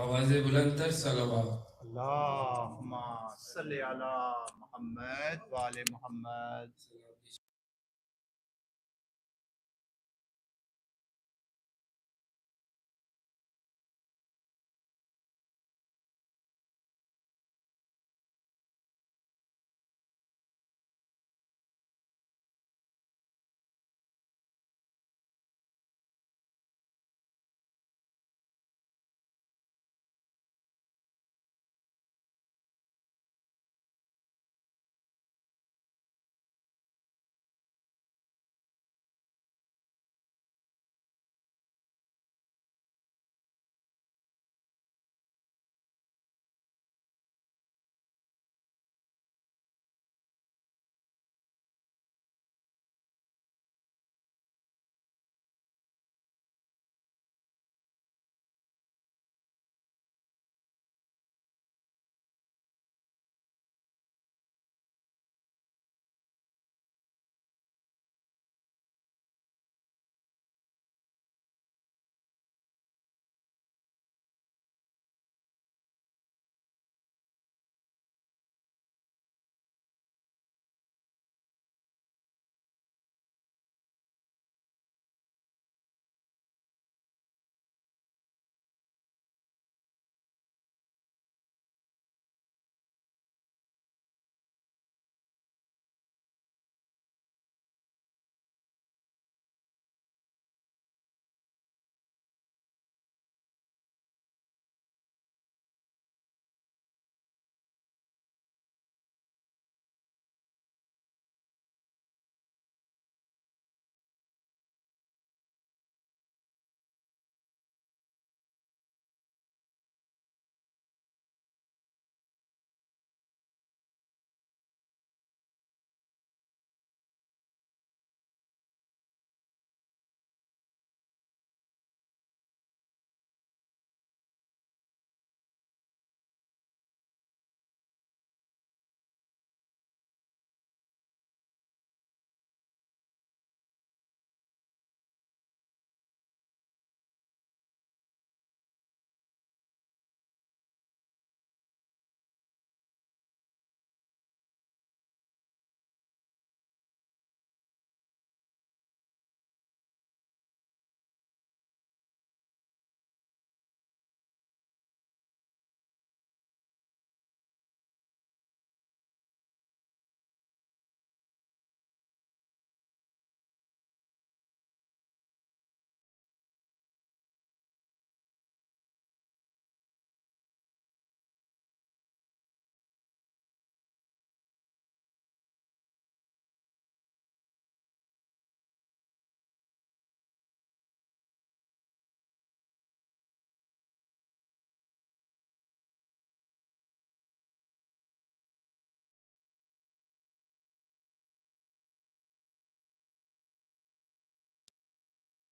آواز بلند تر صلوات. اللہم صلی علی محمد وآل محمد.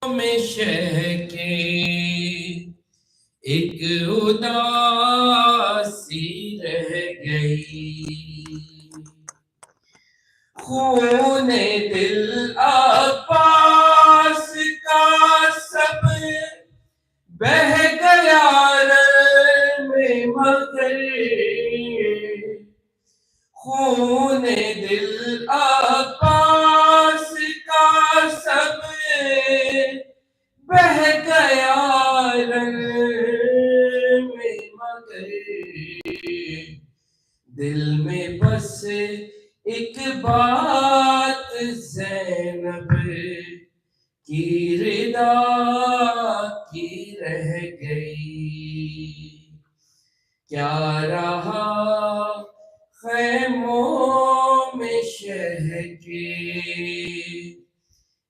میں شہ کے ایک اداسی رہ گئی، خون دل عباس کا سب بہہ گیا رن میں مگر، خون دل عباس کا سب بہہ گیا رن میں مگر، دل میں بس ایک بات زینب کی رضا کی رہ گئی، کیا رہا خیموں میں شہ کے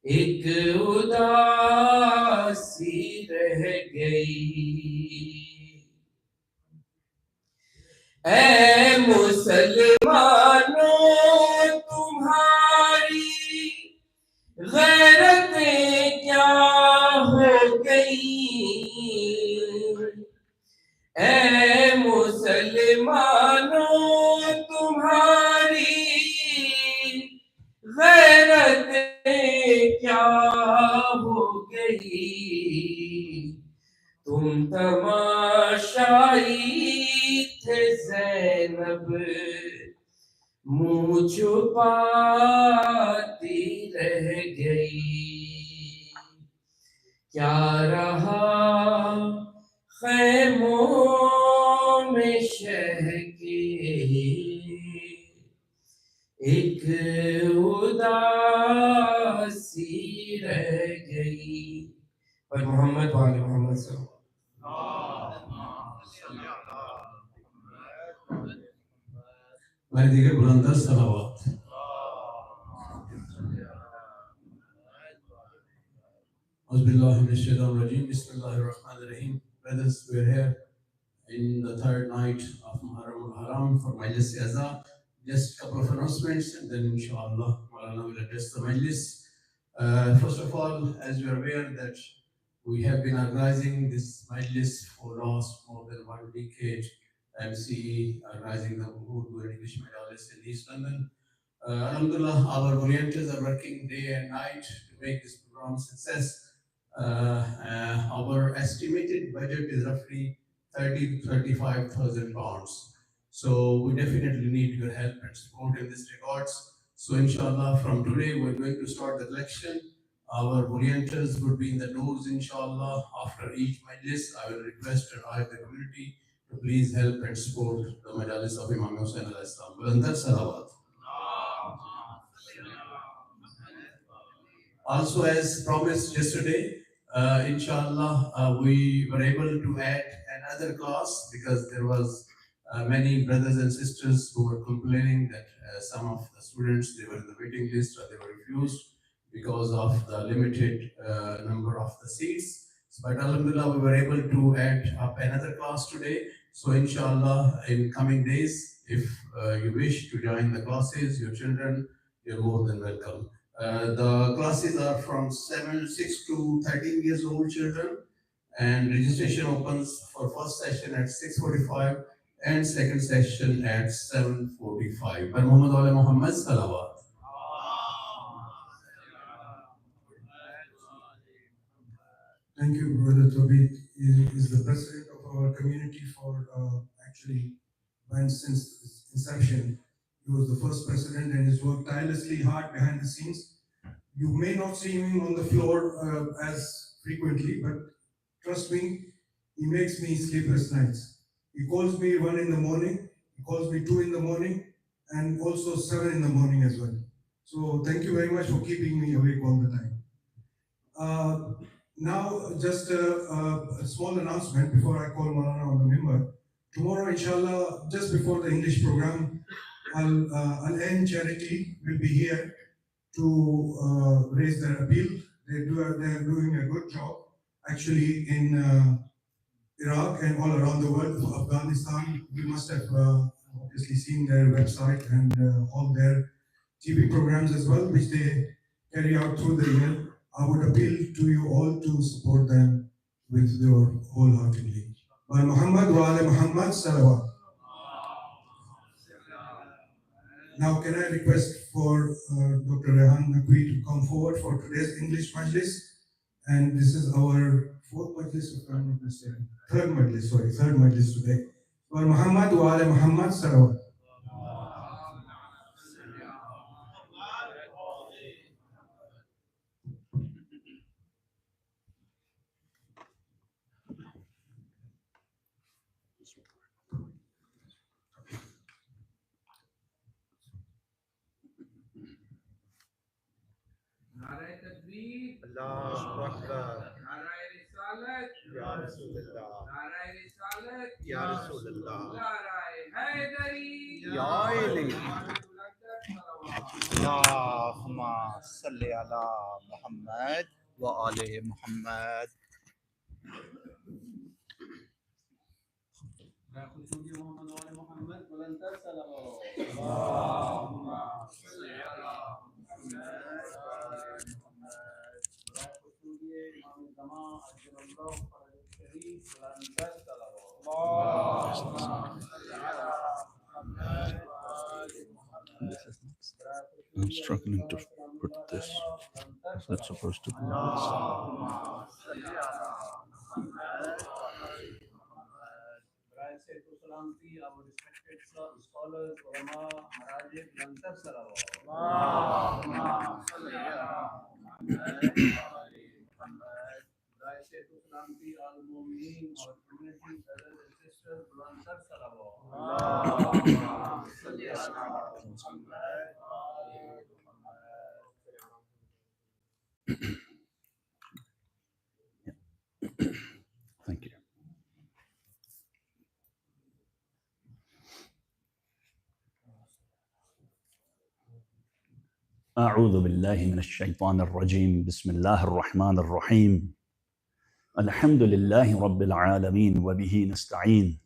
ایک اداسی رہ گئی، اے مسلمانوں تمہاری غیرتیں کیا ہو گئی، اے مسلمانوں تمہاری غیرتیں کیا ہو گئی، تم تماشا छुपाती रह गई, क्या रहा खैमों में शह के, एक उदासी रह गई। पर मोहम्मद वाले मोहम्मद सल्लल्लाहु मैं दीगर बुलंदर सलावत। Bismillahirrahmanirrahim. Brothers, we're here in the third night of Muharram for Majlis Yaza. Just a couple of announcements and then inshallah Maulana will address the Majlis. First of all, as you are aware that we have been organizing this Majlis for last more than 1 decade. MCE organizing the Urdu and English Majlis in East London. Alhamdulillah, our volunteers are working day and night to make this program a success. Our estimated budget is roughly 30 to 35,000 pounds. So we definitely need your help and support in this regards. So inshallah, from today we're going to start the collection. Our volunteers would be in the doors inshallah. After each majlis, I will request and urge the community to please help and support the majalis of Imam Hussain al-Islam. Bulandar salawat. Also, as promised yesterday, inshallah, we were able to add another class because there was many brothers and sisters who were complaining that some of the students, they were in the waiting list or they were refused because of the limited number of the seats. But alhamdulillah, we were able to add up another class today. So inshallah, in coming days, if you wish to join the classes, your children, you're more than welcome. The classes are from 6 to 13 years old children, and registration opens for first session at 6:45 and second session at 7:45. By Muhammad Salawat. Thank you, Brother Toby. He is the president of our community for actually since its inception. He was the first president and has worked tirelessly hard behind the scenes. You may not see him on the floor as frequently, but trust me, he makes me sleepless nights. He calls me 1 in the morning, he calls me 2 in the morning, and also 7 in the morning as well. So thank you very much for keeping me awake all the time. Now, just a small announcement before I call Maulana on the member. Tomorrow, inshallah, just before the English program, Al-Ain Charity will be here to raise their appeal. They're doing a good job actually in Iraq and all around the world. For Afghanistan, you must have obviously seen their website and all their TV programs as well, which they carry out through the year. I would appeal to you all to support them with your wholeheartedly. By Muhammad wa ala Muhammad salawat. Now, can I request for Dr. Rehan Naqvi to come forward for today's English Majlis? And this is our fourth Majlis, if I'm not mistaken. Third Majlis today. By Muhammad wa ala Muhammad salawat. नाराए तकबीर, Allahu Akbar. नाराए रिसालत, Ya Rasulullah. नाराए रिसालत, Ya Rasulullah. नाराए Hydari, Ya Ali. बुलंदर Salawat. Allahumma salli ala Muhammad wa ali Muhammad. I'm struggling to put this. Is that supposed to be this? scholars, ulama, marajib, lansar salawat. Raisatu Salamti al-Mu'minin, our community brothers and sisters, lansar salawat. Thank you. أعوذ بالله من الشيطان الرجيم بسم الله الرحمن الرحيم الحمد لله رب العالمين وبه نستعين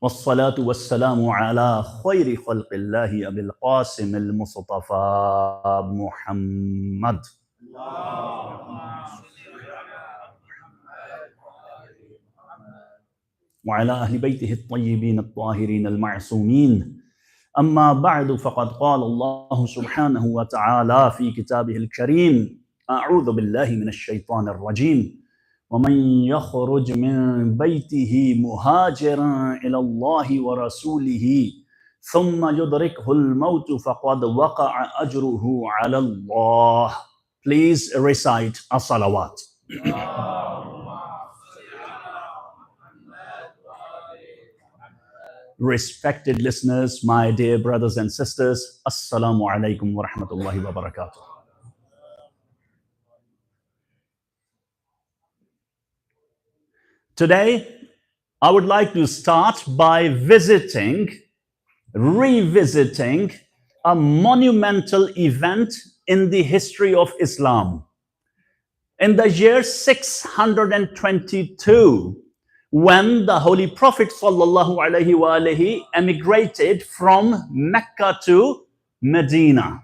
والصلاة والسلام على خير خلق الله أبي القاسم المصطفى محمد وعلى أهل بيته الطيبين الطاهرين المعصومين أما بعد فقد قال الله سبحانه وتعالى في كتابه الكريم أعوذ بالله من الشيطان الرجيم ومن يخرج من بيته مهاجرا إلى الله ورسوله ثم يدركه الموت فقد وقع أجره على الله. Please recite as-salawat. Respected listeners, my dear brothers and sisters, Assalamu alaikum wa rahmatullahi wa barakatuh. Today, I would like to start by revisiting a monumental event in the history of Islam. In the year 622, when the Holy Prophet ﷺ emigrated from Mecca to Medina.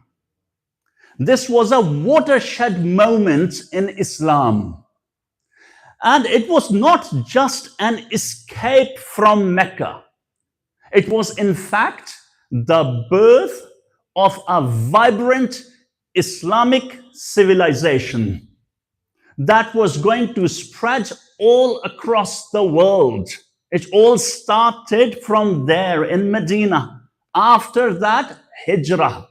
This was a watershed moment in Islam. And it was not just an escape from Mecca. It was in fact the birth of a vibrant Islamic civilization that was going to spread all across the world. It all started from there in Medina. After that, Hijra.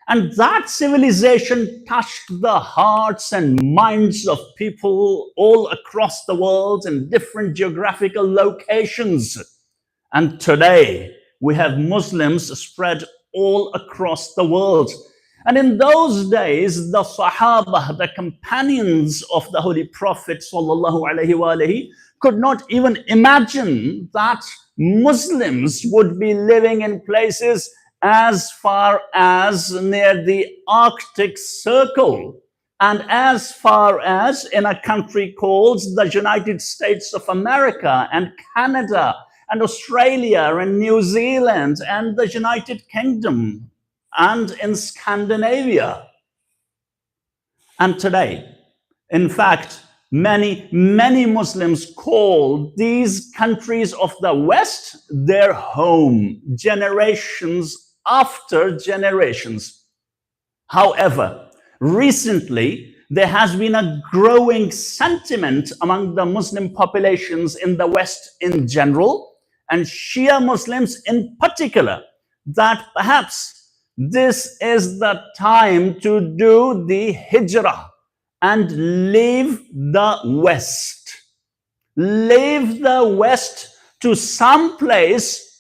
And that civilization touched the hearts and minds of people all across the world in different geographical locations. And today, we have Muslims spread all across the world. And in those days, the Sahaba, the companions of the Holy Prophet ﷺ, could not even imagine that Muslims would be living in places as far as near the Arctic Circle and as far as in a country called the United States of America and Canada and Australia and New Zealand and the United Kingdom and in Scandinavia. And today, in fact, many Muslims call these countries of the West their home, generations after generations. However, recently, there has been a growing sentiment among the Muslim populations in the West in general, and Shia Muslims in particular, that perhaps this is the time to do the Hijra and leave the West. Leave the West to some place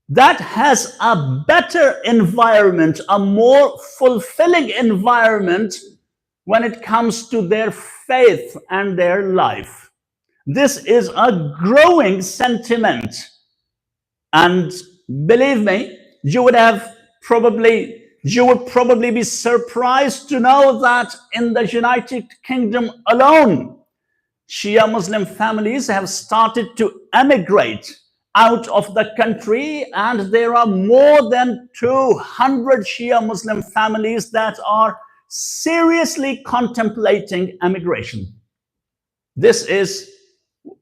that has a better environment, a more fulfilling environment when it comes to their faith and their life. This is a growing sentiment. And believe me, you would probably be surprised to know that in the United Kingdom alone, Shia Muslim families have started to emigrate out of the country, and there are more than 200 Shia Muslim families that are seriously contemplating emigration. This is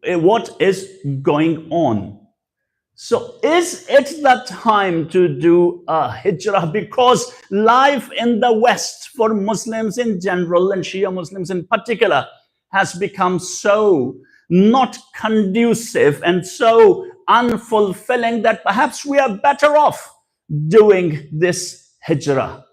what is going on. So is it the time to do a Hijrah? Because life in the West for Muslims in general and Shia Muslims in particular has become so not conducive and so unfulfilling, that perhaps we are better off doing this hijrah.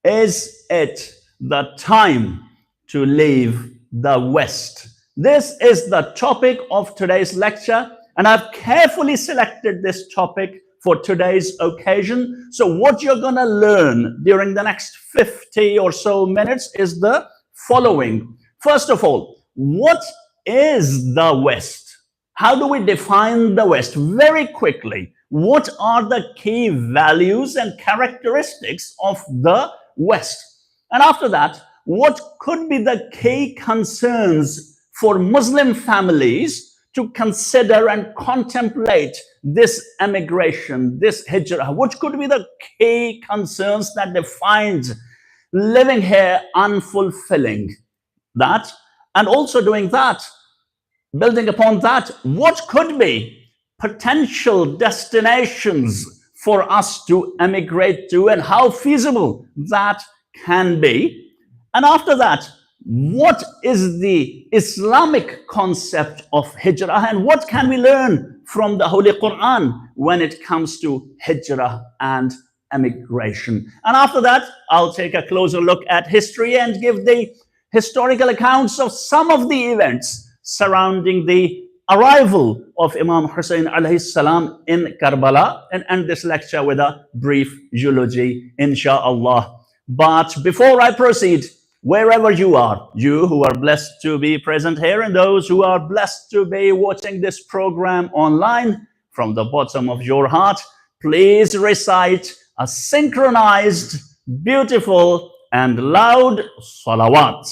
Is it the time to leave the West? This is the topic of today's lecture, and I've carefully selected this topic for today's occasion. So what you're going to learn during the next 50 or so minutes is the following. First of all, what is the West? How do we define the West? Very quickly, what are the key values and characteristics of the West? And after that, what could be the key concerns for Muslim families to consider and contemplate this emigration, this hijrah? What could be the key concerns that defines living here unfulfilling? That, and also doing that, building upon that, what could be potential destinations for us to emigrate to, and how feasible that can be? And after that, what is the Islamic concept of hijrah, and what can we learn from the Holy Quran when it comes to hijrah and emigration? And after that, I'll take a closer look at history and give the historical accounts of some of the events surrounding the arrival of Imam Hussein alayhi salam in Karbala, and end this lecture with a brief eulogy, inshallah. But before I proceed, wherever you are, you who are blessed to be present here and those who are blessed to be watching this program online, from the bottom of your heart, please recite a synchronized, beautiful and loud salawat.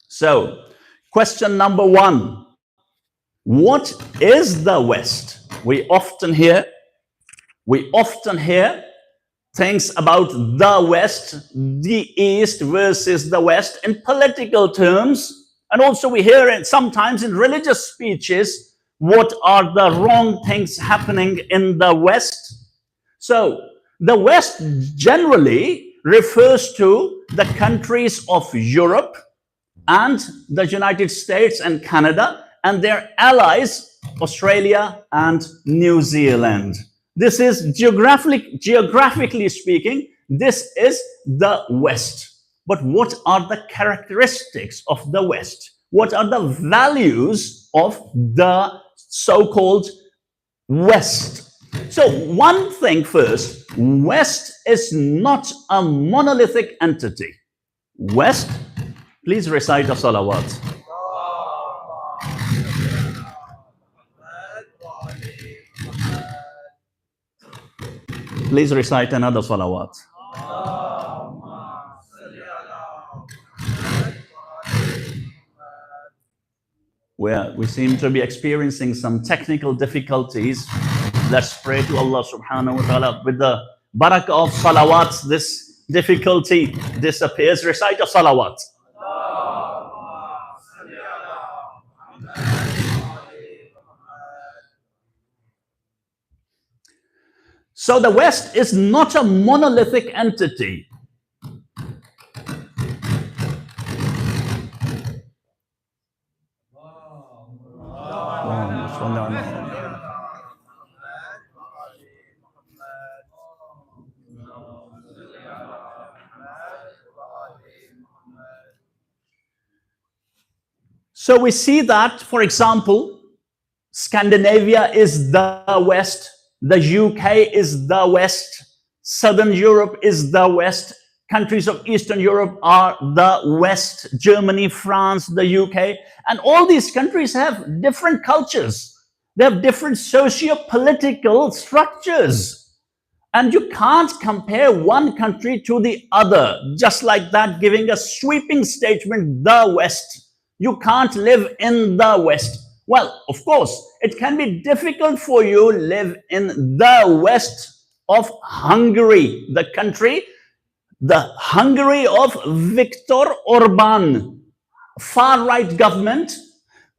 So, question number one, what is the West? We often hear things about the West, the East versus the West in political terms. And also we hear it sometimes in religious speeches, what are the wrong things happening in the West? So the West generally refers to the countries of Europe and the United States and Canada and their allies, Australia and New Zealand. This is geographically speaking, this is the West. But what are the characteristics of the West? What are the values of the so-called West? So one thing first, West is not a monolithic entity. West, please recite the salawat. Please recite another salawat. We seem to be experiencing some technical difficulties. Let's pray to Allah subhanahu wa ta'ala. With the barakah of salawats, this difficulty disappears. Recite a salawat. So the West is not a monolithic entity. So we see that, for example, Scandinavia is the West, the UK is the West, Southern Europe is the West, countries of Eastern Europe are the West, Germany, France, the UK, and all these countries have different cultures. They have different socio-political structures. And you can't compare one country to the other, just like that, giving a sweeping statement, the West. You can't live in the West. Well, of course, it can be difficult for you to live in the West of Hungary, the country, the Hungary of Viktor Orban, far-right government.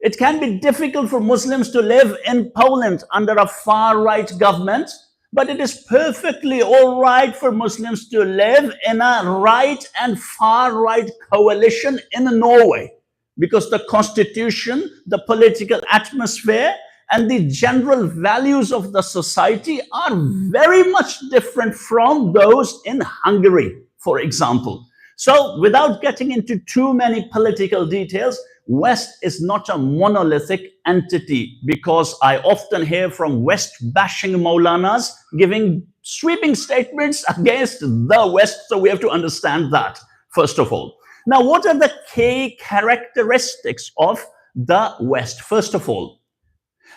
It can be difficult for Muslims to live in Poland under a far-right government. But it is perfectly all right for Muslims to live in a right and far right coalition in Norway, because the constitution, the political atmosphere, and the general values of the society are very much different from those in Hungary, for example. So without getting into too many political details, West is not a monolithic entity, because I often hear from West bashing Maulanas giving sweeping statements against the West. So we have to understand that, first of all. Now, what are the key characteristics of the West? First of all,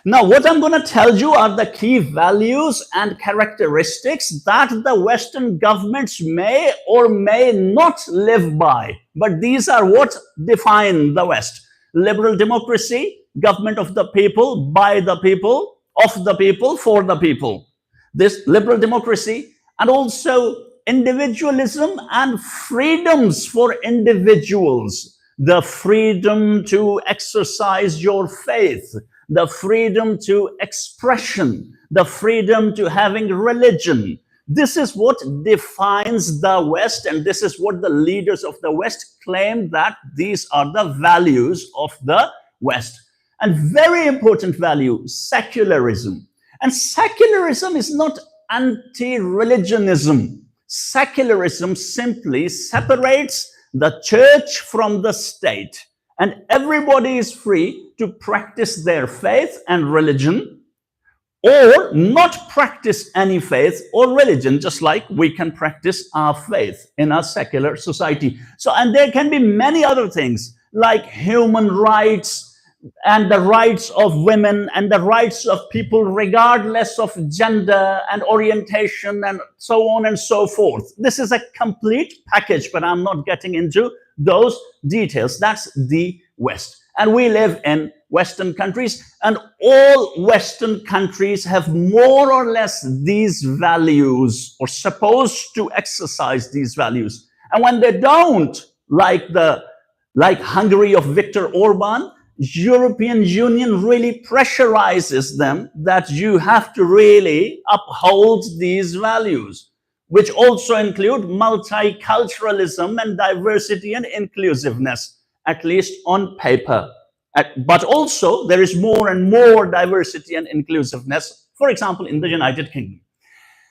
now, what I'm going to tell you are the key values and characteristics that the Western governments may or may not live by. But these are what define the West. Liberal democracy, government of the people, by the people, of the people, for the people. This liberal democracy, and also individualism and freedoms for individuals. The freedom to exercise your faith, the freedom to expression, the freedom to having religion. This is what defines the West, and this is what the leaders of the West claim, that these are the values of the West. And very important value, secularism. And secularism is not anti-religionism. Secularism simply separates the church from the state, and everybody is free to practice their faith and religion, or not practice any faith or religion, just like we can practice our faith in a secular society. So, and there can be many other things like human rights and the rights of women and the rights of people regardless of gender and orientation and so on and so forth. This is a complete package, but I'm not getting into those details. That's the West. And we live in Western countries, and all Western countries have more or less these values, or supposed to exercise these values. And when they don't, like Hungary of Viktor Orban, European Union really pressurizes them that you have to really uphold these values, which also include multiculturalism and diversity and inclusiveness, at least on paper. But also there is more and more diversity and inclusiveness, for example, in the United Kingdom.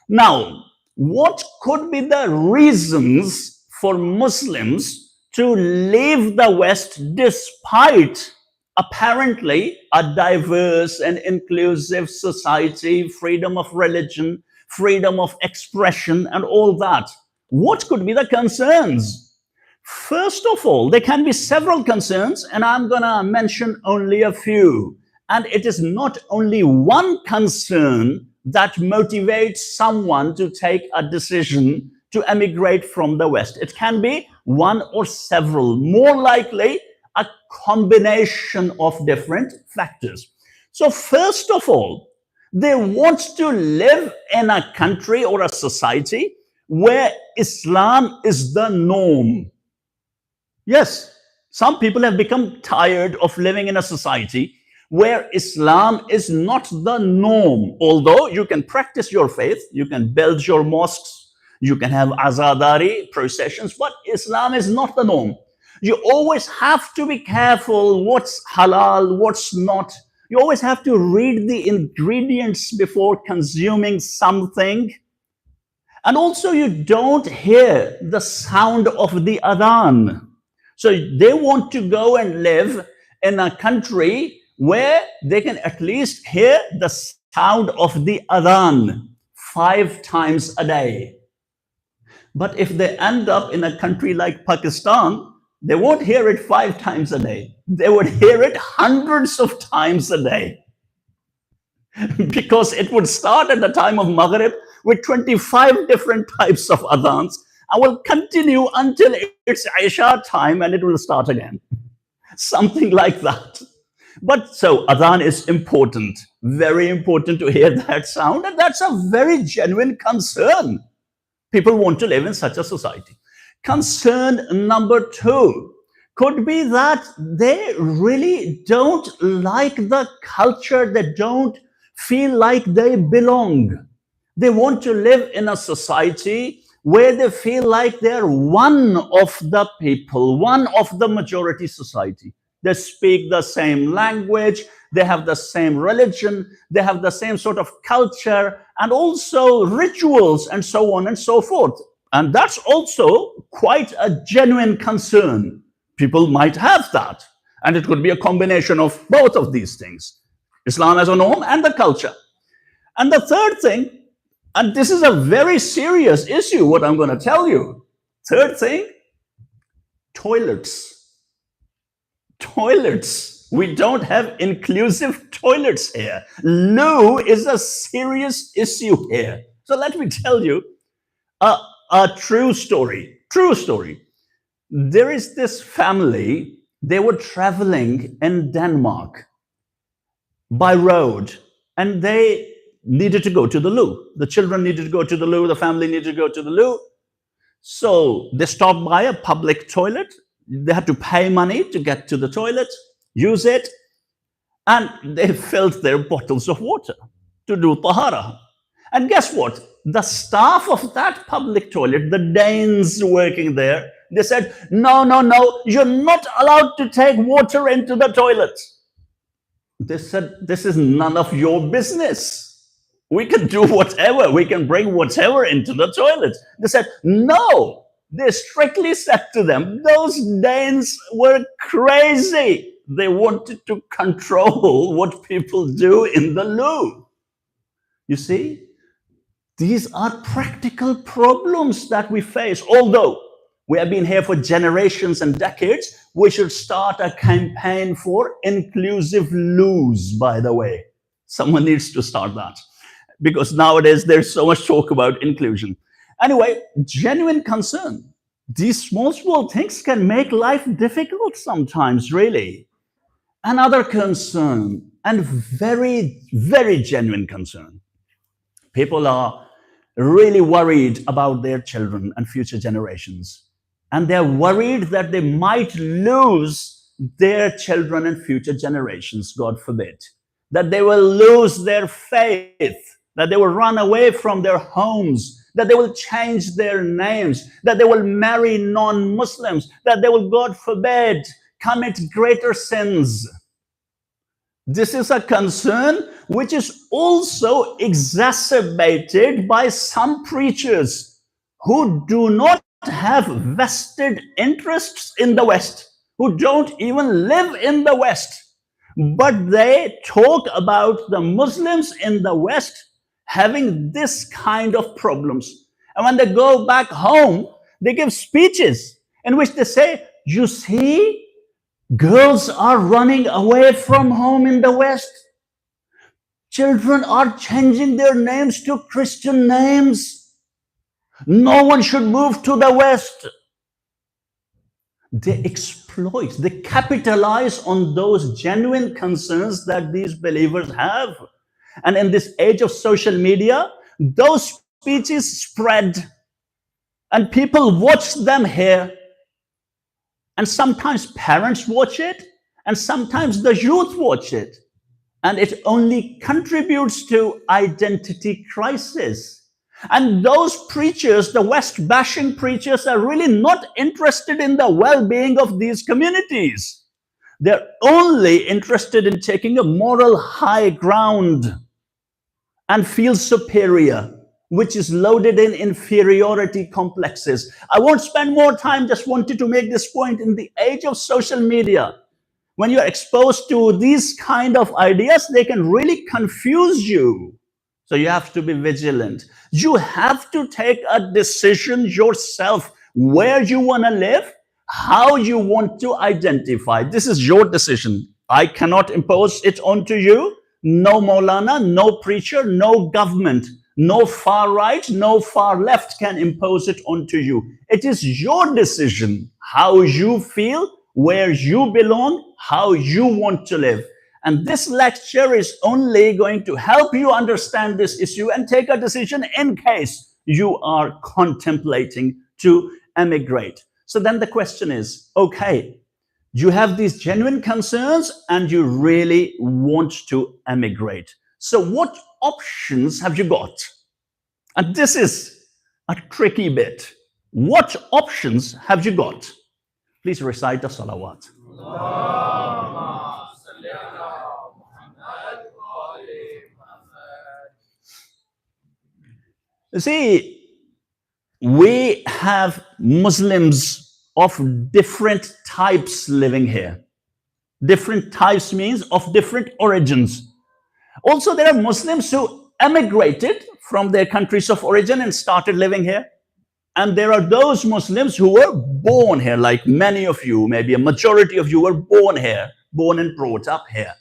Now, what could be the reasons for Muslims to leave the West despite apparently a diverse and inclusive society, freedom of religion, freedom of expression, and all that? What could be the concerns? First of all, there can be several concerns, and I'm going to mention only a few. And it is not only one concern that motivates someone to take a decision to emigrate from the West. It can be one or several, more likely a combination of different factors. So first of all, they want to live in a country or a society where Islam is the norm. Yes, some people have become tired of living in a society where Islam is not the norm. Although you can practice your faith, you can build your mosques, you can have azadari processions, but Islam is not the norm. You always have to be careful what's halal, what's not. You always have to read the ingredients before consuming something. And also you don't hear the sound of the adhan. So they want to go and live in a country where they can at least hear the sound of the adhan 5 times a day. But if they end up in a country like Pakistan, they won't hear it 5 times a day. They would hear it hundreds of times a day. Because it would start at the time of Maghrib with 25 different types of adhans, and will continue until it's Isha time, and it will start again. Something like that. But so adhan is important, very important to hear that sound, and that's a very genuine concern. People want to live in such a society. Concern number 2 could be that they really don't like the culture, they don't feel like they belong. They want to live in a society where they feel like they're one of the people, one of the majority society. They speak the same language, they have the same religion, they have the same sort of culture, and also rituals, and so on and so forth. And that's also quite a genuine concern. People might have that. And it could be a combination of both of these things, Islam as a norm and the culture. And the third thing, and this is a very serious issue, what I'm going to tell you. Third thing, toilets. Toilets. We don't have inclusive toilets here. Loo is a serious issue here. So let me tell you a true story. True story. There is this family, they were traveling in Denmark by road, and they needed to go to the loo. The children needed to go to the loo, the family needed to go to the loo. So they stopped by a public toilet. They had to pay money to get to the toilet, use it, and they filled their bottles of water to do tahara. And guess what? The staff of that public toilet, the Danes working there, they said, no, no, no, you're not allowed to take water into the toilet. They said, this is none of your business. We can do whatever. We can bring whatever into the toilet. They said, no. They strictly said to them, those Danes were crazy. They wanted to control what people do in the loo. You see, these are practical problems that we face. Although we have been here for generations and decades, we should start a campaign for inclusive loos, by the way. Someone needs to start that, because nowadays there's so much talk about inclusion. Anyway, genuine concern. These small things can make life difficult sometimes, really. Another concern, and very, very genuine concern. People are really worried about their children and future generations. And they're worried that they might lose their children and future generations, God forbid. That they will lose their faith, that they will run away from their homes, that they will change their names, that they will marry non-Muslims, that they will, God forbid, commit greater sins. This is a concern which is also exacerbated by some preachers who do not have vested interests in the West, who don't even live in the West, but they talk about the Muslims in the West having this kind of problems. And when they go back home, they give speeches in which they say, you see, girls are running away from home in the West. Children are changing their names to Christian names. No one should move to the West. They exploit, they capitalize on those genuine concerns that these believers have. And in this age of social media, those speeches spread and people watch them here. And sometimes parents watch it, and sometimes the youth watch it. And it only contributes to identity crisis. And those preachers, the West bashing preachers, are really not interested in the well-being of these communities. They're only interested in taking a moral high ground and feel superior, which is loaded in inferiority complexes. I won't spend more time, just wanted to make this point. In the age of social media, when you're exposed to these kind of ideas, they can really confuse you. So you have to be vigilant. You have to take a decision yourself where you want to live, how you want to identify. This is your decision. I cannot impose it onto you. No Maulana, no preacher, no government, no far right, no far left can impose it onto you. It is your decision how you feel, where you belong, how you want to live. And this lecture is only going to help you understand this issue and take a decision in case you are contemplating to emigrate. So then the question is, okay, you have these genuine concerns and you really want to emigrate. So what options have you got? And this is a tricky bit. What options have you got? Please recite the salawat. You see, we have Muslims of different types living here. Different types means of different origins. Also, there are Muslims who emigrated from their countries of origin and started living here. And there are those Muslims who were born here, like many of you, maybe a majority of you were born here, born and brought up here.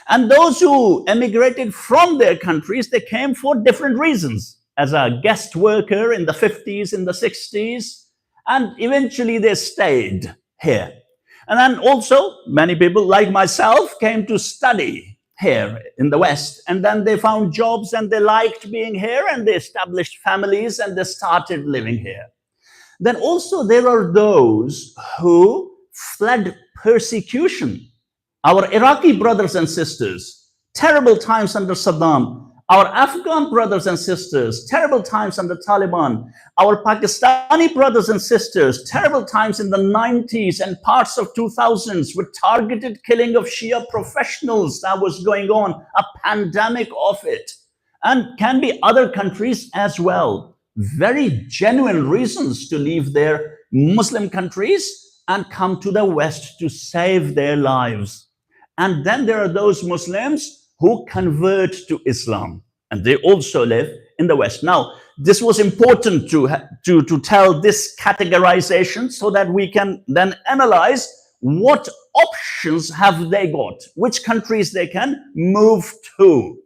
And those who emigrated from their countries, they came for different reasons. As a guest worker in the 50s, in the 60s, and eventually they stayed here. And then also, many people like myself came to study here in the West, and then they found jobs and they liked being here and they established families and they started living here. Then also there are those who fled persecution. Our Iraqi brothers and sisters, terrible times under Saddam. Our Afghan brothers and sisters, terrible times under Taliban. Our Pakistani brothers and sisters, terrible times in the 90s and parts of 2000s with targeted killing of Shia professionals that was going on, a pandemic of it. And can be other countries as well. Very genuine reasons to leave their Muslim countries and come to the West to save their lives. And then there are those Muslims who convert to Islam, and they also live in the West. Now, this was important to tell this categorization so that we can then analyze what options have they got, which countries they can move to.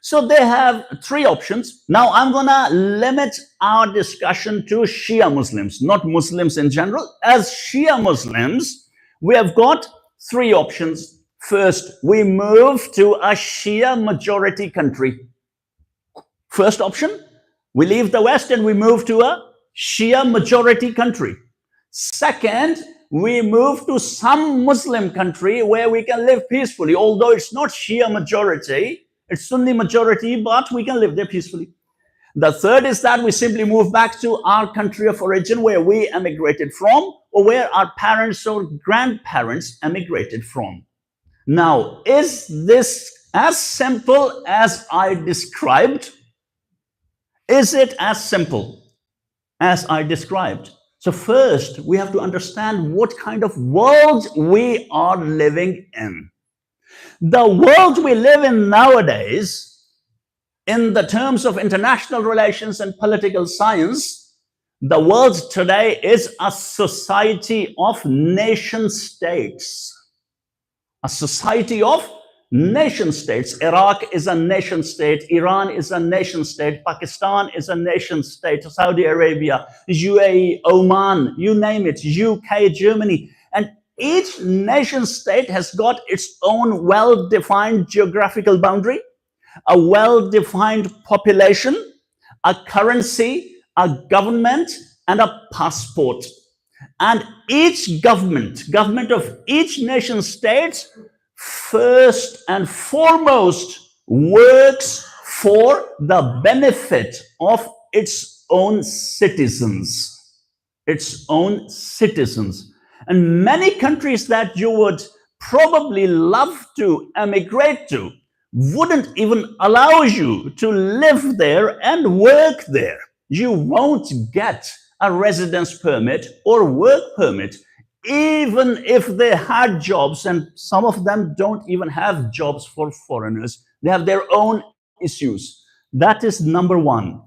So they have three options. Now, I'm going to limit our discussion to Shia Muslims, not Muslims in general. As Shia Muslims, we have got three options. First, we move to a Shia majority country. First option, we leave the West and we move to a Shia majority country. Second, we move to some Muslim country where we can live peacefully, although it's not Shia majority, it's Sunni majority, but we can live there peacefully. The third is that we simply move back to our country of origin where we emigrated from, or where our parents or grandparents emigrated from. Now, is this as simple as I described? Is it as simple as I described? So first, we have to understand what kind of world we are living in. The world we live in nowadays, in the terms of international relations and political science, the world today is a society of nation states. A society of nation states. Iraq is a nation state. Iran is a nation state. Pakistan is a nation state. Saudi Arabia, UAE, Oman, you name it, UK, Germany. And each nation state has got its own well-defined geographical boundary, a well-defined population, a currency, a government, and a passport. And each government of each nation state, first and foremost, works for the benefit of its own citizens. Its own citizens. And many countries that you would probably love to emigrate to wouldn't even allow you to live there and work there. You won't get a residence permit or work permit, even if they had jobs, and some of them don't even have jobs for foreigners. They have their own issues. That is number one.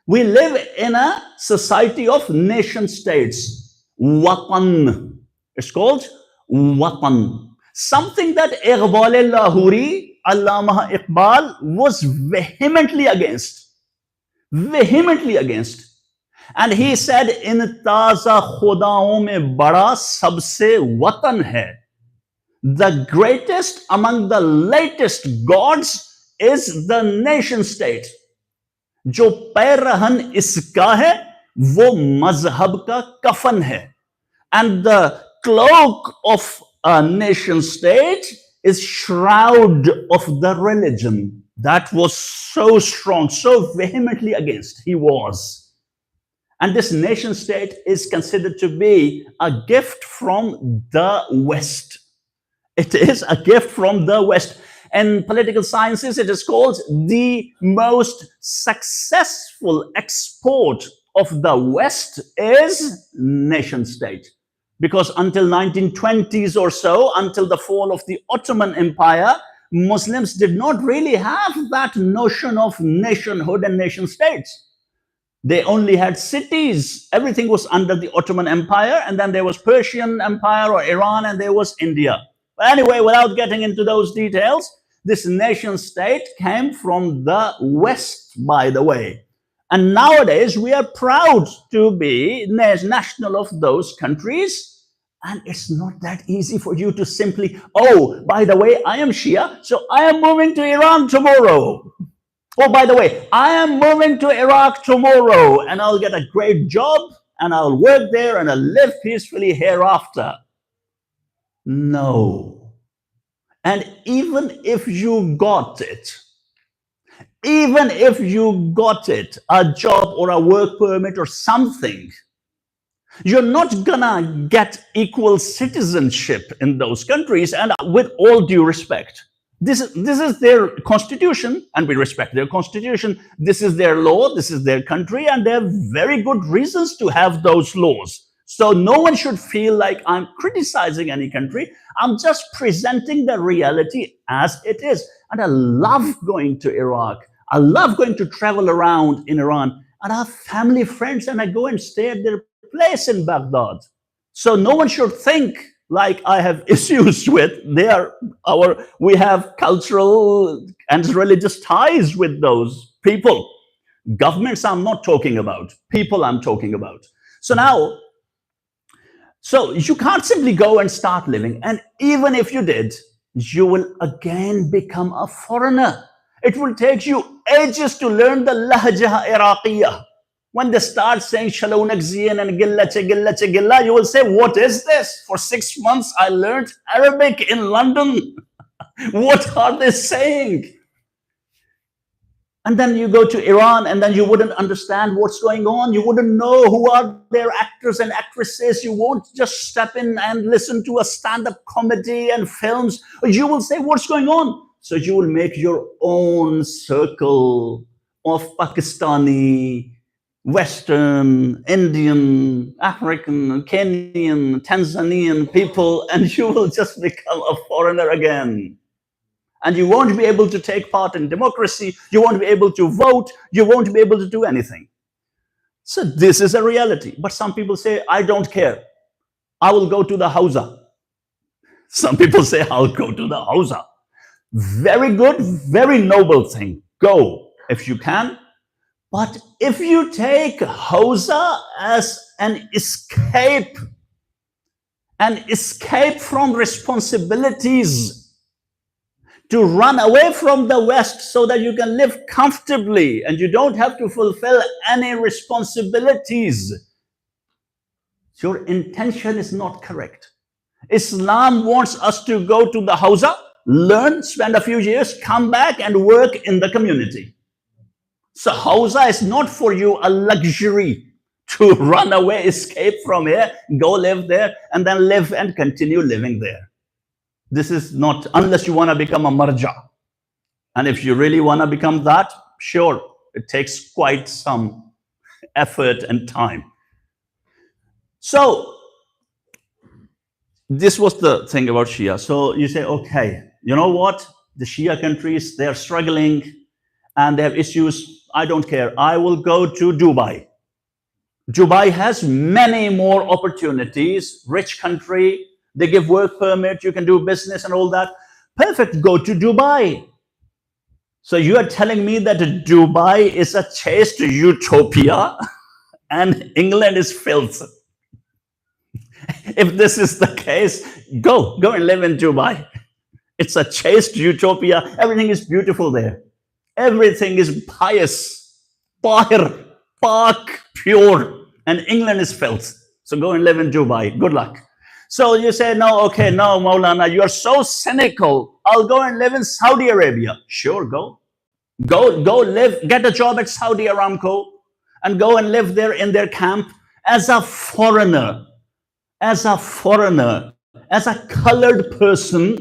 We live in a society of nation states. Watan. It's called Watan. Something that Iqbal Lahori, Allama Iqbal, was vehemently against. Vehemently against. And he said, in taza khudaon mein bada sabse watan hai. The greatest among the latest gods is the nation state. Jo pairahan iska hai, wo mazhab ka kafan hai. And the cloak of a nation state is shroud of the religion. That was so strong, so vehemently against. He was. And this nation state is considered to be a gift from the West. It is a gift from the West. In political sciences, it is called the most successful export of the West is nation state. Because until 1920s or so, until the fall of the Ottoman Empire, Muslims did not really have that notion of nationhood and nation states. They only had cities. Everything was under the Ottoman Empire, and then there was Persian Empire or Iran, and there was India. But anyway, without getting into those details, this nation state came from the West, by the way. And nowadays, we are proud to be national of those countries. And it's not that easy for you to simply, oh, by the way, I am Shia, so I am moving to Iran tomorrow. Oh, by the way, I am moving to Iraq tomorrow, and I'll get a great job, and I'll work there, and I'll live peacefully hereafter. No. And even if you got it, a job or a work permit or something, you're not gonna get equal citizenship in those countries. And with all due respect, this is their constitution, and we respect their constitution. This is their law, this is their country, and they have very good reasons to have those laws. So no one should feel like I'm criticizing any country. I'm just presenting the reality as it is. And I love going to Iraq. I love going to travel around in Iran. And I have family, friends, and I go and stay at their place in Baghdad. So no one should think like I have issues with. We have cultural and religious ties with those people. Governments I'm not talking about. People I'm talking about. So you can't simply go and start living. And even if you did, you will again become a foreigner. It will take you ages to learn the lahja Iraqiyya. When they start saying Shalonak Ziyan and Gilla, you will say, what is this? For 6 months, I learned Arabic in London. What are they saying? And then you go to Iran, and then you wouldn't understand what's going on. You wouldn't know who are their actors and actresses. You won't just step in and listen to a stand-up comedy and films. You will say, what's going on? So you will make your own circle of Pakistani, Western, Indian, African, Kenyan, Tanzanian people, and you will just become a foreigner again. And you won't be able to take part in democracy. You won't be able to vote. You won't be able to do anything. So this is a reality. But some people say, I don't care. I will go to the Hausa. Some people say, I'll go to the Hausa. Very good, very noble thing. Go if you can. But if you take Hausa as an escape from responsibilities, to run away from the West so that you can live comfortably and you don't have to fulfill any responsibilities, your intention is not correct. Islam wants us to go to the Hausa, learn, spend a few years, come back and work in the community. So Hausa is not for you a luxury to run away, escape from here, go live there, and then live and continue living there. This is not, unless you want to become a marja. And if you really want to become that, sure, it takes quite some effort and time. So this was the thing about Shia. So you say, okay, you know what? The Shia countries, they're struggling and they have issues. I don't care. I will go to Dubai. Dubai has many more opportunities, rich country. They give work permit, you can do business and all that. Perfect, go to Dubai. So you are telling me that Dubai is a chaste utopia and England is filth. If this is the case, go and live in Dubai. It's a chaste utopia. Everything is beautiful there. Everything is pious, tahir, pak, pure. And England is filth. So go and live in Dubai. Good luck. So you say, no, okay, no, Maulana, you are so cynical. I'll go and live in Saudi Arabia. Sure, go. Go live, get a job at Saudi Aramco and go and live there in their camp as a foreigner, as a colored person,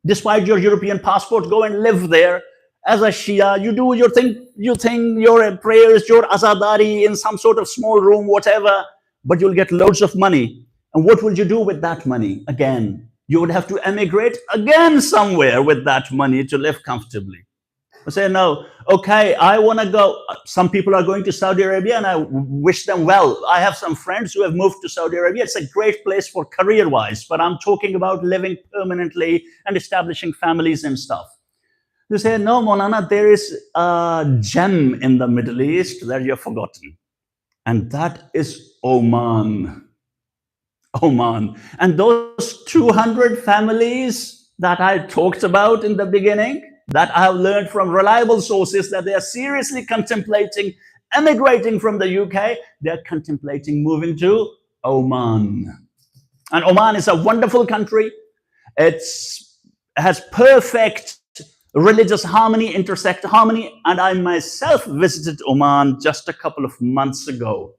despite your European passport. Go and live there as a Shia. You do your thing, your prayers, your azadari in some sort of small room, whatever, but you'll get loads of money. And what will you do with that money? Again, you would have to emigrate again somewhere with that money to live comfortably. I say, no, okay, I want to go. Some people are going to Saudi Arabia and I wish them well. I have some friends who have moved to Saudi Arabia. It's a great place for career-wise, but I'm talking about living permanently and establishing families and stuff. They say, no, Maulana, there is a gem in the Middle East that you've forgotten. And that is Oman. Oman. And those 200 families that I talked about in the beginning, that I have learned from reliable sources that they are seriously contemplating emigrating from the UK, they are contemplating moving to Oman. And Oman is a wonderful country. It has perfect religious harmony, intersect harmony, and I myself visited Oman just a couple of months ago.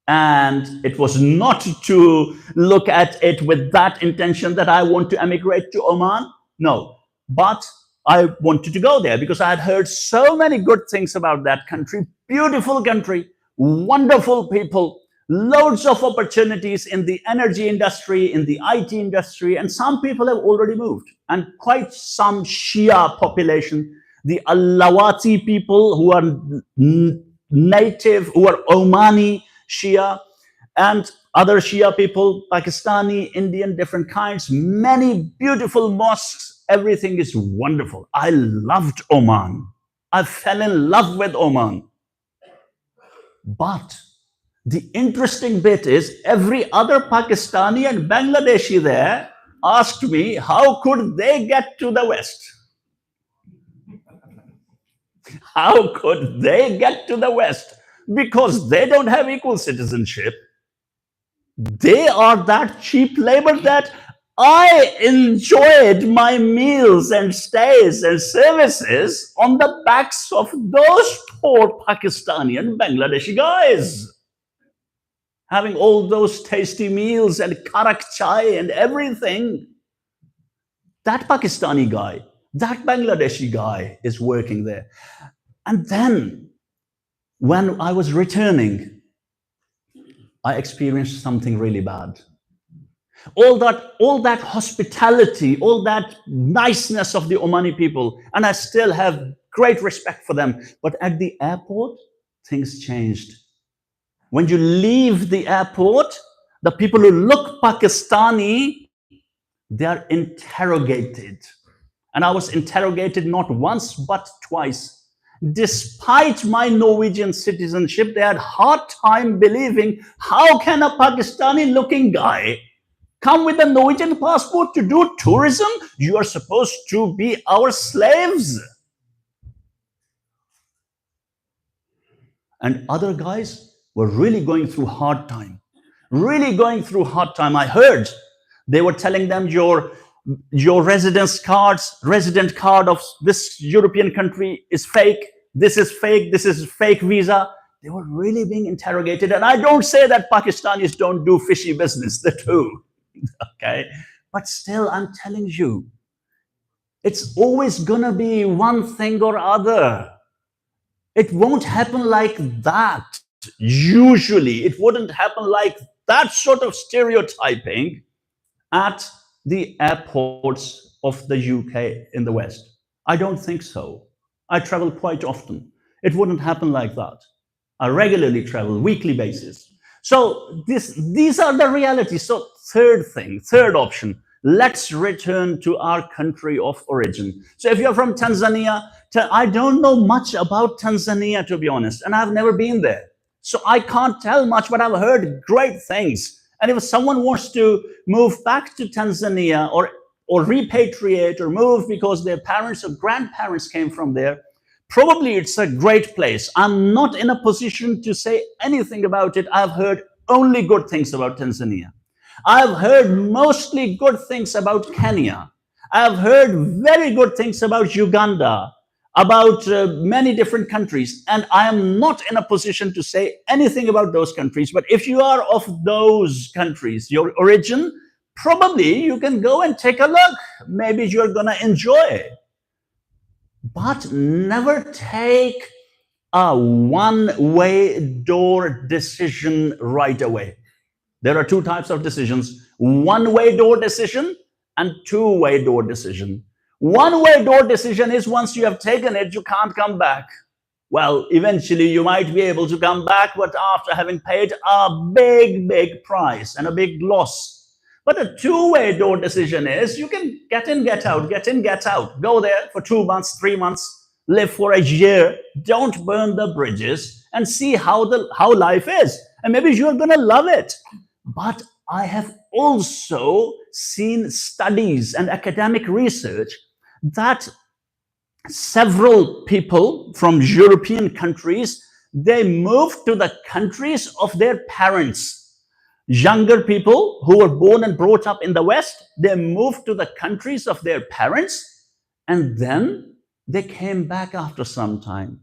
And it was not to look at it with that intention that I want to emigrate to Oman, no, but I wanted to go there because I had heard so many good things about that country. Beautiful country, wonderful people, loads of opportunities in the energy industry, in the IT industry, and some people have already moved, and quite some Shia population, the Alawati people who are native, who are Omani Shia, and other Shia people, Pakistani, Indian, different kinds, many beautiful mosques. Everything is wonderful. I loved Oman. I fell in love with Oman. But the interesting bit is every other Pakistani and Bangladeshi there asked me, how could they get to the West? How could they get to the West? Because they don't have equal citizenship. They are that cheap labor that I enjoyed my meals and stays and services on the backs of those poor Pakistani and Bangladeshi guys. Having all those tasty meals and karak chai and everything. That Pakistani guy, that Bangladeshi guy is working there. And then when I was returning, I experienced something really bad. All that hospitality, all that niceness of the Omani people, and I still have great respect for them. But at the airport, things changed. When you leave the airport, the people who look Pakistani, they are interrogated. And I was interrogated not once, but twice. Despite my Norwegian citizenship, they had a hard time believing, how can a Pakistani-looking guy come with a Norwegian passport to do tourism? You are supposed to be our slaves. And other guys were really going through hard time. Really going through hard time. I heard they were telling them your residence cards, resident card of this European country is fake. This is fake visa. They were really being interrogated. And I don't say that Pakistanis don't do fishy business. They do. Okay, but still, I'm telling you, it's always gonna be one thing or other. It won't happen like that. Usually, it wouldn't happen like that sort of stereotyping at the airports of the UK in the West. I don't think so. I travel quite often. It wouldn't happen like that. I regularly travel, weekly basis. So these are the realities. So third option, let's return to our country of origin. So if you're from Tanzania, I don't know much about Tanzania, to be honest, and I've never been there. So I can't tell much, but I've heard great things. And if someone wants to move back to Tanzania or repatriate or move because their parents or grandparents came from there, probably it's a great place. I'm not in a position to say anything about it. I've heard only good things about Tanzania. I've heard mostly good things about Kenya. I've heard very good things about Uganda. about many different countries, and I am not in a position to say anything about those countries. But if you are of those countries, your origin, probably you can go and take a look. Maybe you're gonna enjoy it. But never take a one-way door decision right away. There are two types of decisions: one-way door decision and two-way door decision. One-way door decision is once you have taken it, you can't come back. Well, eventually you might be able to come back, but after having paid a big price and a big loss. But a two-way door decision is you can get in, get out, get in, get out. Go there for 2 months, 3 months, live for a year. Don't burn the bridges and see how life is. And maybe you're going to love it. But I have also seen studies and academic research that several people from European countries, they moved to the countries of their parents. Younger people who were born and brought up in the West, they moved to the countries of their parents, and then they came back after some time.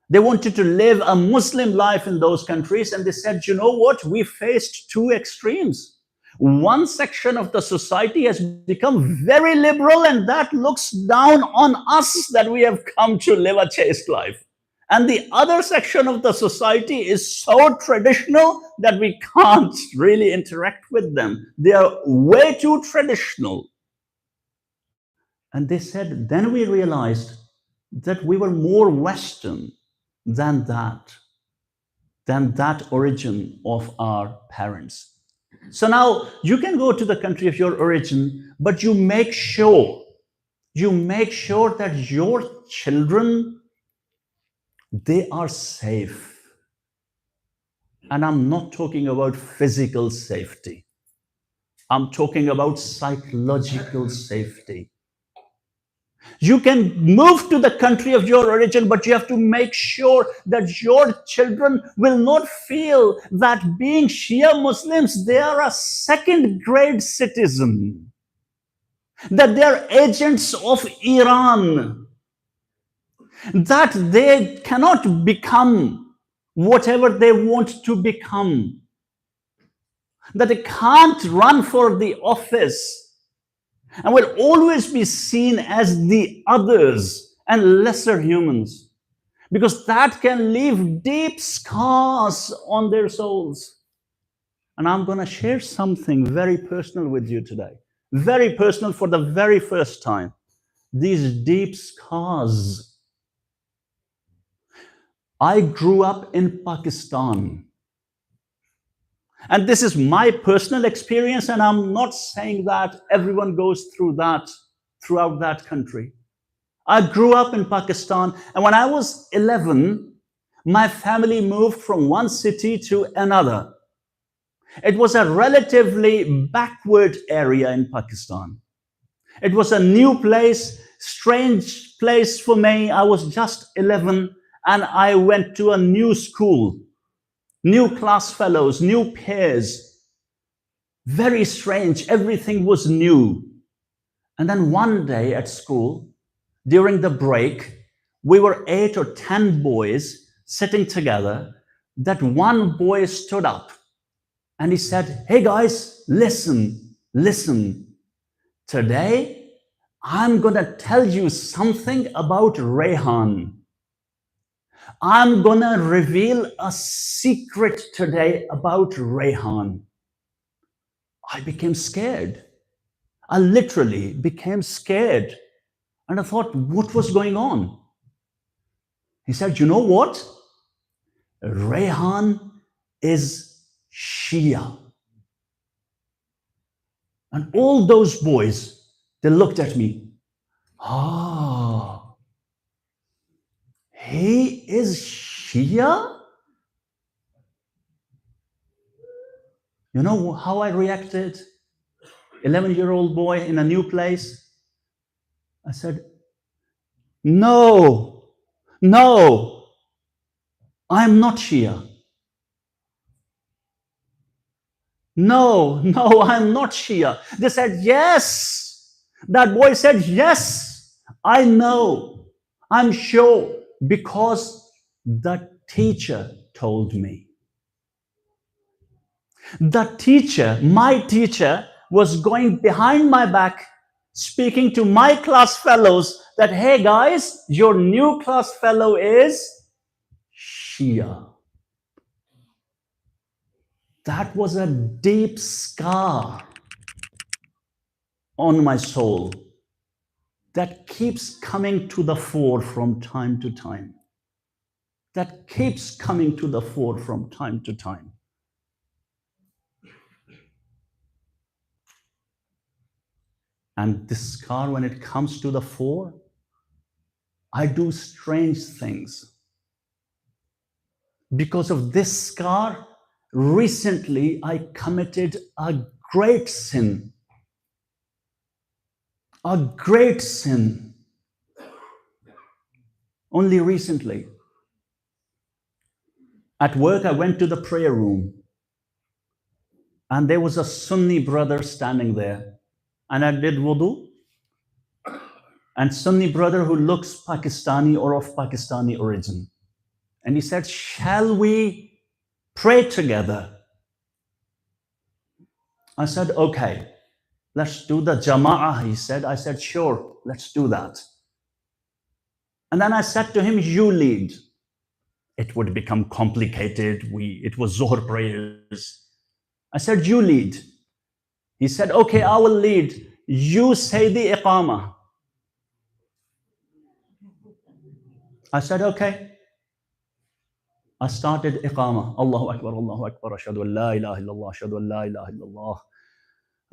They wanted to live a Muslim life in those countries, and they said, you know what, we faced two extremes. One section of the society has become very liberal, and that looks down on us that we have come to live a chaste life. And the other section of the society is so traditional that we can't really interact with them. They are way too traditional. And they said, then we realized that we were more Western than that origin of our parents. So now you can go to the country of your origin, but you make sure that your children, they are safe. And I'm not talking about physical safety. I'm talking about psychological safety. You can move to the country of your origin, but you have to make sure that your children will not feel that being Shia Muslims, they are a second-grade citizen, that they are agents of Iran, that they cannot become whatever they want to become, that they can't run for the office, and will always be seen as the others and lesser humans, because that can leave deep scars on their souls. And I'm going to share something very personal with you today, very personal for the very first time. These deep scars. I grew up in Pakistan. And this is my personal experience, and I'm not saying that everyone goes through that throughout that country. I grew up in Pakistan, and when I was 11, my family moved from one city to another. It was a relatively backward area in Pakistan. It was a new place, strange place for me. I was just 11, and I went to a new school. New class fellows, new peers. Very strange. Everything was new. And then one day at school, during the break, we were 8 or 10 boys sitting together. That one boy stood up and he said, "Hey guys, listen. Today, I'm going to tell you something about Rehan. I'm gonna reveal a secret today about Rehan." I became scared. I literally became scared. And I thought, what was going on? He said, "You know what? Rehan is Shia." And all those boys, they looked at me. "Ah. He is Shia?" You know how I reacted? 11-year-old boy in a new place. I said, No, I'm not Shia. No, I'm not Shia. They said, yes. That boy said, yes, I know. I'm sure because the teacher told me. The teacher, my teacher, was going behind my back, speaking to my class fellows that, hey guys, your new class fellow is Shia. That was a deep scar on my soul that keeps coming to the fore from time to time. That keeps coming to the fore from time to time. And this scar, when it comes to the fore, I do strange things. Because of this scar, recently I committed a great sin. A great sin. Only recently. At work, I went to the prayer room, and there was a Sunni brother standing there. And I did wudu. And Sunni brother who looks Pakistani or of Pakistani origin. And he said, shall we pray together? I said, okay, let's do the jama'ah, he said. I said, sure, let's do that. And then I said to him, you lead. It would become complicated. It was Zohar prayers. I said, you lead. He said, okay, I will lead. You say the iqamah. I said, okay. I started iqamah. Allahu Akbar, Allahu Akbar. Ashhadu an la ilaha illallah, ashhadu an la ilaha illallah.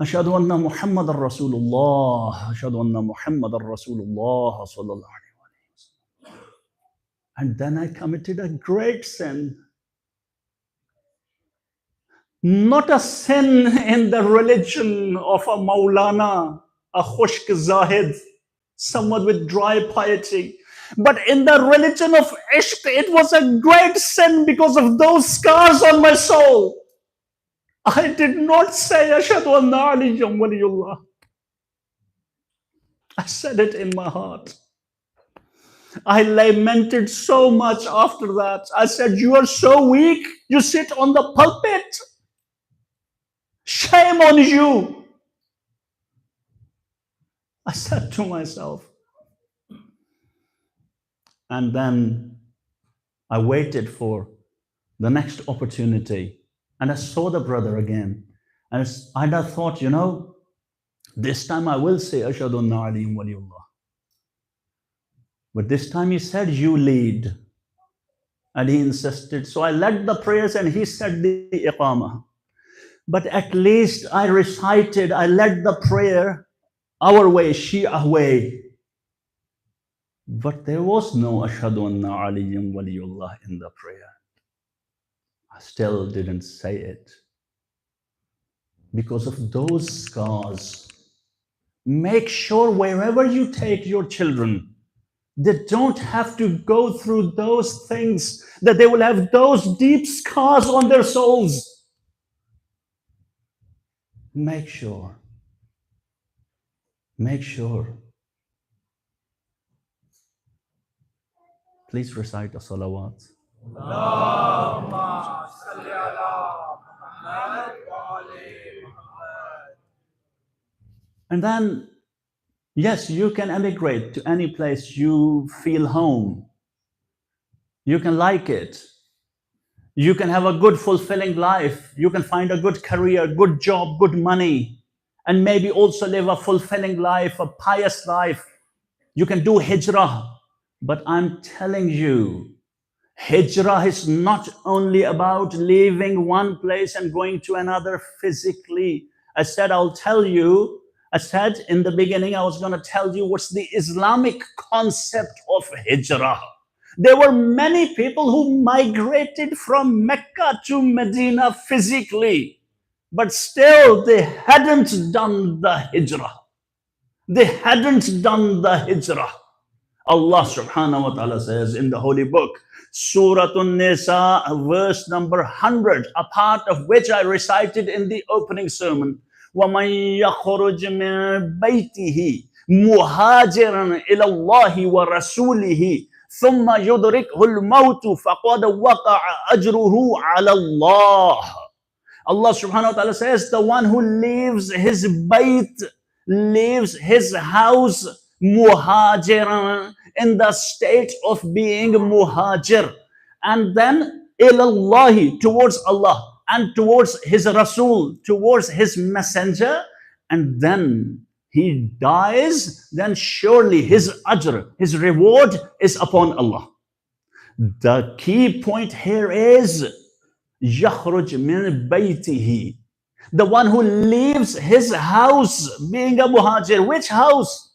Ashhadu anna Muhammadan Rasulullah. Ashhadu anna Muhammadan Rasulullah. Sallallahu alayhi wa sallam. And then I committed a great sin. Not a sin in the religion of a Maulana, a khushk zahid, someone with dry piety. But in the religion of ishq, it was a great sin because of those scars on my soul. I did not say, Ashhadu anna Aliyyun waliyullah. I said it in my heart. I lamented so much after that. I said, you are so weak, you sit on the pulpit. Shame on you. I said to myself. And then I waited for the next opportunity. And I saw the brother again. And I thought, you know, this time I will say, Ashhadu anna Aliyyun waliyullah. But this time he said, you lead. And he insisted. So I led the prayers and he said the iqamah. But at least I led the prayer our way, Shia way. But there was no Ashhadu anna Aliyyun waliyullah in the prayer. I still didn't say it. Because of those scars. Make sure wherever you take your children, they don't have to go through those things, that they will have those deep scars on their souls. Make sure. Make sure. Please recite the salawat. Allahumma salli ala Muhammad wa ali Muhammad. And then, yes, you can emigrate to any place you feel home. You can like it. You can have a good, fulfilling life. You can find a good career, good job, good money, and maybe also live a fulfilling life, a pious life. You can do hijrah. But I'm telling you, hijrah is not only about leaving one place and going to another physically. I said in the beginning, I was going to tell you what's the Islamic concept of hijrah. There were many people who migrated from Mecca to Medina physically, but still they hadn't done the hijrah. They hadn't done the hijrah. Allah subhanahu wa ta'ala says in the holy book, Surah An-Nisa, verse number 100, a part of which I recited in the opening sermon. وَمَنْ يَخْرُجْ مِنْ بَيْتِهِ مهاجرا إلى الله ورسوله ثم يدركه الموت فقد وقع أجره على الله. Allah subhanahu wa ta'ala says, the one who leaves his bayt, leaves his house, muhajiran, in the state of being muhajir, and then ilallahi, towards Allah, and towards his Rasul, towards his messenger, and then he dies, then surely his ajr, his reward is upon Allah. The key point here is يخرج من بيته, the one who leaves his house, being a muhajir. Which house?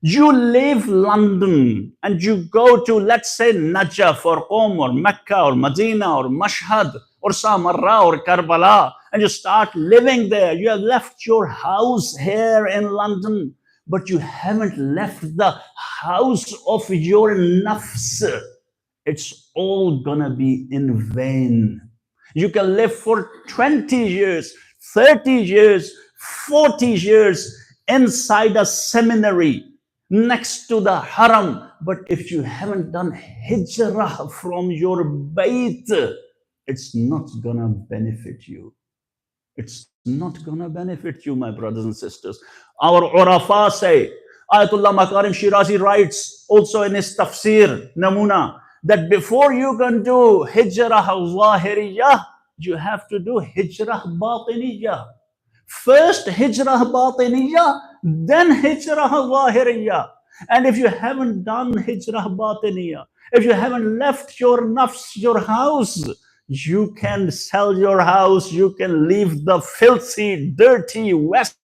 You leave London and you go to, let's say, Najaf or Qom or Mecca or Medina or Mashhad or Samarra or Karbala, and you start living there. You have left your house here in London, but you haven't left the house of your nafs. It's all gonna be in vain. You can live for 20 years, 30 years, 40 years inside a seminary next to the haram, but if you haven't done hijrah from your bayt, it's not gonna benefit you. It's not gonna benefit you, my brothers and sisters. Our urafa say, Ayatullah Makarim Shirazi writes also in his tafsir, Namuna, that before you can do hijrah zahiriyah, you have to do hijrah batiniyah. First hijrah batiniyah, then hijrah zahiriyah. And if you haven't done hijrah batiniyah, if you haven't left your nafs, your house, you can sell your house, you can leave the filthy, dirty West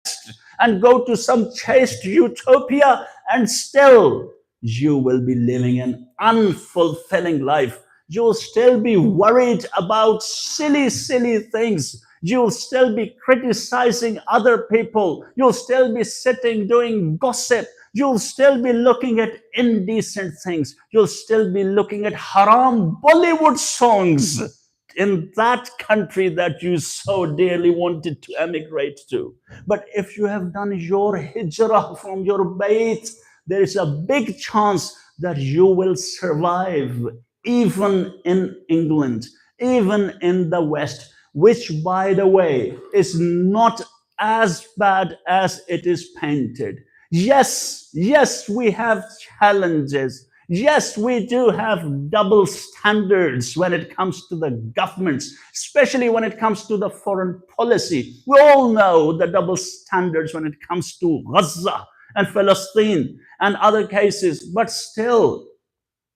and go to some chaste utopia, and still you will be living an unfulfilling life. You'll still be worried about silly, silly things. You'll still be criticizing other people. You'll still be sitting doing gossip. You'll still be looking at indecent things. You'll still be looking at haram Bollywood songs in that country that you so dearly wanted to emigrate to. But if you have done your hijrah from your bayt, there is a big chance that you will survive even in England, even in the West, which, by the way, is not as bad as it is painted. Yes, we have challenges. Yes, we do have double standards when it comes to the governments, especially when it comes to the foreign policy. We all know the double standards when it comes to Gaza and Palestine and other cases, but still,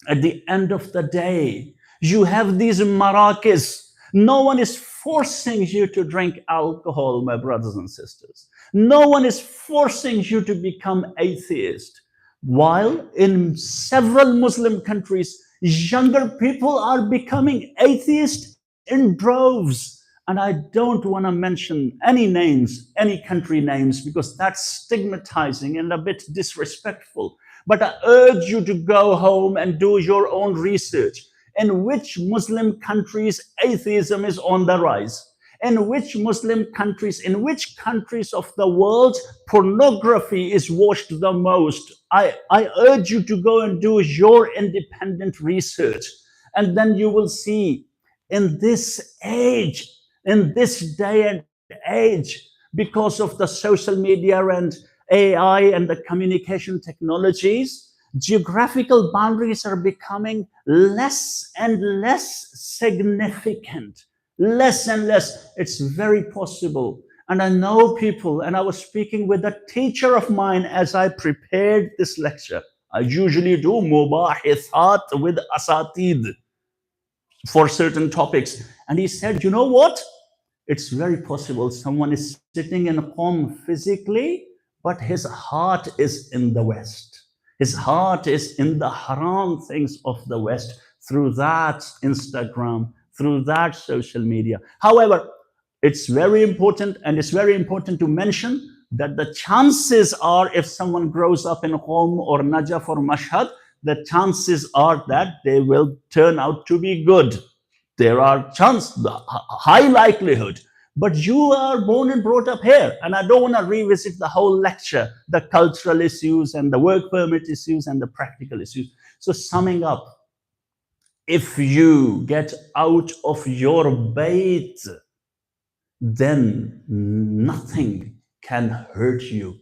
at the end of the day, you have these marakis. No one is forcing you to drink alcohol, my brothers and sisters. No one is forcing you to become atheist. While in several Muslim countries, younger people are becoming atheist in droves. And I don't want to mention any names, any country names, because that's stigmatizing and a bit disrespectful. But I urge you to go home and do your own research. In which Muslim countries atheism is on the rise? In which Muslim countries, in which countries of the world pornography is watched the most? I urge you to go and do your independent research. And then you will see, in this age, in this day and age, because of the social media and AI and the communication technologies, geographical boundaries are becoming less and less significant. Less and less. It's very possible. And I know people, and I was speaking with a teacher of mine as I prepared this lecture. I usually do mubahisat with asatid for certain topics. And he said, you know what? It's very possible someone is sitting in Qom physically, but his heart is in the West. His heart is in the haram things of the West through that Instagram, through that social media. However, it's very important, and it's very important to mention that the chances are, if someone grows up in Qom or Najaf or Mashhad, the chances are that they will turn out to be good. There are chances, high likelihood. But you are born and brought up here. And I don't want to revisit the whole lecture, the cultural issues and the work permit issues and the practical issues. So summing up, if you get out of your bayt, then nothing can hurt you.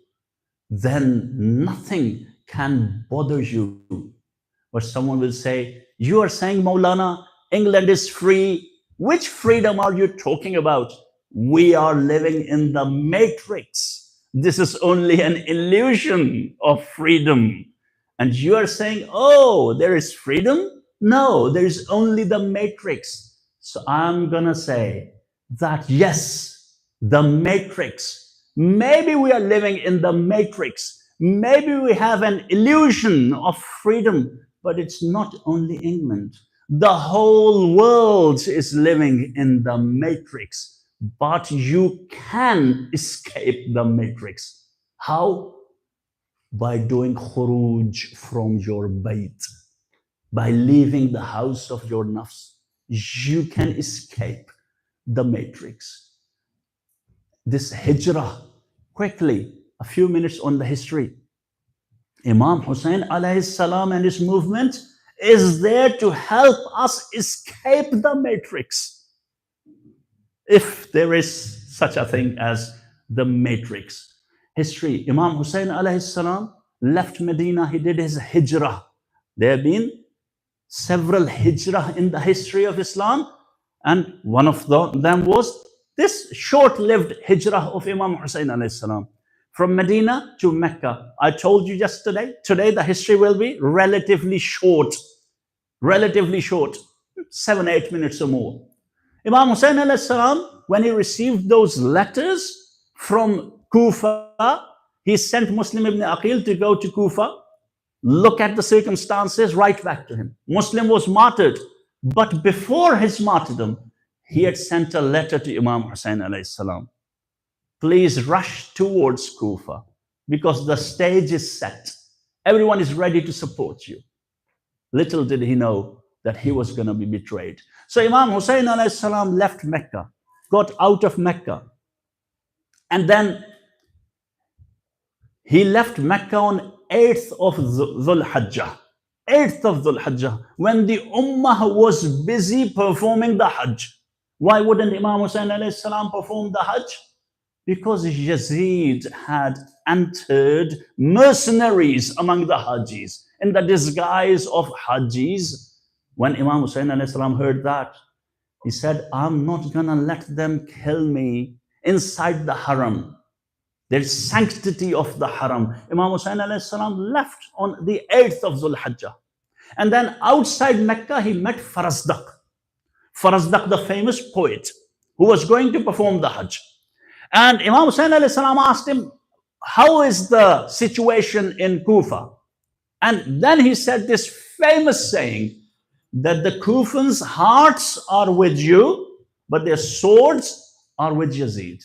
Then nothing can bother you. But someone will say, you are saying, Maulana, England is free. Which freedom are you talking about? We are living in the matrix. This is only an illusion of freedom. And you are saying, oh, there is freedom? No, there is only the matrix. So I'm going to say that yes, the matrix. Maybe we are living in the matrix. Maybe we have an illusion of freedom, but it's not only England. The whole world is living in the matrix. But you can escape the matrix. How? By doing khuruj from your bayt. By leaving the house of your nafs. You can escape the matrix. This hijrah, quickly, a few minutes on the history. Imam Hussein alayhi salam and his movement is there to help us escape the matrix. If there is such a thing as the matrix. History, Imam Hussein alayhi salam left Medina, he did his hijrah. There have been several hijrah in the history of Islam, and one of them was this short-lived hijrah of Imam Hussein alayhi salam from Medina to Mecca. I told you yesterday, today the history will be relatively short, 7-8 minutes or more. Imam Hussein alayhi salam, when he received those letters from Kufa, he sent Muslim ibn Aqil to go to Kufa, look at the circumstances, write back to him. Muslim was martyred, but before his martyrdom, he had sent a letter to Imam Hussein alayhi salam. Please rush towards Kufa because the stage is set. Everyone is ready to support you. Little did he know that he was going to be betrayed. So Imam Hussein alayhi salam left Mecca, got out of Mecca, and then he left Mecca on 8th of Dhul Hijjah. 8th of Dhul Hijjah, when the Ummah was busy performing the Hajj. Why wouldn't Imam Hussein alayhi salam perform the Hajj? Because Yazid had entered mercenaries among the Hajis in the disguise of Hajis. When Imam Hussein alayhi salam heard that, he said, I'm not gonna let them kill me inside the haram. There's sanctity of the haram. Imam Hussein alayhi salam left on the 8th of Dhul Hijjah. And then outside Mecca, he met Farazdaq. Farazdaq, the famous poet, who was going to perform the Hajj. And Imam Hussein alayhi salam asked him, how is the situation in Kufa? And then he said this famous saying, that the Kufans' hearts are with you, but their swords are with Yazid.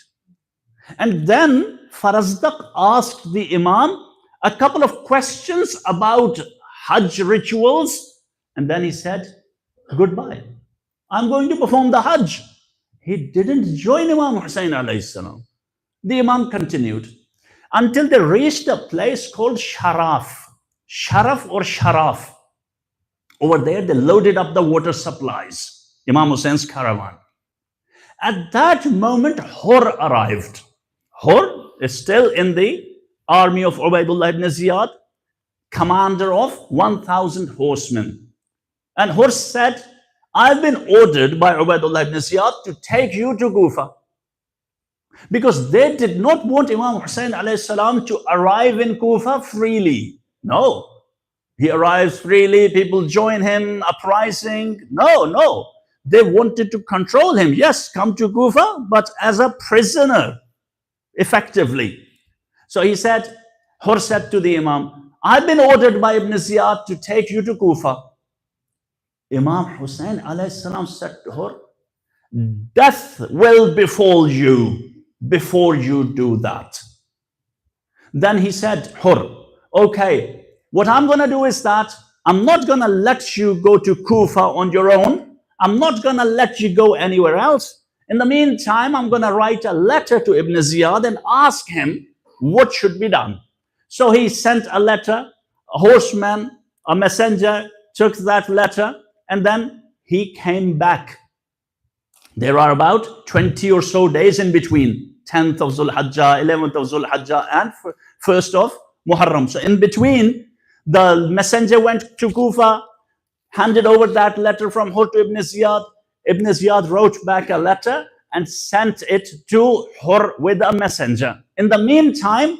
And then Farazdaq asked the Imam a couple of questions about Hajj rituals, and then he said, goodbye, I'm going to perform the Hajj. He didn't join Imam Hussein alayhi salam. The Imam continued until they reached a place called Sharaf. Sharaf or Sharaf. Over there, they loaded up the water supplies, Imam Hussein's caravan. At that moment, Hur arrived. Hur is still in the army of Ubaidullah ibn Ziyad, commander of 1,000 horsemen. And Hur said, I've been ordered by Ubaidullah ibn Ziyad to take you to Kufa. Because they did not want Imam Hussein alayhi salam to arrive in Kufa freely. No. He arrives freely, people join him, uprising. No. They wanted to control him. Yes, come to Kufa, but as a prisoner, effectively. So he said, Hur said to the Imam, I've been ordered by Ibn Ziyad to take you to Kufa. Imam Hussein alayhi salam said to Hur, death will befall you before you do that. Then he said, Hur, okay, what I'm going to do is that I'm not going to let you go to Kufa on your own. I'm not going to let you go anywhere else. In the meantime, I'm going to write a letter to Ibn Ziyad and ask him what should be done. So he sent a letter, a horseman, a messenger took that letter, and then he came back. There are about 20 or so days in between, 10th of Zulhijjah, 11th of Zulhijjah, and 1st of Muharram. So in between, the messenger went to Kufa, handed over that letter from Hur to Ibn Ziyad. Ibn Ziyad wrote back a letter and sent it to Hur with a messenger. In the meantime,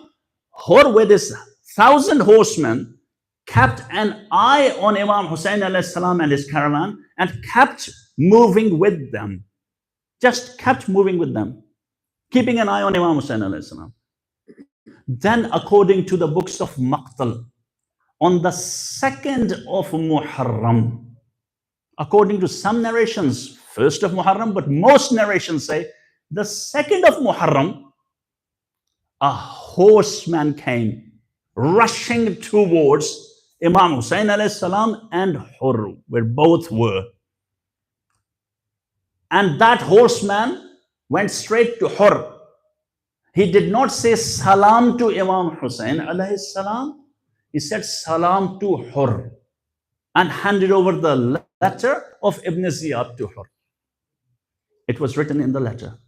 Hur with his 1,000 horsemen kept an eye on Imam Hussein alayhi salam and his caravan and kept moving with them. Just kept moving with them, keeping an eye on Imam Hussein alayhi salam. Then, according to the books of Maqtal, on the 2nd of Muharram, according to some narrations, 1st of Muharram, but most narrations say the 2nd of Muharram, a horseman came rushing towards Imam Hussein alayhi salam and Hur, where both were. And that horseman went straight to Hur. He did not say salam to Imam Hussein alayhi salam. He said salam to Hur and handed over the letter of Ibn Ziyad to Hur. It was written in the letter,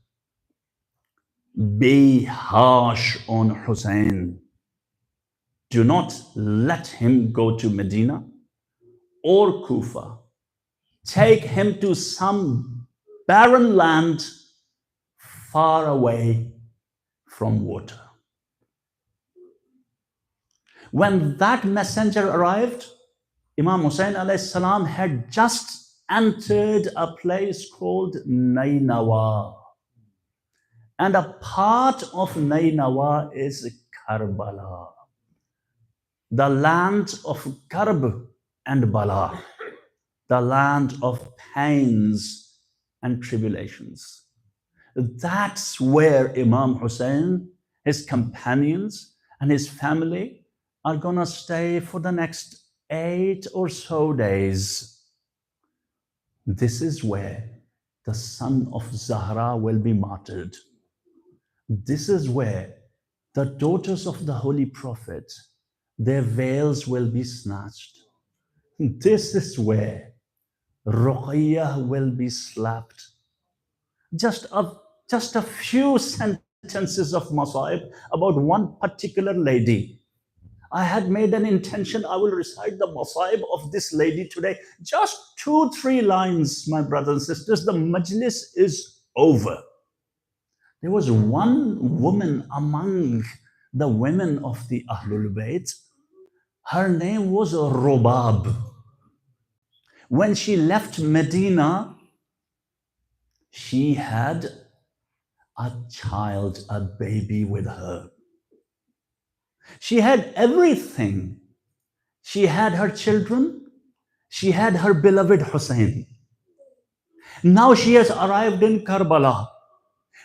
be harsh on Hussein. Do not let him go to Medina or Kufa. Take him to some barren land far away from water. When that messenger arrived, Imam Hussein alayhi salam had just entered a place called Nainawa. And a part of Nainawa is Karbala, the land of Karb and Bala, the land of pains and tribulations. That's where Imam Hussein, his companions, and his family are going to stay for the next 8 or so days. This is where the son of Zahra will be martyred. This is where the daughters of the Holy Prophet, their veils will be snatched. This is where Ruqayyah will be slapped. Just a few sentences of Masaib about one particular lady. I had made an intention, I will recite the Masaib of this lady today. Just 2-3 lines, my brothers and sisters. The Majlis is over. There was one woman among the women of the Ahlul Bayt. Her name was Robab. When she left Medina, she had a child, a baby with her. She had everything. She had her children. She had her beloved Hussein. Now she has arrived in Karbala.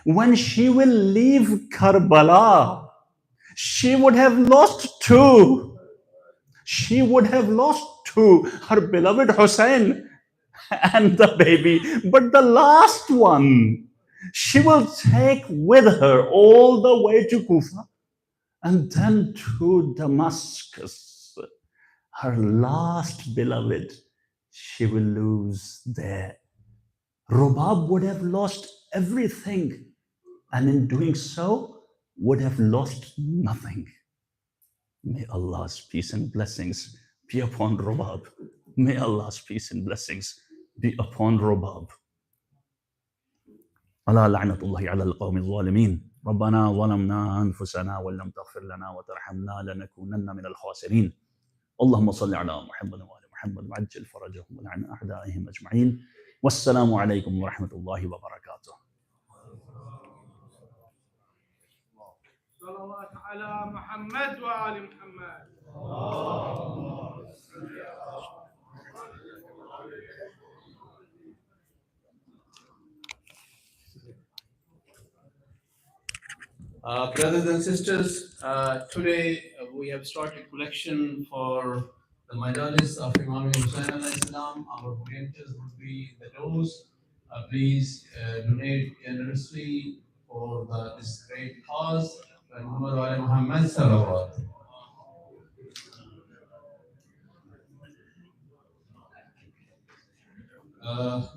When she will leave Karbala, she would have lost 2. She would have lost 2, her beloved Hussein and the baby. But the last one, she will take with her all the way to Kufa and then to Damascus. Her last beloved, she will lose there. Robab would have lost everything, and in doing so, would have lost nothing. May Allah's peace and blessings be upon Robab. May Allah's peace and blessings be upon Robab. ألا لعنة الله على القوم الظالمين ربنا ظلمنا أنفسنا وإن لم تغفر لنا وترحمنا لنكونن من الخاسرين اللهم صل على محمد وآل محمد وعجل فرجهم ولعن أعدائهم أجمعين والسلام عليكم ورحمة الله وبركاته. صلوات على محمد وآل محمد. Brothers and sisters, today we have started collection for the Majalis of Imam Hussain alayhi salam. Our orienters would be the doors. please donate generously for this great cause. Muhammad Salawat.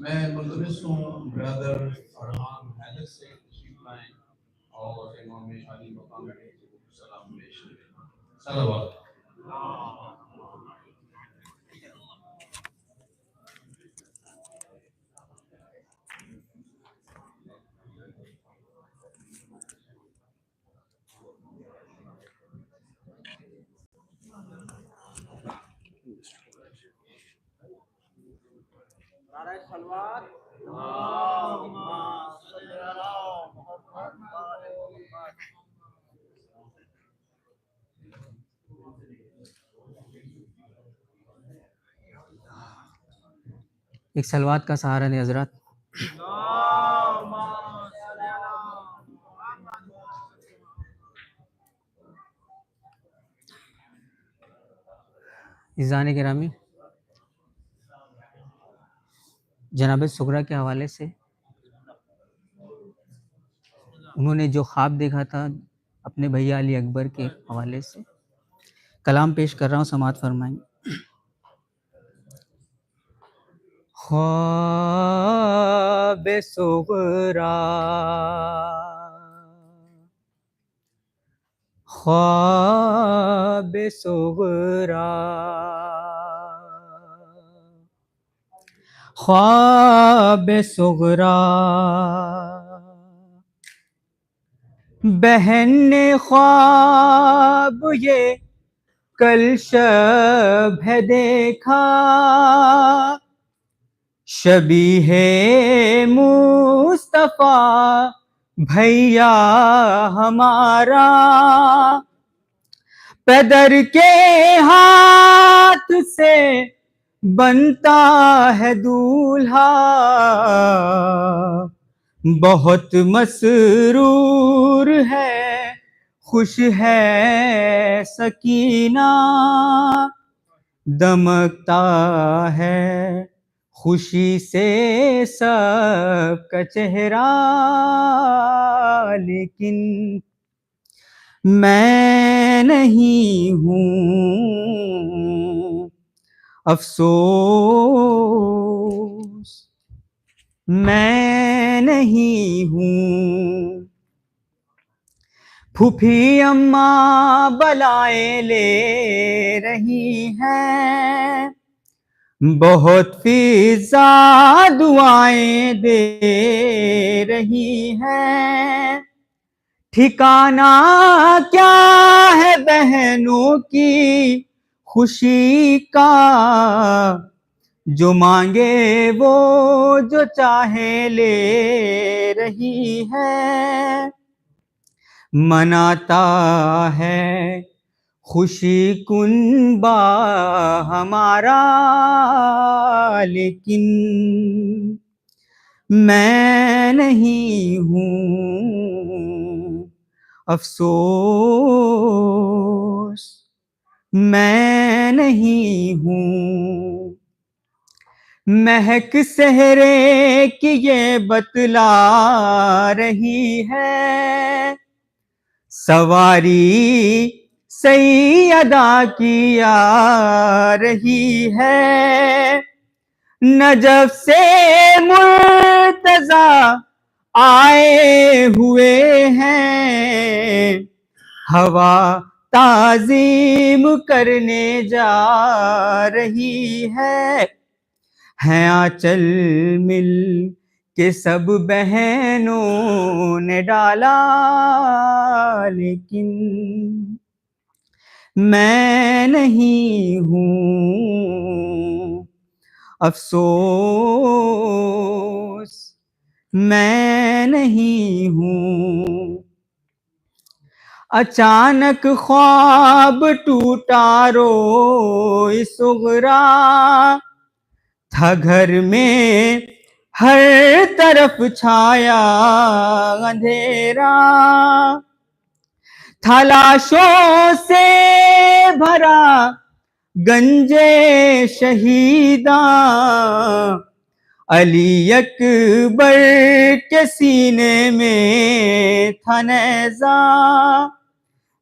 میں ملتمس ہوں برادر فرحان حیدر سے تشریف لائیں اور امام علی مقام کے سلام پیش کریں. صلوات. نعرہ صلوات. اللہم صلی علی محمد. ایک صلوات کا سہارا دیں حضرات. عزیزان گرامی، جناب سغرا کے حوالے سے انہوں نے جو خواب دیکھا تھا اپنے بھیا علی اکبر کے حوالے سے کلام پیش کر رہا ہوں، سماعت فرمائیں. خواب سغرا، خواب سغرا، خواب سغرا، بہن نے خواب یہ کل شب ہے دیکھا، شبیہ مصطفیٰ بھیا ہمارا، پیدر کے ہاتھ سے بنتا ہے دولہا، بہت مسرور ہے خوش ہے سکینہ، دمکتا ہے خوشی سے سب کا چہرہ، لیکن میں نہیں ہوں افسوس، میں نہیں ہوں. پھوپھی اماں بلائیں لے رہی ہیں، بہت فضا دعائیں دے رہی ہیں، ٹھکانہ کیا ہے بہنوں کی خوشی کا، جو مانگے وہ جو چاہے لے رہی ہے، مناتا ہے خوشی کنبہ ہمارا، لیکن میں نہیں ہوں افسوس، میں نہیں ہوں. مہک سحرے کی یہ بتلا رہی ہے، سواری سیدہ کی آ رہی ہے، نجف سے مرتضیٰ آئے ہوئے ہیں، ہوا تعظیم کرنے جا رہی ہے، ہیں آنچل مل کے سب بہنوں نے ڈالا، لیکن میں نہیں ہوں افسوس، میں نہیں ہوں. اچانک خواب ٹوٹا روئے سغرا، تھا گھر میں ہر طرف چھایا اندھیرا، تھا لاشوں سے بھرا گنج شہیداں، علی اکبر کے سینے میں تھا نیزہ،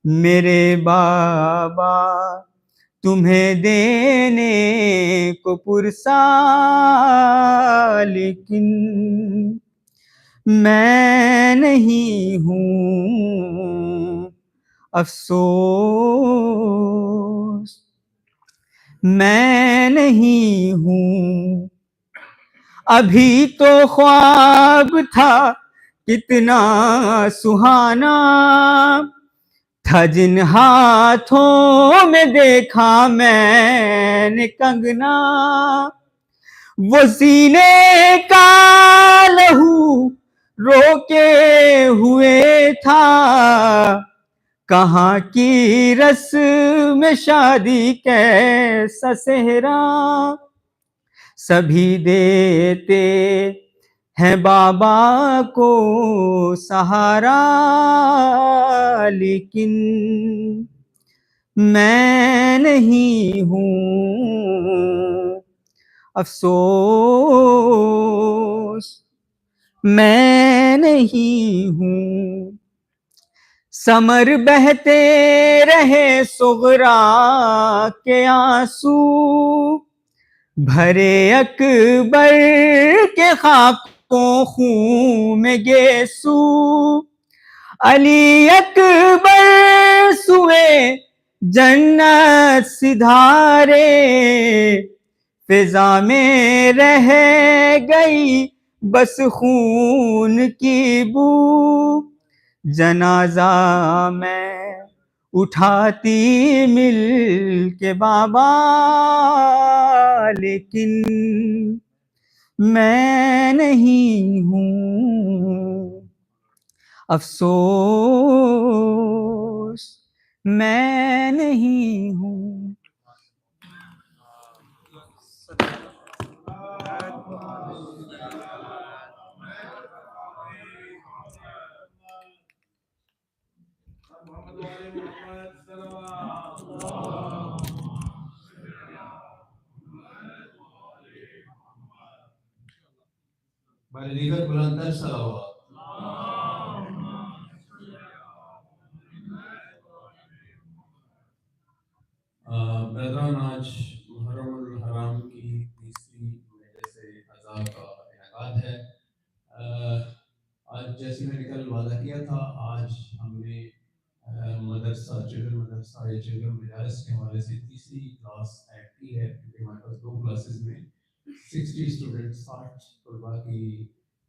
میرے بابا تمہیں دینے کو پرسا، لیکن میں نہیں ہوں، افسوس میں نہیں ہوں۔ ابھی تو خواب تھا کتنا سہانا، تھا جن ہاتھوں میں دیکھا میں نے کنگنا، وہ سینے کا لہو روکے ہوئے تھا، کہاں کی رسم شادی کیسا صحرا، سبھی دیتے ہیں بابا کو سہارا، لیکن میں نہیں ہوں، افسوس میں نہیں ہوں۔ ثمر بہتے رہے صغرا کے آنسو، بھرے اکبر کے خاکوں خون میں گیسو، علی اکبر سوئے جنت سدھارے، فضا میں رہ گئی بس خون کی بو، جنازہ میں اٹھاتی مل کے بابا، لیکن میں نہیں ہوں، افسوس میں نہیں ہوں۔ محمد والے محمد صلوات بھائی دیگر بلندر صلوات۔ برادران، آج محرم الحرام کی تیسری مجلس عزا کا انعقاد ہے۔ آج جیسے میں نے کل وعدہ کیا تھا، آج ہم نے مدرسہ چلڈرن مدرسہ یا چلڈرن مدارس کے حوالے سے تیسری کلاس ایڈ کی ہے، کیونکہ ہمارے پاس دو کلاسز میں 60 اسٹوڈنٹ 60 طلباء کی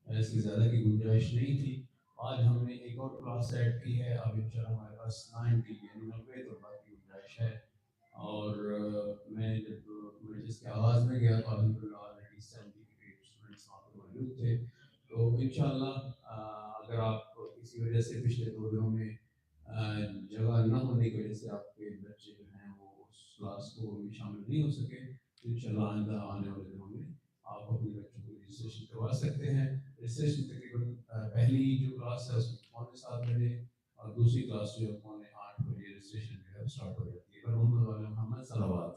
اس سے زیادہ کی گنجائش نہیں تھی۔ آج ہم نے ایک اور کلاس ایڈ کی ہے، اب انشاءاللہ ہمارے پاس 90 یعنی 90 طلباء کی گنجائش ہے۔ اور میں جب مجلس کے آغاز میں گیا تو الحمدللہ آلریڈی 70 اسٹوڈنٹس وہاں پر موجود تھے۔ تو انشاءاللہ اگر آپ کسی وجہ سے پچھلے 2 دنوں میں جگہ نہ ہونے کی وجہ سے آپ کے بچے جو ہیں وہ اس کلاس کو بھی شامل نہیں ہو سکے، تو انشاءاللہ آئندہ آنے والے دنوں میں آپ اپنے بچوں کو رجسٹریشن کروا سکتے ہیں۔ رجسٹریشن تقریباً پہلی جو کلاس ہے اس میں 7:15 اور دوسری کلاس جو ہے 7:45 رجسٹریشن جو ہے وہ اسٹارٹ ہو جاتی ہے۔ پر محمد والے محمد صلوات۔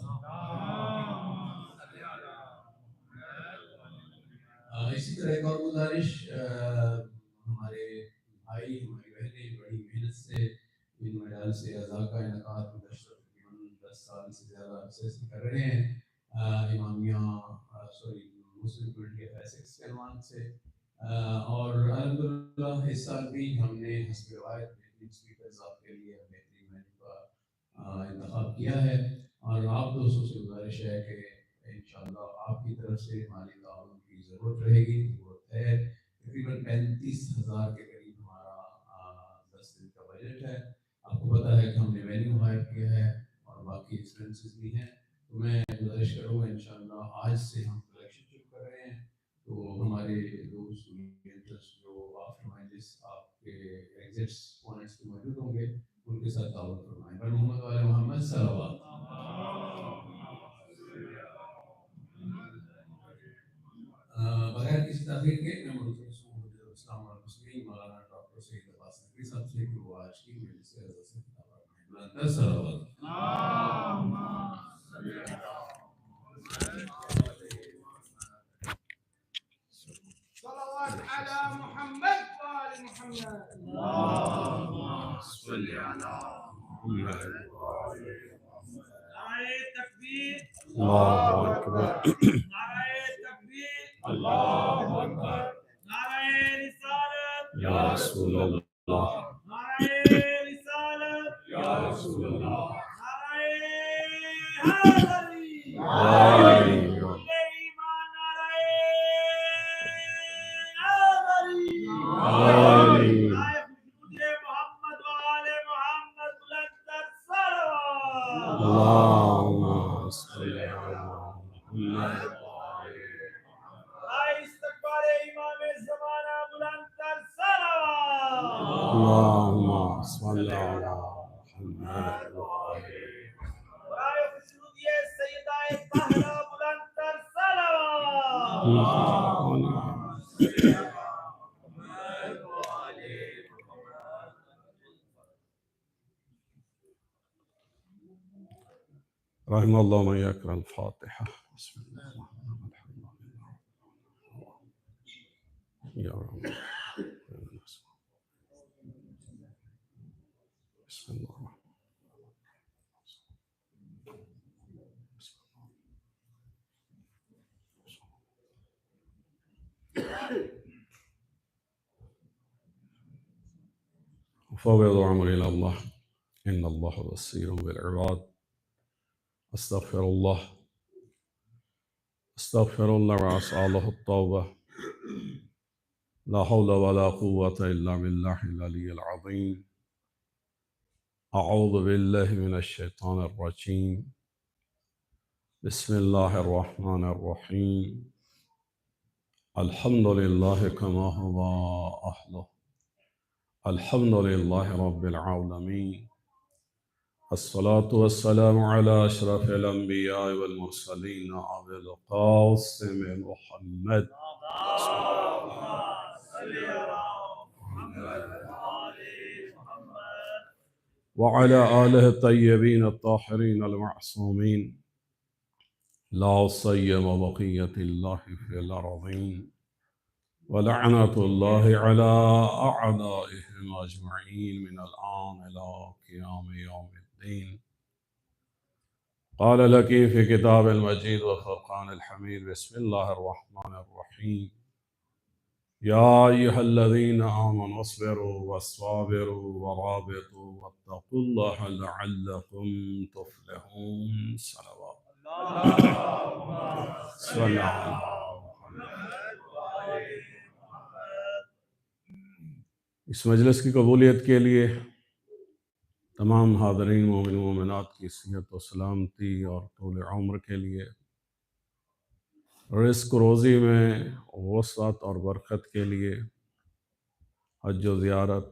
اسی طرح ایک اور گزارش، ہمارے بھائی ہماری بہنیں بڑی محنت سے ان مجالس اعزا کا انعقاد گزشتہ تقریباً 10 سال سے زیادہ عرصے سے کر رہے ہیں، امامیہ مسلم کمیونٹی آف ایسیکس کے عنوان سے، اور الحمدللہ اس سال بھی ہم نے حسب روایت بہترین اسپیکرز آپ کے لیے بہترین مہنگی کا انتخاب کیا ہے، اور آپ دوستوں سے گزارش ہے کہ انشاءاللہ آپ کی طرف سے مالی تعاون کی ضرورت رہے گی، ضرورت ہے۔ تقریباً 35,000 کے قریب ہمارا 10 دن کا بجٹ ہے۔ آپ کو پتہ ہے کہ ہم نے وینیو ہائر کیا ہے اور باقی ایکسپینسز بھی ہیں، تو میں گزارش کروں گا انشاءاللہ آج سے ہم کلیکشن شروع کر رہے ہیں، تو ہمارے دوست جو آفٹر مجلس آپ کے ایگزٹس پوائنٹس پہ موجود ہوں گے ان کے ساتھ تعاون فرمائیں۔ پر محمد والے محمد صلوات۔ بغیر کسی تاخیر کے میں ملتمس ہوں حضرت الاسلام والمسلمین مولانا ڈاکٹر سید عباس نقوی صاحب سے کہ وہ آج کی مجلس سے عزا سے خطاب فرمائیں۔ بلندر صلوات۔ على محمد وآل محمد. اللهم صل على محمد. نعرہ تکبیر. اللہ اکبر. نعرہ تکبیر. اللہ اکبر. نعرہ رسالت. یا رسول اللہ. نعرہ رسالت. یا رسول اللہ. نعرہ حیدری. آمین. ایمان نعرہ حیدری. آمین. محمد وآل محمد بلندر صلوات. اللهم صل على محمد. استقبال امام زمانہ بلندر صلوات. اللهم صل على محمد. سیدہ طاہرہ بلندر صلوات. رحم اللہ من یقرأ الفاتحہ. بسم اللہ الرحمن الرحیم. یا رب. بسم اللہ الرحمن. فوض عمري إلى الله إن الله بصير بالعباد. أستغفر الله وأسأله التوبة. لا حول ولا قوة إلا بالله العلي العظيم. أعوذ بالله من الشيطان الرجيم. بسم الله الرحمن الرحيم. الحمد لله كما هو أهله. الحمد لله رب العالمين. الصلاة والسلام على أشرف الأنبياء والمرسلين أبي القاسم محمد. وعلى آله الطيبين الطاهرين المعصومين لا سيما بقية الله في الأرضين ولعنة الله على أعدائهم أجمعين من الآن إلى قيام يوم الدين. قال لك في كتاب المجيد وفرقان الحميد. بسم الله الرحمن الرحيم. يا أيها الذين آمنوا اصبروا وصابروا ورابطوا واتقوا الله لعلكم تفلحون. صلوات. صلى على اس مجلس کی قبولیت کے لیے تمام حاضرین مومن مومنات کی صحت و سلامتی اور طول عمر کے لیے رزق و روزی میں وسعت اور برکت کے لیے حج و زیارت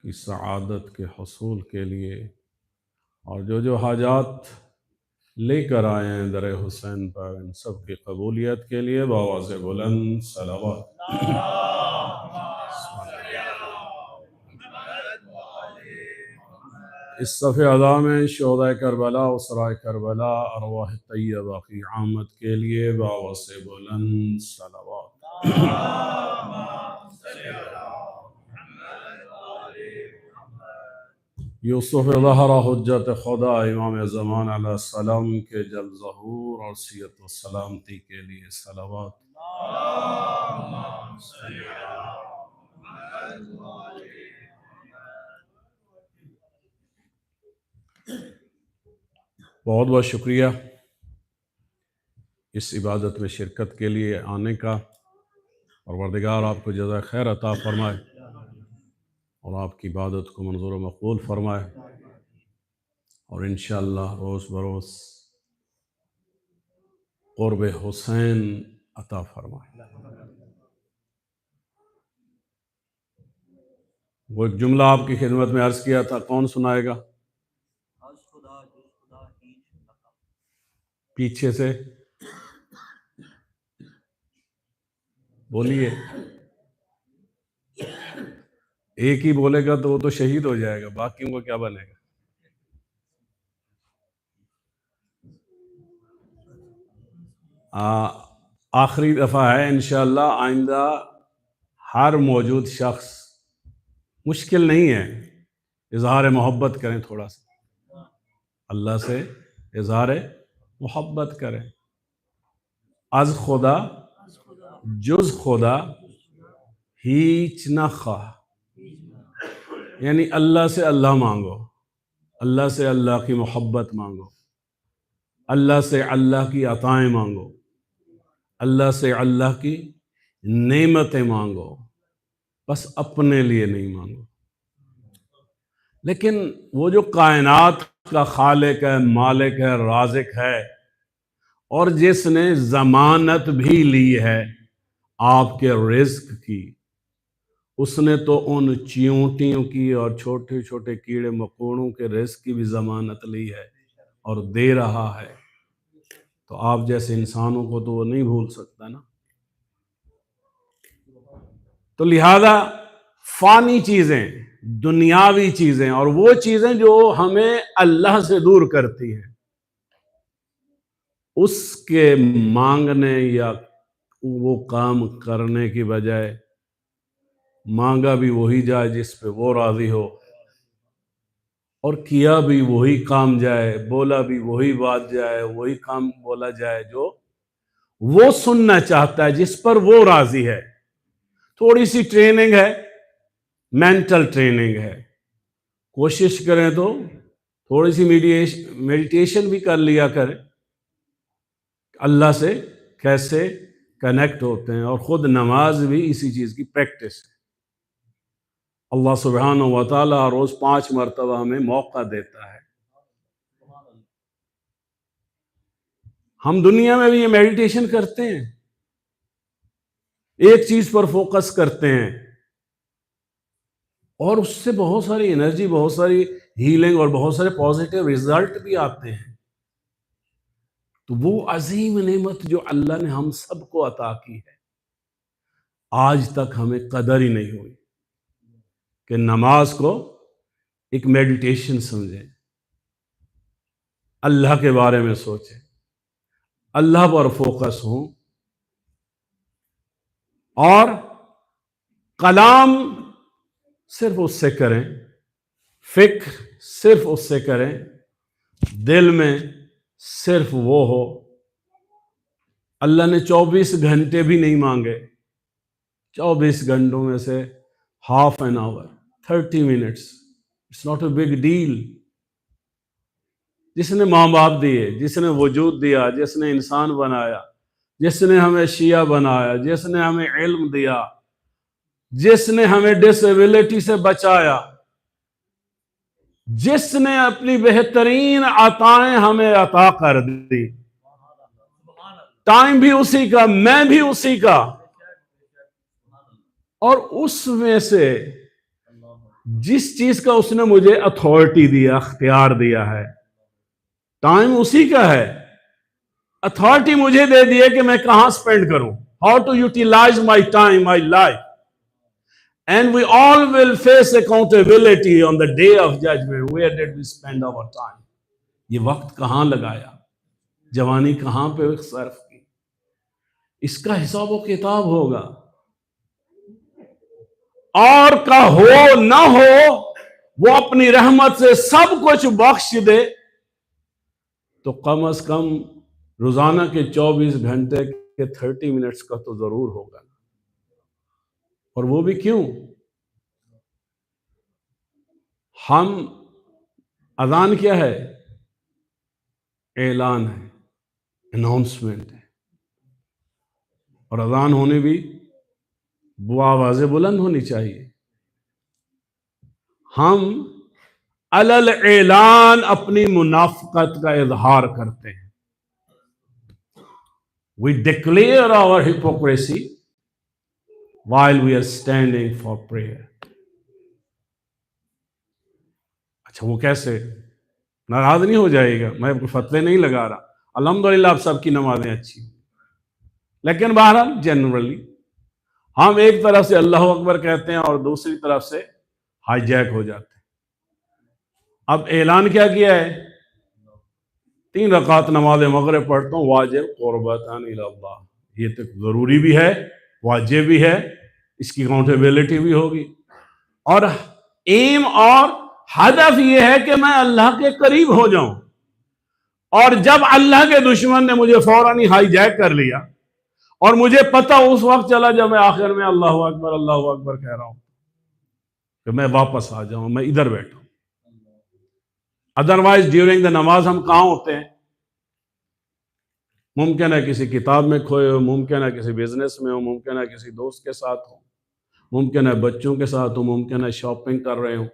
کی سعادت کے حصول کے لیے اور جو حاجات لے کر آئے ہیں در حسین پر ان سب کی قبولیت کے لیے بآواز بلند صلوات. اس صف ادا میں شہدائے کربلا اسرائے کربلا ارواح طیبہ کی آمد کے لیے بآواز بلند صلوات. یوسف ظہر حجت خدا امام زمان علیہ السلام کے جل ظہور اور صحت و سلامتی کے لیے صلوات. بہت بہت شکریہ اس عبادت میں شرکت کے لیے آنے کا. پروردگار آپ کو جزائے خیر عطا فرمائے اور آپ کی عبادت کو منظور و مقبول فرمائے اور انشاءاللہ روز بروز قرب حسین عطا فرمائے. وہ ایک جملہ آپ کی خدمت میں عرض کیا تھا، کون سنائے گا؟ پیچھے سے بولیے. ایک ہی بولے گا تو وہ تو شہید ہو جائے گا، باقیوں کو کیا بنے گا؟ آخری دفعہ ہے انشاءاللہ. آئندہ ہر موجود شخص مشکل نہیں ہے، اظہار محبت کریں، تھوڑا سا اللہ سے اظہار محبت کریں. از خدا جز خدا ہیچ نہ خواہ، یعنی اللہ سے اللہ مانگو، اللہ سے اللہ کی محبت مانگو، اللہ سے اللہ کی عطائیں مانگو، اللہ سے اللہ کی نعمتیں مانگو، بس اپنے لیے نہیں مانگو. لیکن وہ جو کائنات کا خالق ہے، مالک ہے، رازق ہے، اور جس نے ضمانت بھی لی ہے آپ کے رزق کی، اس نے تو ان چیونٹیوں کی اور چھوٹے چھوٹے کیڑے مکوڑوں کے رزق کی بھی ضمانت لی ہے اور دے رہا ہے. تو آپ جیسے انسانوں کو تو وہ نہیں بھول سکتا نا. تو لہذا فانی چیزیں، دنیاوی چیزیں اور وہ چیزیں جو ہمیں اللہ سے دور کرتی ہیں، اس کے مانگنے یا وہ کام کرنے کی بجائے مانگا بھی وہی جائے جس پہ وہ راضی ہو، اور کیا بھی وہی کام جائے، بولا بھی وہی بات جائے، وہی کام بولا جائے جو وہ سننا چاہتا ہے، جس پر وہ راضی ہے. تھوڑی سی ٹریننگ ہے، مینٹل ٹریننگ ہے. کوشش کریں تو تھوڑی سی میڈیٹیشن بھی کر لیا کریں، اللہ سے کیسے کنیکٹ ہوتے ہیں. اور خود نماز بھی اسی چیز کی پریکٹس ہے. اللہ سبحانہ و تعالیٰ روز 5 مرتبہ ہمیں موقع دیتا ہے. ہم دنیا میں بھی یہ میڈیٹیشن کرتے ہیں، ایک چیز پر فوکس کرتے ہیں، اور اس سے بہت ساری انرجی، بہت ساری ہیلنگ اور بہت سارے پازیٹیو ریزلٹ بھی آتے ہیں. تو وہ عظیم نعمت جو اللہ نے ہم سب کو عطا کی ہے، آج تک ہمیں قدر ہی نہیں ہوئی کہ نماز کو ایک میڈیٹیشن سمجھیں، اللہ کے بارے میں سوچیں، اللہ پر فوکس ہوں، اور کلام صرف اس سے کریں، فکر صرف اس سے کریں، دل میں صرف وہ ہو. اللہ نے 24 گھنٹے بھی نہیں مانگے، 24 گھنٹوں میں سے half an hour 30 minutes، it's not a big deal. جس نے ماں باپ دیے، جس نے وجود دیا، جس نے انسان بنایا، جس نے ہمیں شیعہ بنایا، جس نے ہمیں علم دیا، جس نے ہمیں ڈس ایبلٹی سے بچایا، جس نے اپنی بہترین عطائیں ہمیں عطا کر دی، ٹائم بھی اسی کا، میں بھی اسی کا، اور اس میں سے جس چیز کا اس نے مجھے اتھارٹی دیا، اختیار دیا ہے، ٹائم اسی کا ہے، اتھارٹی مجھے دے دی ہے کہ میں کہاں سپینڈ کروں، how to utilize my time, my life. And we all will face accountability on the day of judgment. Where did we spend our time? یہ وقت کہاں لگایا، جوانی کہاں پہ صرف کی، اس کا حساب و کتاب ہوگا. اور کا ہو نہ ہو، وہ اپنی رحمت سے سب کچھ بخش دے، تو کم از کم روزانہ کے 24 گھنٹے کے 30 منٹس کا تو ضرور ہوگا. اور وہ بھی کیوں؟ ہم اذان کیا ہے؟ اعلان ہے، اناؤنسمنٹ ہے. اور اذان ہونے بھی وہ آوازیں بلند ہونی چاہیے. ہم علل اعلان اپنی منافقت کا اظہار کرتے ہیں. We declare our hypocrisy while we are standing for prayer. اچھا وہ کیسے؟ ناراض نہیں ہو جائے گا، میں فتوے نہیں لگا رہا، الحمدللہ آپ سب کی نمازیں اچھی، لیکن بہرحال جنرلی ہم ایک طرف سے اللہ اکبر کہتے ہیں اور دوسری طرف سے ہائی جیک ہو جاتے ہیں. اب اعلان کیا کیا ہے؟ 3 رکعت نماز مغرب پڑھتا ہوں، واجب قربتان الی اللہ. یہ تو ضروری بھی ہے، واجب بھی ہے، اس کی اکاؤنٹیبلٹی بھی ہوگی، اور ایم اور ہدف یہ ہے کہ میں اللہ کے قریب ہو جاؤں. اور جب اللہ کے دشمن نے مجھے فوراً ہی ہائی جیک کر لیا اور مجھے پتہ اس وقت چلا جب میں آخر میں اللہ اکبر کہہ رہا ہوں کہ میں واپس آ جاؤں، میں ادھر بیٹھوں. ادروائز ڈیورنگ دا نماز ہم کہاں ہوتے ہیں؟ ممکن ہے کسی کتاب میں کھوئے ہو، ممکن ہے کسی بزنس میں ہو، ممکن ہے کسی دوست کے ساتھ ہو، ممکن ہے بچوں کے ساتھ ہو، ممکن ہے شاپنگ کر رہے ہو،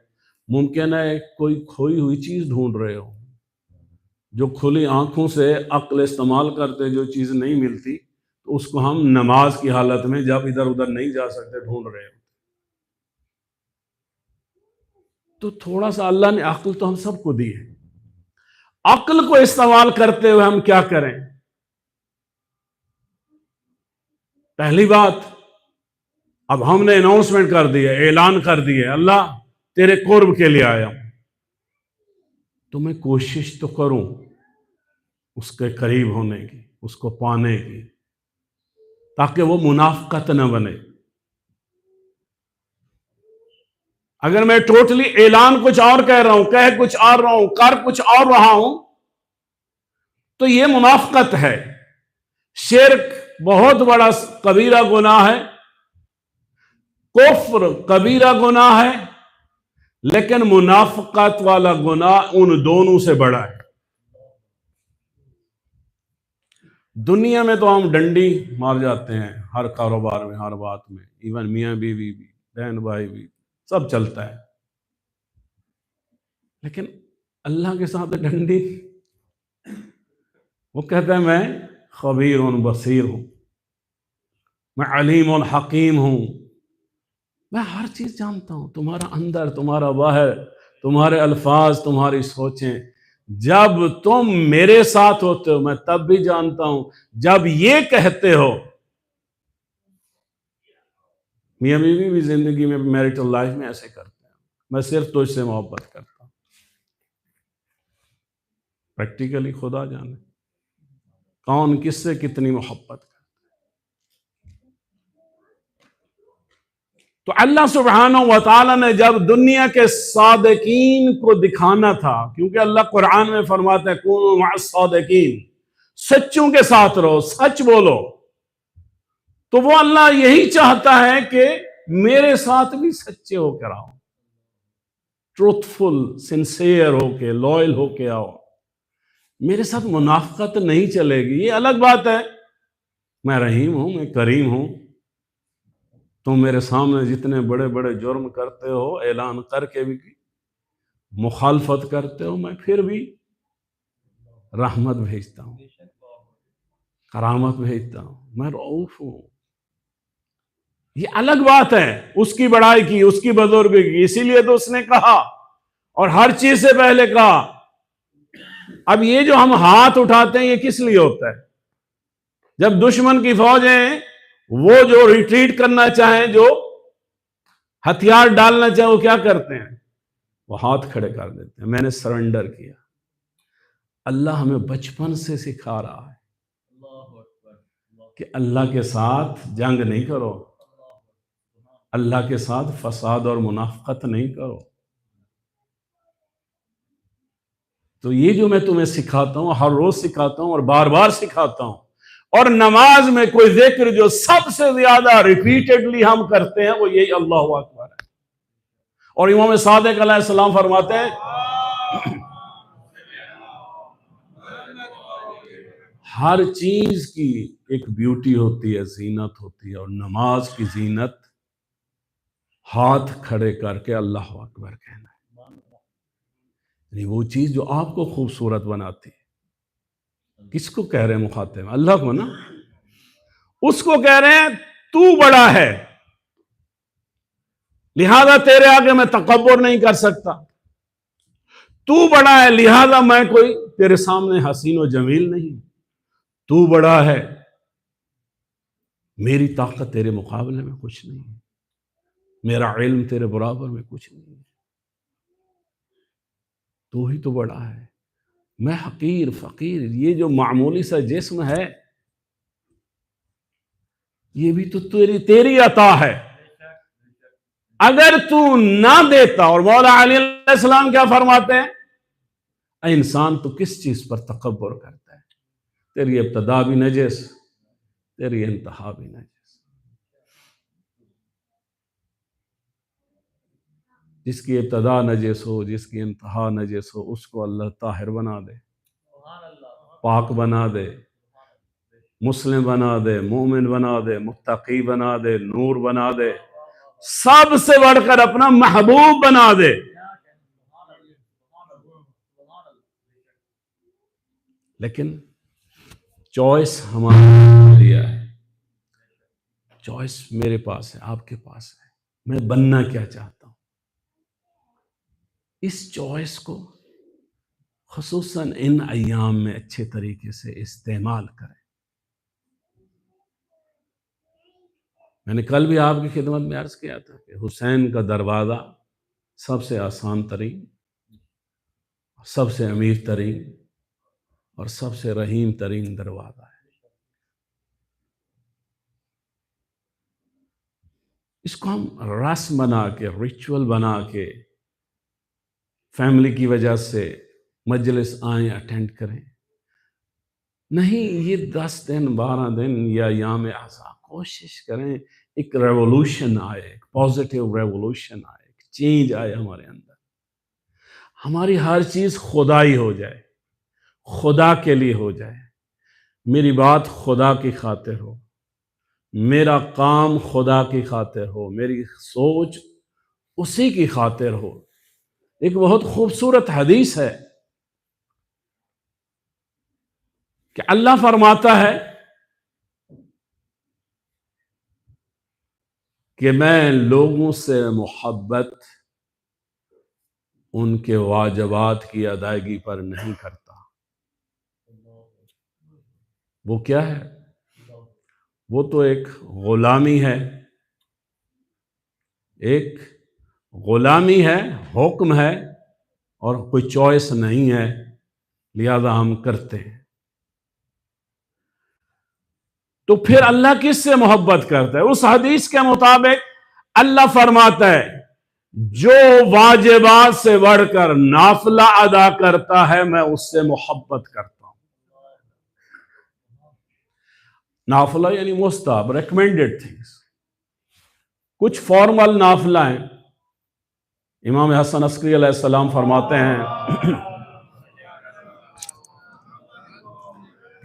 ممکن ہے کوئی کھوئی ہوئی چیز ڈھونڈ رہے ہو. جو کھلی آنکھوں سے عقل استعمال کرتے جو چیز نہیں ملتی تو اس کو ہم نماز کی حالت میں جب ادھر ادھر نہیں جا سکتے ڈھونڈ رہے ہو. تو تھوڑا سا اللہ نے عقل تو ہم سب کو دی ہے، عقل کو استعمال کرتے ہوئے ہم کیا کریں؟ پہلی بات، اب ہم نے اناؤنسمنٹ کر دی ہے، اعلان کر دی ہے اللہ تیرے قرب کے لیے آیا ہوں، تو میں کوشش تو کروں اس کے قریب ہونے کی، اس کو پانے کی، تاکہ وہ منافقت نہ بنے. اگر میں ٹوٹلی اعلان کچھ اور کہہ رہا ہوں، کہہ کچھ اور رہا ہوں، کر کچھ اور رہا ہوں، تو یہ منافقت ہے. شرک بہت بڑا کبیرہ گناہ ہے، کفر کبیرہ گناہ ہے، لیکن منافقت والا گناہ ان دونوں سے بڑا ہے. دنیا میں تو ہم ڈنڈی مار جاتے ہیں ہر کاروبار میں، ہر بات میں، ایون میاں بیوی بھی، بہن بھائی بھی، سب چلتا ہے. لیکن اللہ کے ساتھ ڈنڈی، وہ کہتا ہے میں خبیر بصیر ہوں، میں علیم حکیم ہوں، میں ہر چیز جانتا ہوں، تمہارا اندر، تمہارا باہر، تمہارے الفاظ، تمہاری سوچیں. جب تم میرے ساتھ ہوتے ہو میں تب بھی جانتا ہوں. جب یہ کہتے ہو، میاں بیوی بھی زندگی میں میرٹل لائف میں ایسے کرتے ہیں، میں صرف تجھ سے محبت کرتا ہوں، پریکٹیکلی خدا جانے کون کس سے کتنی محبت کرتا. تو اللہ سبحانہ و تعالیٰ نے جب دنیا کے صادقین کو دکھانا تھا، کیونکہ اللہ قرآن میں فرماتا ہے کونوا مع الصادقین، سچوں کے ساتھ رہو، سچ بولو. تو وہ اللہ یہی چاہتا ہے کہ میرے ساتھ بھی سچے ہو کے رہو، ٹروتھفل، سنسیئر ہو کے، لائل ہو کے آؤ. میرے ساتھ منافقت نہیں چلے گی. یہ الگ بات ہے میں رحیم ہوں، میں کریم ہوں، تم میرے سامنے جتنے بڑے بڑے جرم کرتے ہو اعلان کر کے بھی مخالفت کرتے ہو، میں پھر بھی رحمت بھیجتا ہوں، کرامت بھیجتا ہوں، میں رؤوف ہوں. یہ الگ بات ہے، اس کی بڑائی کی، اس کی بزرگی کی. اسی لیے تو اس نے کہا، اور ہر چیز سے پہلے کہا. اب یہ جو ہم ہاتھ اٹھاتے ہیں یہ کس لیے ہوتا ہے؟ جب دشمن کی فوجیں وہ جو ریٹریٹ کرنا چاہیں، جو ہتھیار ڈالنا چاہیں، وہ کیا کرتے ہیں؟ وہ ہاتھ کھڑے کر دیتے ہیں، میں نے سرنڈر کیا. اللہ ہمیں بچپن سے سکھا رہا ہے کہ اللہ کے ساتھ جنگ نہیں کرو، اللہ کے ساتھ فساد اور منافقت نہیں کرو. تو یہ جو میں تمہیں سکھاتا ہوں، ہر روز سکھاتا ہوں اور بار بار سکھاتا ہوں. اور نماز میں کوئی ذکر جو سب سے زیادہ ریپیٹڈلی ہم کرتے ہیں وہ یہی اللہ اکبر ہے. اور امام صادق علیہ السلام فرماتے ہیں ہر چیز کی ایک بیوٹی ہوتی ہے، زینت ہوتی ہے، اور نماز کی زینت ہاتھ کھڑے کر کے اللہ اکبر کہنا ہے. یعنی وہ چیز جو آپ کو خوبصورت بناتی ہے. کس کو کہہ رہے ہیں مخاطب؟ اللہ کو نا. اس کو کہہ رہے ہیں تو بڑا ہے، لہذا تیرے آگے میں تکبر نہیں کر سکتا. تو بڑا ہے لہذا میں کوئی تیرے سامنے حسین و جمیل نہیں. تو بڑا ہے، میری طاقت تیرے مقابلے میں کچھ نہیں ہے، میرا علم تیرے برابر میں کچھ نہیں ہے. تو ہی تو بڑا ہے، میں حقیر فقیر. یہ جو معمولی سا جسم ہے یہ بھی تو تیری عطا ہے. اگر تو نہ دیتا، اور مولا علی علیہ السلام کیا فرماتے ہیں، اے انسان تو کس چیز پر تکبر کرتا ہے، تیری ابتدا بھی نجس، تیری انتہا بھی نجس۔ جس کی ابتدا نجس ہو، جس کی انتہا نجس ہو، اس کو اللہ طاہر بنا دے، پاک بنا دے، مسلم بنا دے، مومن بنا دے، متقی بنا دے، نور بنا دے، سب سے بڑھ کر اپنا محبوب بنا دے۔ لیکن چوائس ہمارا لیا ہے، چوائس میرے پاس ہے، آپ کے پاس ہے، میں بننا کیا چاہتا ہوں۔ اس چوائس کو خصوصاً ان ایام میں اچھے طریقے سے استعمال کریں۔ میں نے کل بھی آپ کی خدمت میں عرض کیا تھا کہ حسین کا دروازہ سب سے آسان ترین، سب سے امیر ترین اور سب سے رحیم ترین دروازہ ہے۔ اس کو ہم رسم بنا کے، ریچول بنا کے، فیملی کی وجہ سے مجلس آئیں، اٹینڈ کریں، نہیں یہ 10 دن 12 دن یا ایام اعزا کوشش کریں ایک ریولوشن آئے، ایک پازیٹیو ریولوشن آئے، ایک چینج آئے ہمارے اندر، ہماری ہر چیز خدائی ہو جائے، خدا کے لیے ہو جائے، میری بات خدا کی خاطر ہو، میرا کام خدا کی خاطر ہو، میری سوچ اسی کی خاطر ہو۔ ایک بہت خوبصورت حدیث ہے کہ اللہ فرماتا ہے کہ میں لوگوں سے محبت ان کے واجبات کی ادائیگی پر نہیں کرتا۔ وہ کیا ہے؟ وہ تو ایک غلامی ہے، ایک غلامی ہے، حکم ہے، اور کوئی چوائس نہیں ہے، لہذا ہم کرتے ہیں۔ تو پھر اللہ کس سے محبت کرتا ہے؟ اس حدیث کے مطابق اللہ فرماتا ہے جو واجبات سے بڑھ کر نافلہ ادا کرتا ہے میں اس سے محبت کرتا ہوں۔ نافلہ یعنی مستحب، ریکمینڈڈ تھنگس۔ کچھ فارمل نافلہ ہیں، امام حسن عسکری علیہ السلام فرماتے ہیں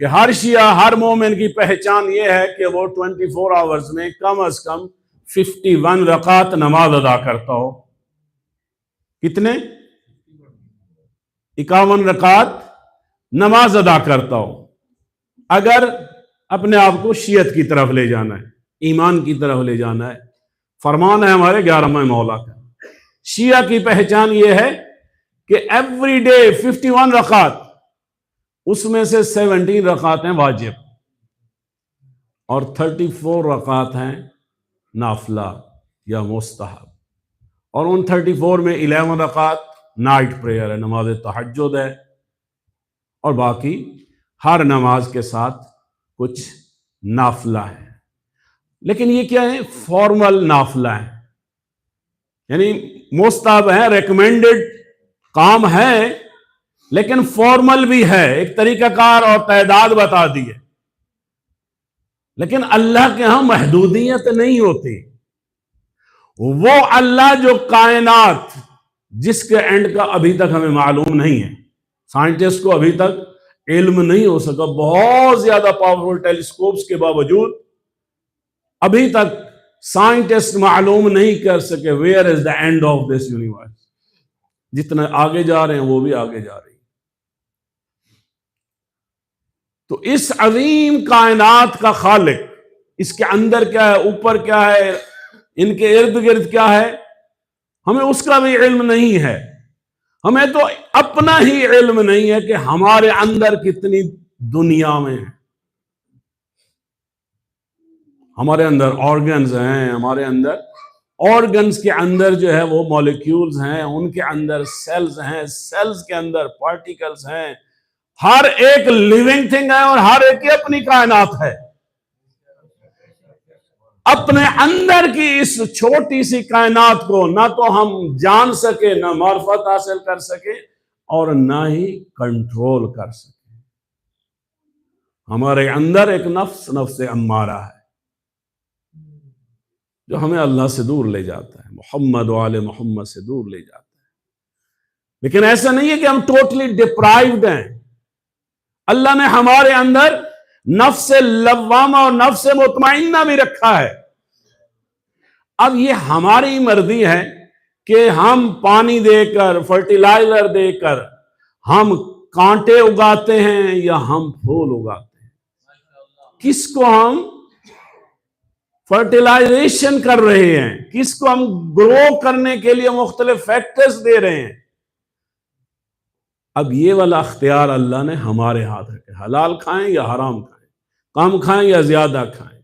کہ ہر شیعہ، ہر مومن کی پہچان یہ ہے کہ وہ 24 آورز میں کم از کم 51 رکعت نماز ادا کرتا ہو۔ کتنے؟ 51 رکعت نماز ادا کرتا ہو۔ اگر اپنے آپ کو شیعت کی طرف لے جانا ہے، ایمان کی طرف لے جانا ہے، فرمان ہے ہمارے 11ویں مولا کا، شیعہ کی پہچان یہ ہے کہ ایوری ڈے 51 رکعت، اس میں سے 17 رکعت ہیں واجب اور 34 رکعت ہیں نافلہ یا مستحب، اور ان 34 میں 11 رکعت نائٹ پریئر ہے، نماز تہجد ہے، اور باقی ہر نماز کے ساتھ کچھ نافلہ ہے۔ لیکن یہ کیا ہے؟ فارمل نافلہ ہے، یعنی مستحب ہے، ریکمینڈڈ کام ہے، لیکن فارمل بھی ہے، ایک طریقہ کار اور تعداد بتا دی ہے۔ لیکن اللہ کے ہاں محدودیت نہیں ہوتی۔ وہ اللہ جو کائنات، جس کے اینڈ کا ابھی تک ہمیں معلوم نہیں ہے، سائنٹسٹ کو ابھی تک علم نہیں ہو سکا، بہت زیادہ پاورفل ٹیلیسکوپس کے باوجود ابھی تک سائنٹسٹ معلوم نہیں کر سکے where is the and of this universe. جتنا آگے جا رہے ہیں وہ بھی آگے جا رہی ہیں۔ تو اس عظیم کائنات کا خالق، اس کے اندر کیا ہے، اوپر کیا ہے، ان کے ارد گرد کیا ہے، ہمیں اس کا بھی علم نہیں ہے۔ ہمیں تو اپنا ہی علم نہیں ہے کہ ہمارے اندر کتنی دنیا میں ہے۔ ہمارے اندر آرگنز ہیں، ہمارے اندر آرگنز کے اندر جو ہے وہ مالیکیولز ہیں، ان کے اندر سیلز ہیں، سیلز کے اندر پارٹیکلز ہیں، ہر ایک لیونگ تھنگ ہے اور ہر ایک کی اپنی کائنات ہے۔ اپنے اندر کی اس چھوٹی سی کائنات کو نہ تو ہم جان سکے، نہ معرفت حاصل کر سکے، اور نہ ہی کنٹرول کر سکے۔ ہمارے اندر ایک نفس امارہ ہے جو ہمیں اللہ سے دور لے جاتا ہے، محمد و آل محمد سے دور لے جاتا ہے۔ لیکن ایسا نہیں ہے کہ ہم ٹوٹلی ڈپرائیوڈ ہیں۔ اللہ نے ہمارے اندر نفس لوامہ اور نفس مطمئنہ بھی رکھا ہے۔ اب یہ ہماری مرضی ہے کہ ہم پانی دے کر، فرٹیلائزر دے کر ہم کانٹے اگاتے ہیں یا ہم پھول اگاتے ہیں۔ کس کو ہم فرٹیلائزیشن کر رہے ہیں، کس کو ہم گرو کرنے کے لیے مختلف فیکٹرز دے رہے ہیں۔ اب یہ والا اختیار اللہ نے ہمارے ہاتھ رکھے، حلال کھائیں یا حرام کھائیں، کم کھائیں یا زیادہ کھائیں،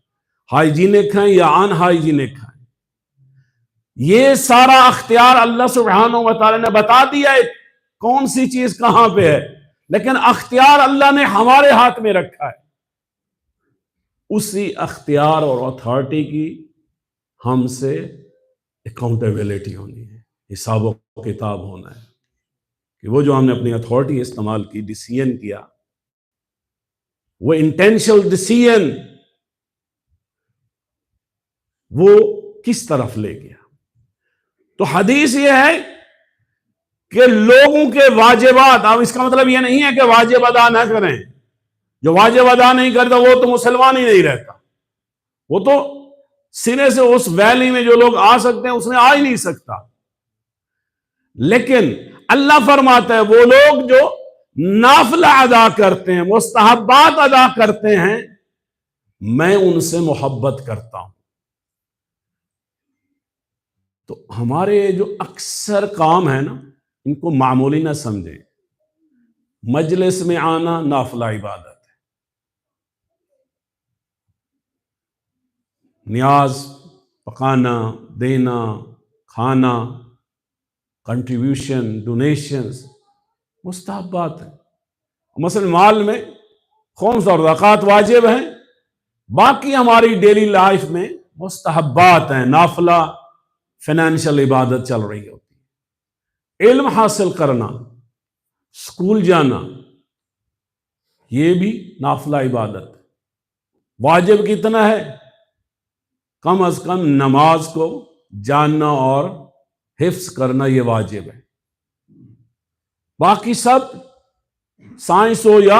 ہائیجینک کھائیں یا ان ہائیجینک کھائیں، یہ سارا اختیار اللہ سبحانہ و تعالی نے بتا دیا ہے کون سی چیز کہاں پہ ہے، لیکن اختیار اللہ نے ہمارے ہاتھ میں رکھا ہے۔ اسی اختیار اور اتھارٹی کی ہم سے اکاؤنٹیبلٹی ہونی ہے، حساب و کتاب ہونا ہے کہ وہ جو ہم نے اپنی اتھارٹی استعمال کی، ڈیسیژن کیا، وہ انٹینشنل ڈیسیژن وہ کس طرف لے گیا۔ تو حدیث یہ ہے کہ لوگوں کے واجبات، اب اس کا مطلب یہ نہیں ہے کہ واجب ادا نہ کریں، جو واجب ادا نہیں کرتا وہ تو مسلمان ہی نہیں رہتا، وہ تو سرے سے اس ویلی میں جو لوگ آ سکتے ہیں اس میں آ ہی نہیں سکتا۔ لیکن اللہ فرماتا ہے وہ لوگ جو نافلہ ادا کرتے ہیں، مستحبات ادا کرتے ہیں، میں ان سے محبت کرتا ہوں۔ تو ہمارے جو اکثر کام ہے نا، ان کو معمولی نہ سمجھیں۔ مجلس میں آنا نافلہ عبادت ہے، نیاز پکانا، دینا، کھانا، کنٹریبیوشن، ڈونیشنز مستحبات ہیں۔ مثلا مال میں خمس اور زکوٰۃ واجب ہیں، باقی ہماری ڈیلی لائف میں مستحبات ہیں، نافلہ فائنینشل عبادت چل رہی ہوتی ہے۔ علم حاصل کرنا، اسکول جانا، یہ بھی نافلہ عبادت ہے۔ واجب کتنا ہے؟ کم از کم نماز کو جاننا اور حفظ کرنا، یہ واجب ہے۔ باقی سب سائنس ہو یا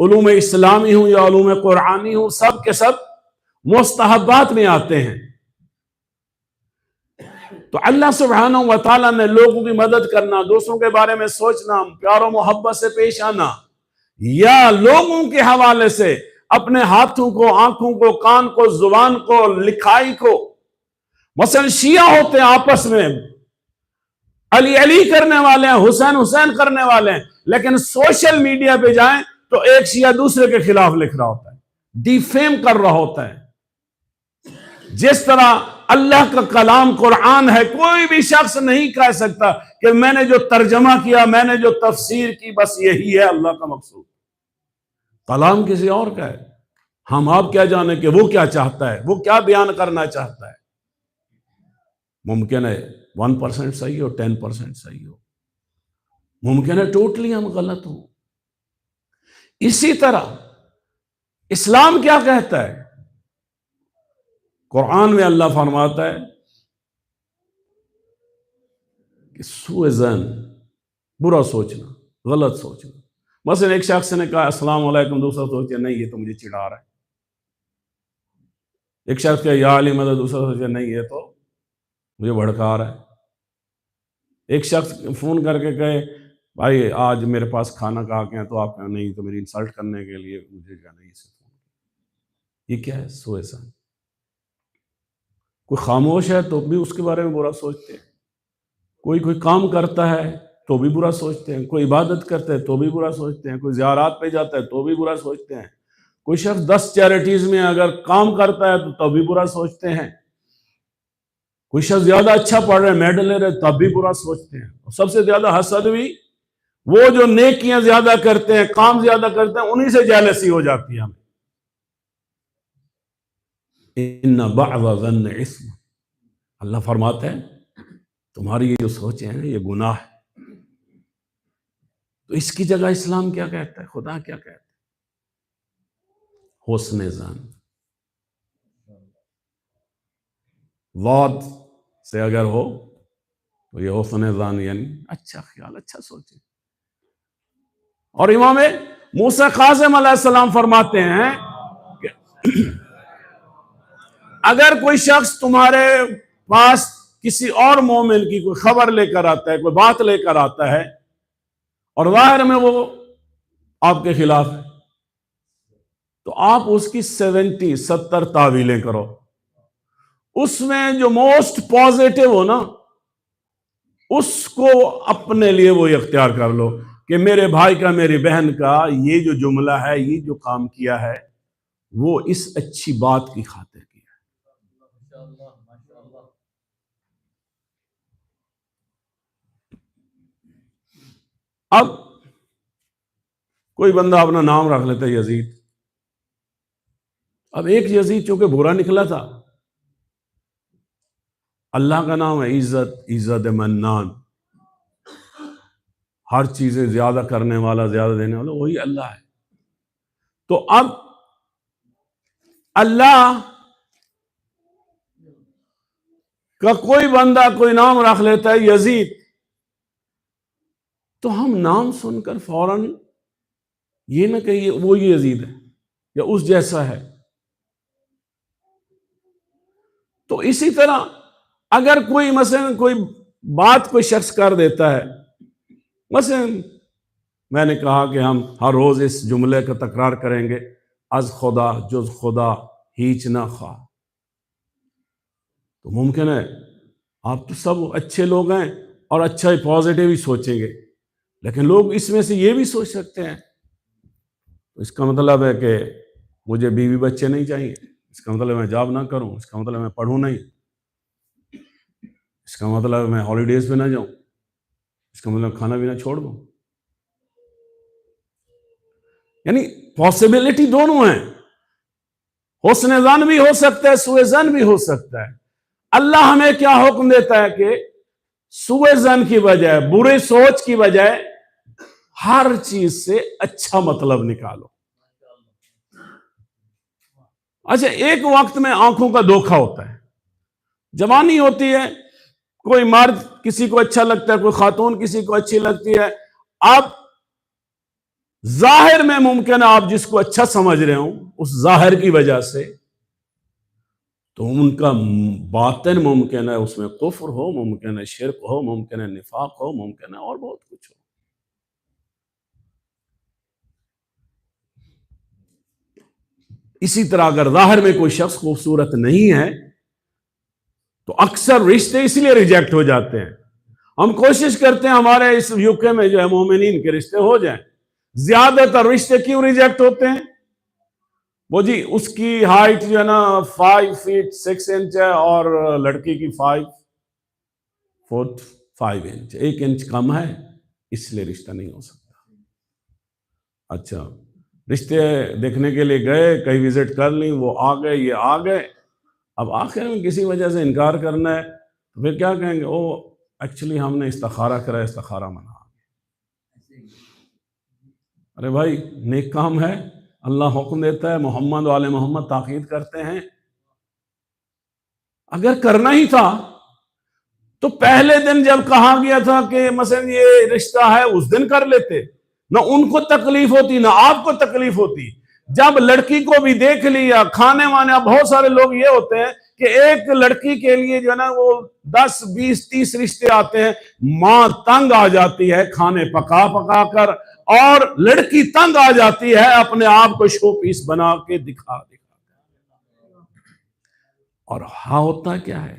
علوم اسلامی ہو یا علوم قرآنی ہو، سب کے سب مستحبات میں آتے ہیں۔ تو اللہ سبحانہ و تعالیٰ نے لوگوں کی مدد کرنا، دوسروں کے بارے میں سوچنا، پیار و محبت سے پیش آنا، یا لوگوں کے حوالے سے اپنے ہاتھوں کو، آنکھوں کو، کان کو، زبان کو، لکھائی کو، مثلا شیعہ ہوتے ہیں آپس میں علی علی کرنے والے ہیں، حسین حسین کرنے والے ہیں، لیکن سوشل میڈیا پہ جائیں تو ایک شیعہ دوسرے کے خلاف لکھ رہا ہوتا ہے، ڈیفیم کر رہا ہوتا ہے۔ جس طرح اللہ کا کلام قرآن ہے، کوئی بھی شخص نہیں کہہ سکتا کہ میں نے جو ترجمہ کیا، میں نے جو تفسیر کی، بس یہی ہے اللہ کا مقصود۔ کلام کسی اور کا ہے، ہم آپ کیا جانیں کہ وہ کیا چاہتا ہے، وہ کیا بیان کرنا چاہتا ہے۔ ممکن ہے 1% صحیح ہو، 10% صحیح ہو، ممکن ہے ٹوٹلی ہم غلط ہوں۔ اسی طرح اسلام کیا کہتا ہے؟ قرآن میں اللہ فرماتا ہے کہ سوء ظن، برا سوچنا، غلط سوچنا۔ مثلا ایک شخص نے کہا السلام علیکم، دوسرا سوچے نہیں یہ تو مجھے چڑھا رہا ہے۔ ایک شخص کہا یا علی مدد، دوسرا سوچے نہیں یہ تو مجھے بھڑکا رہا ہے۔ ایک شخص فون کر کے کہے بھائی آج میرے پاس کھانا کھا کے ہیں، تو آپ کہا نہیں تو میری انسلٹ کرنے کے لیے مجھے کہا نہیں سے فون۔ یہ کیا ہے؟ سوء ظن۔ کوئی خاموش ہے تو بھی اس کے بارے میں برا سوچتے ہیں، کوئی کام کرتا ہے تو بھی برا سوچتے ہیں، کوئی عبادت کرتا ہے تو بھی برا سوچتے ہیں، کوئی زیارات پہ جاتا ہے تو بھی برا سوچتے ہیں، کوئی شخص 10 چیریٹیز میں اگر کام کرتا ہے تو بھی برا سوچتے ہیں، کوئی شخص زیادہ اچھا پڑھ رہے میڈل لے رہے تب بھی برا سوچتے ہیں۔ اور سب سے زیادہ حسد بھی وہ جو نیکیاں زیادہ کرتے ہیں، کام زیادہ کرتے ہیں، انہی سے جیلسی ہو جاتی ہے ہمیں۔ ان بعض الظن اثم، اللہ فرماتے ہیں تمہاری یہ جو سوچیں ہیں یہ گناہ ہے. تو اس کی جگہ اسلام کیا کہتا ہے، خدا کیا کہتا ہے؟ حسن ظن. ضاد سے اگر ہو تو یہ حسن ظن یعنی اچھا خیال، اچھا سوچیں. اور امام موسیٰ کاظم علیہ السلام فرماتے ہیں کہ اگر کوئی شخص تمہارے پاس کسی اور مومن کی کوئی خبر لے کر آتا ہے، کوئی بات لے کر آتا ہے اور ظاہر میں وہ آپ کے خلاف ہے، تو آپ اس کی 70 تعویلیں کرو. اس میں جو موسٹ پازیٹو ہو نا اس کو اپنے لیے وہ اختیار کر لو کہ میرے بھائی کا، میری بہن کا یہ جو جملہ ہے، یہ جو کام کیا ہے وہ اس اچھی بات کی خاطر کیا ہے. اب کوئی بندہ اپنا نام رکھ لیتا ہے یزید. اب ایک یزید چونکہ برا نکلا تھا، اللہ کا نام ہے عزت، عزت منان، ہر چیزیں زیادہ کرنے والا، زیادہ دینے والا وہی اللہ ہے. تو اب اللہ کا کوئی بندہ کوئی نام رکھ لیتا ہے یزید، تو ہم نام سن کر فوراً یہ نہ کہ وہ یزید ہے یا اس جیسا ہے. تو اسی طرح اگر کوئی مثلا کوئی بات کوئی شخص کر دیتا ہے، مثلا میں نے کہا کہ ہم ہر روز اس جملے کا تکرار کریں گے، از خدا جز خدا ہیچ نہ خواہ. تو ممکن ہے آپ تو سب اچھے لوگ ہیں اور اچھا ہی پازیٹیو ہی سوچیں گے، لیکن لوگ اس میں سے یہ بھی سوچ سکتے ہیں اس کا مطلب ہے کہ مجھے بیوی بچے نہیں چاہیے، اس کا مطلب میں جاب نہ کروں، اس کا مطلب میں پڑھوں نہیں، اس کا مطلب میں ہالیڈیز پہ نہ جاؤں، اس کا مطلب کھانا پینا چھوڑ دوں. یعنی پاسبلٹی دونوں ہیں، حسن ظن بھی ہو سکتا ہے، سوء ظن بھی ہو سکتا ہے. اللہ ہمیں کیا حکم دیتا ہے کہ سوء ظن کی بجائے، برے سوچ کی بجائے ہر چیز سے اچھا مطلب نکالو. اچھا، ایک وقت میں آنکھوں کا دھوکہ ہوتا ہے، جوانی ہوتی ہے، کوئی مرد کسی کو اچھا لگتا ہے، کوئی خاتون کسی کو اچھی لگتی ہے. اب ظاہر میں ممکن ہے آپ جس کو اچھا سمجھ رہے ہوں اس ظاہر کی وجہ سے، تو ان کا باطن ممکن ہے اس میں کفر ہو، ممکن ہے شرک ہو، ممکن ہے نفاق ہو، ممکن ہے اور بہت کچھ ہو. اسی طرح اگر ظاہر میں کوئی شخص خوبصورت نہیں ہے تو اکثر رشتے اس لیے ریجیکٹ ہو جاتے ہیں. ہم کوشش کرتے ہیں ہمارے اس یوکے میں جو ہے مومنین کے رشتے ہو جائیں. زیادہ تر رشتے کیوں ریجیکٹ ہوتے ہیں؟ وہ جی اس کی ہائٹ جو ہے نا 5 فیٹ 6 انچ ہے اور لڑکی کی 5 فٹ 5 انچ، 1 انچ کم ہے، اس لیے رشتہ نہیں ہو سکتا. اچھا، رشتے دیکھنے کے لیے گئے، کئی وزٹ کر لی، وہ آ گئے، یہ آ گئے، اب آخر میں کسی وجہ سے انکار کرنا ہے تو پھر کیا کہیں گے؟ او ایکچولی ہم نے استخارہ کرا، استخارہ منا. ارے بھائی نیک کام ہے، اللہ حکم دیتا ہے، محمد والے محمد تاکید کرتے ہیں. اگر کرنا ہی تھا تو پہلے دن جب کہا گیا تھا کہ مثلا یہ رشتہ ہے اس دن کر لیتے، نہ ان کو تکلیف ہوتی نہ آپ کو تکلیف ہوتی. جب لڑکی کو بھی دیکھ لیا، کھانے وانے، اب بہت سارے لوگ یہ ہوتے ہیں کہ ایک لڑکی کے لیے جو ہے نا وہ 10 20 30 رشتے آتے ہیں. ماں تنگ آ جاتی ہے کھانے پکا پکا کر، اور لڑکی تنگ آ جاتی ہے اپنے آپ کو شو پیس بنا کے دکھا. اور ہوتا کیا ہے،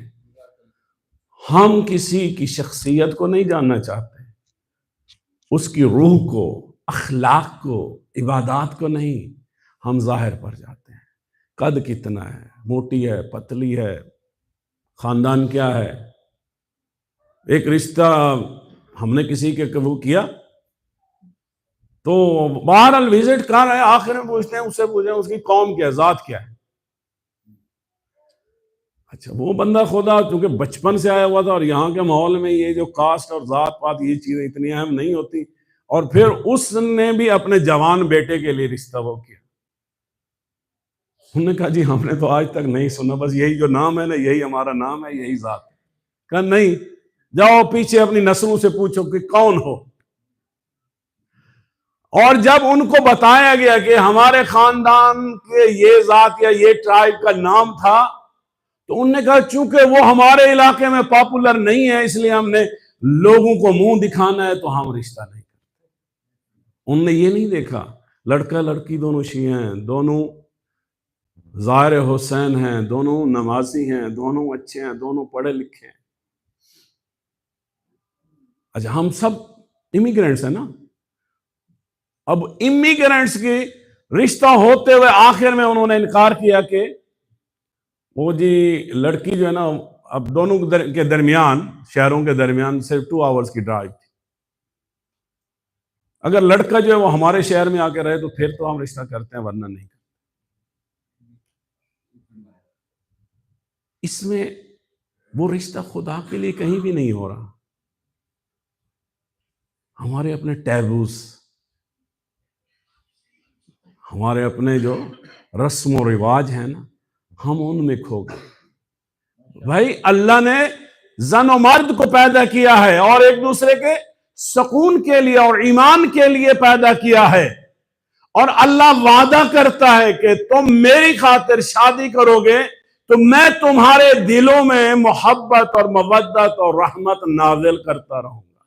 ہم کسی کی شخصیت کو نہیں جاننا چاہتے، اس کی روح کو، اخلاق کو، عبادات کو نہیں. ہم ظاہر پر جاتے ہیں، قد کتنا ہے، موٹی ہے، پتلی ہے، خاندان کیا ہے. ایک رشتہ ہم نے کسی کے وہ کیا تو بہرحال وزٹ کر رہے ہیں، آخر میں پوچھتے ہیں، اس سے پوچھیں اس کی قوم کیا ہے، ذات کیا ہے. اچھا وہ بندہ خدا چونکہ بچپن سے آیا ہوا تھا اور یہاں کے ماحول میں یہ جو کاسٹ اور ذات پات یہ چیزیں اتنی اہم نہیں ہوتی، اور پھر اس نے بھی اپنے جوان بیٹے کے لیے رشتہ وہ کیا. انہوں نے کہا جی ہم نے تو آج تک نہیں سنا، بس یہی جو نام ہے نا یہی ہمارا نام ہے، یہی ذات ہے. کہا نہیں، جاؤ پیچھے اپنی نسلوں سے پوچھو کہ کون ہو. اور جب ان کو بتایا گیا کہ ہمارے خاندان کے یہ ذات یا یہ ٹرائب کا نام تھا، تو انہوں نے کہا چونکہ وہ ہمارے علاقے میں پاپولر نہیں ہے اس لیے ہم نے لوگوں کو منہ دکھانا ہے تو ہم رشتہ نہیں کرتے. انہوں نے یہ نہیں دیکھا لڑکا لڑکی دونوں شیعہ ہیں، دونوں ظاہر حسین ہیں، دونوں نمازی ہیں، دونوں اچھے ہیں، دونوں پڑھے لکھے ہیں. اچھا ہم سب امیگرینٹس ہیں نا. اب امیگرینٹس کی رشتہ ہوتے ہوئے آخر میں انہوں نے انکار کیا کہ وہ جی لڑکی جو ہے نا اب دونوں کے درمیان، شہروں کے درمیان صرف 2 آورز کی ڈرائیو تھی. اگر لڑکا جو ہے وہ ہمارے شہر میں آ کے رہے تو پھر تو ہم رشتہ کرتے ہیں، ورنہ نہیں کرتے. اس میں وہ رشتہ خدا کے لیے کہیں بھی نہیں ہو رہا. ہمارے اپنے ٹیبوز، ہمارے اپنے جو رسم و رواج ہیں نا ہم ان میں کھو گئے. بھائی اللہ نے زن و مرد کو پیدا کیا ہے اور ایک دوسرے کے سکون کے لیے اور ایمان کے لیے پیدا کیا ہے، اور اللہ وعدہ کرتا ہے کہ تم میری خاطر شادی کرو گے تو میں تمہارے دلوں میں محبت اور مودت اور رحمت نازل کرتا رہوں گا.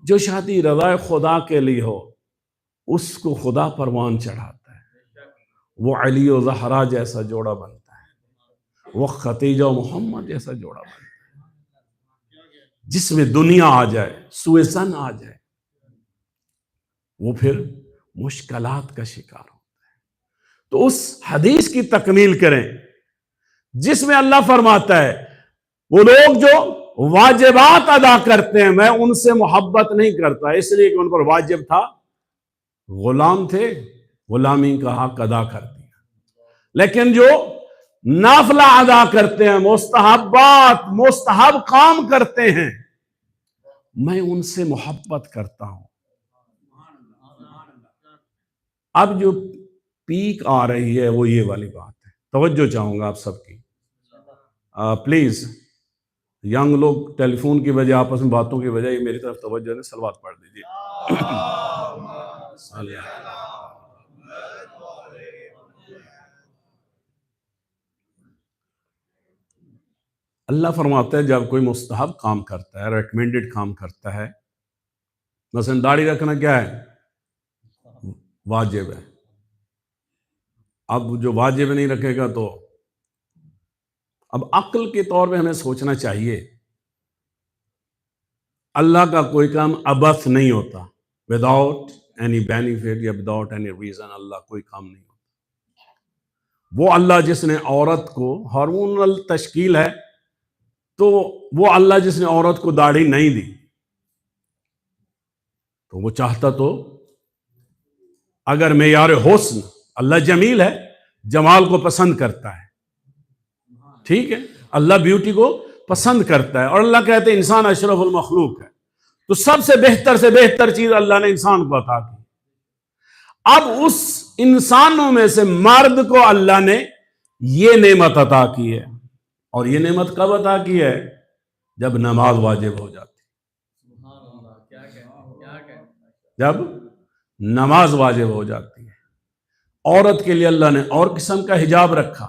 جو شادی رضا خدا کے لیے ہو اس کو خدا پروان چڑھاتا ہے. وہ علی و زہرا جیسا جوڑا بنتا ہے، وہ خدیجہ و محمد جیسا جوڑا بنتا ہے. جس میں دنیا آ جائے، سوء ظن آ جائے، وہ پھر مشکلات کا شکار ہوتا ہے. تو اس حدیث کی تکمیل کریں جس میں اللہ فرماتا ہے وہ لوگ جو واجبات ادا کرتے ہیں میں ان سے محبت نہیں کرتا، اس لیے کہ ان پر واجب تھا، غلام تھے، غلامی کا حق ادا کر دیا. لیکن جو نافلہ ادا کرتے ہیں، مستحبات، مستحب کام کرتے ہیں، میں ان سے محبت کرتا ہوں. اب جو پیک آ رہی ہے وہ یہ والی بات ہے. توجہ چاہوں گا آپ سب کی. پلیز ینگ لوگ ٹیلی فون کی وجہ، آپس میں باتوں کی وجہ میری طرف توجہ دیں، صلوات پڑھ دیجیے. اللہ فرماتا ہے جب کوئی مستحب کام کرتا ہے، ریکمینڈڈ کام کرتا ہے، مثلا داڑھی رکھنا کیا ہے؟ واجب ہے. اب جو واجب نہیں رکھے گا تو اب عقل کے طور پہ ہمیں سوچنا چاہیے اللہ کا کوئی کام ابس نہیں ہوتا. وداؤٹ اینی بینیفٹ یا وداؤٹ اینی ریزن اللہ کوئی کام نہیں ہوتا. وہ اللہ جس نے عورت کو ہارمونل تشکیل ہے، تو وہ اللہ جس نے عورت کو داڑھی نہیں دی تو وہ چاہتا تو اگر معیار حسن، اللہ جمیل ہے، جمال کو پسند کرتا ہے، ٹھیک ہے، اللہ بیوٹی کو پسند کرتا ہے، اور اللہ کہتے ہیں انسان اشرف المخلوق ہے، تو سب سے بہتر چیز اللہ نے انسان کو عطا کی. اب اس انسانوں میں سے مرد کو اللہ نے یہ نعمت عطا کی ہے، اور یہ نعمت کب عطا کی ہے؟ جب نماز واجب ہو جاتی. جب نماز واجب ہو جاتی ہے. عورت کے لیے اللہ نے اور قسم کا حجاب رکھا،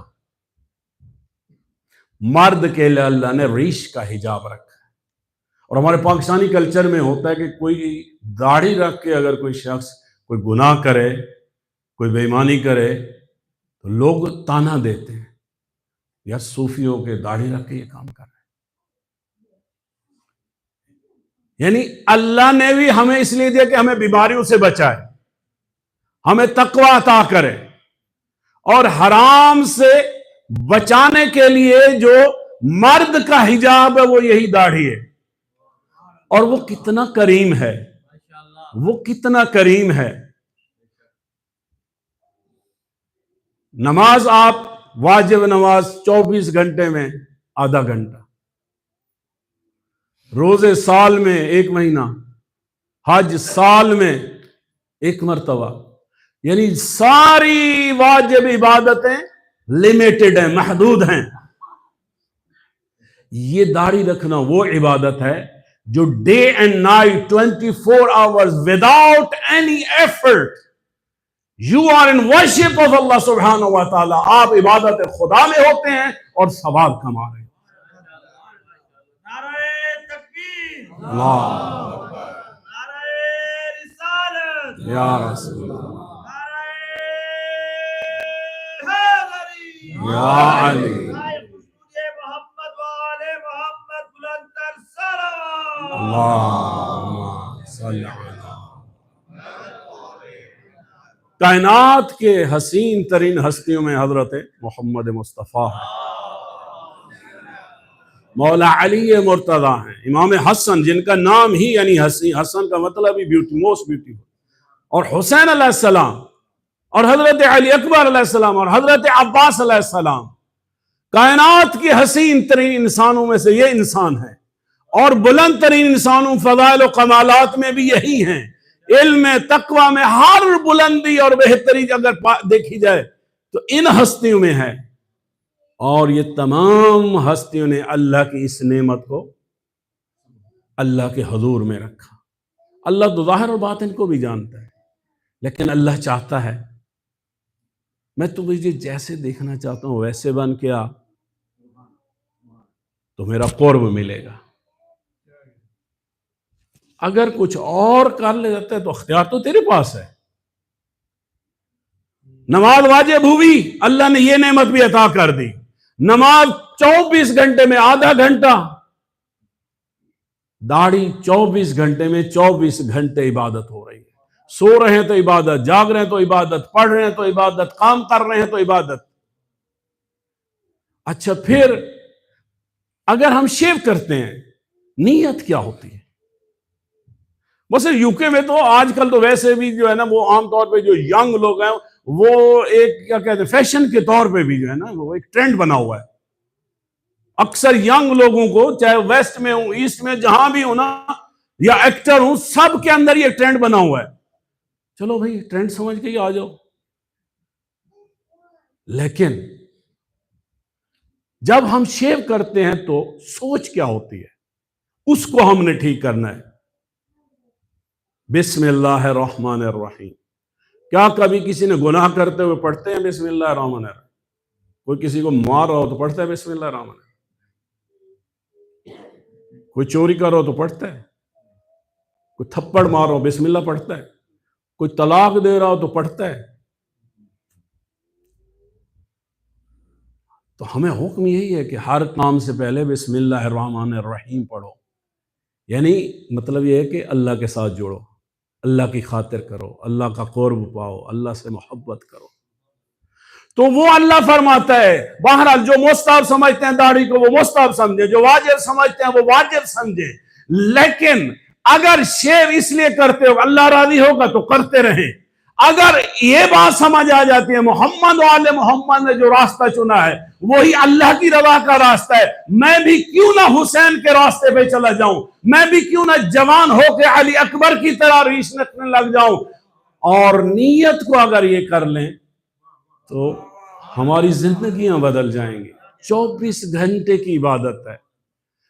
مرد کے لیے اللہ نے ریش کا حجاب رکھا. اور ہمارے پاکستانی کلچر میں ہوتا ہے کہ کوئی داڑھی رکھ کے اگر کوئی شخص کوئی گناہ کرے، کوئی بے ایمانی کرے تو لوگ تانا دیتے ہیں، یا صوفیوں کے داڑھی رکھ کے یہ کام کر رہے ہیں. یعنی اللہ نے بھی ہمیں اس لیے دیا کہ ہمیں بیماریوں سے بچائے، ہمیں تقوی عطا کرے، اور حرام سے بچانے کے لیے جو مرد کا حجاب ہے وہ یہی داڑھی ہے. اور وہ کتنا کریم ہے، وہ کتنا کریم ہے. نماز آپ واجب نماز 24 گھنٹے میں آدھا گھنٹہ، روزے سال میں 1 مہینہ، حج سال میں 1 مرتبہ، یعنی ساری واجب عبادتیں لمیٹڈ ہیں، محدود ہیں۔ یہ داڑھی رکھنا وہ عبادت ہے جو day and night 24 hours without any effort you are in worship of Allah سبحانہ و تعالی، آپ عبادت خدا میں ہوتے ہیں اور ثواب کما رہے ہیں۔ نعرہ تکبیر، اللہ نعرہ رسالت، یا رسول اللہ، نعرہ حیدری، یا علی، خشنود محمد و آل محمد، بلندتر صلوات۔ اللہم صلی علی۔ کائنات کے حسین ترین ہستیوں میں حضرت محمد مصطفیٰ ہے، مولا علی مرتضیٰ ہیں، امام حسن جن کا نام ہی یعنی حسن کا مطلب ہی بیوٹی، موسٹ بیوٹیفل، اور حسین علیہ السلام اور حضرت علی اکبر علیہ السلام اور حضرت عباس علیہ السلام کائنات کے حسین ترین انسانوں میں سے یہ انسان ہے، اور بلند ترین انسانوں فضائل و کمالات میں بھی یہی ہیں، علم تقوی میں ہر بلندی اور بہتری اگر دیکھی جائے تو ان ہستیوں میں ہے، اور یہ تمام ہستیوں نے اللہ کی اس نعمت کو اللہ کے حضور میں رکھا۔ اللہ تو ظاہر اور باطن کو بھی جانتا ہے، لیکن اللہ چاہتا ہے میں تجھے جیسے دیکھنا چاہتا ہوں ویسے بن کے آ تو میرا قرب ملے گا، اگر کچھ اور کر لے جاتا ہے تو اختیار تو تیرے پاس ہے۔ نماز واجب ہوئی، اللہ نے یہ نعمت بھی عطا کر دی، نماز 24 گھنٹے میں آدھا گھنٹہ، داڑھی 24 گھنٹے میں 24 گھنٹے عبادت ہو رہی ہے، سو رہے ہیں تو عبادت، جاگ رہے ہیں تو عبادت، پڑھ رہے ہیں تو عبادت، کام کر رہے ہیں تو عبادت۔ اچھا پھر اگر ہم شیو کرتے ہیں نیت کیا ہوتی ہے؟ بس یو کے میں تو آج کل تو ویسے بھی جو ہے نا وہ عام طور پہ جو ینگ لوگ ہیں وہ ایک کیا کہتے ہیں فیشن کے طور پہ بھی جو ہے نا وہ ایک ٹرینڈ بنا ہوا ہے، اکثر ینگ لوگوں کو چاہے ویسٹ میں ہوں ایسٹ میں جہاں بھی ہوں نا یا ایکٹر ہوں سب کے اندر یہ ٹرینڈ بنا ہوا ہے، چلو بھائی ٹرینڈ سمجھ کے ہی آ جاؤ، لیکن جب ہم شیو کرتے ہیں تو سوچ کیا ہوتی ہے اس کو ہم نے ٹھیک کرنا ہے۔ بسم اللہ الرحمن الرحیم، کیا کبھی کسی نے گناہ کرتے ہوئے پڑھتے ہیں بسم اللہ الرحمن الرحیم؟ کوئی کسی کو مار رہا ہو تو پڑھتا ہے بسم اللہ الرحمن الرحیم؟ کوئی چوری کر رہا ہو تو پڑھتا ہے؟ کوئی تھپڑ مار رہا ہو بسم اللہ پڑھتا ہے؟ کوئی طلاق دے رہا ہو تو پڑھتا ہے؟ تو ہمیں حکم یہی ہے کہ ہر کام سے پہلے بسم اللہ الرحمن الرحیم پڑھو، یعنی مطلب یہ ہے کہ اللہ کے ساتھ جوڑو، اللہ کی خاطر کرو، اللہ کا قرب پاؤ، اللہ سے محبت کرو، تو وہ اللہ فرماتا ہے۔ بہرحال جو مستحب سمجھتے ہیں داڑھی کو وہ مستحب سمجھے، جو واجب سمجھتے ہیں وہ واجب سمجھے، لیکن اگر شیو اس لیے کرتے ہو اللہ راضی ہوگا تو کرتے رہیں۔ اگر یہ بات سمجھ آ جاتی ہے محمد و آل محمد نے جو راستہ چنا ہے وہی اللہ کی رضا کا راستہ ہے، میں بھی کیوں نہ حسین کے راستے پہ چلا جاؤں، میں بھی کیوں نہ جوان ہو کے علی اکبر کی طرح ریش رکھنے لگ جاؤں، اور نیت کو اگر یہ کر لیں تو ہماری زندگیاں بدل جائیں گی۔ 24 گھنٹے کی عبادت ہے۔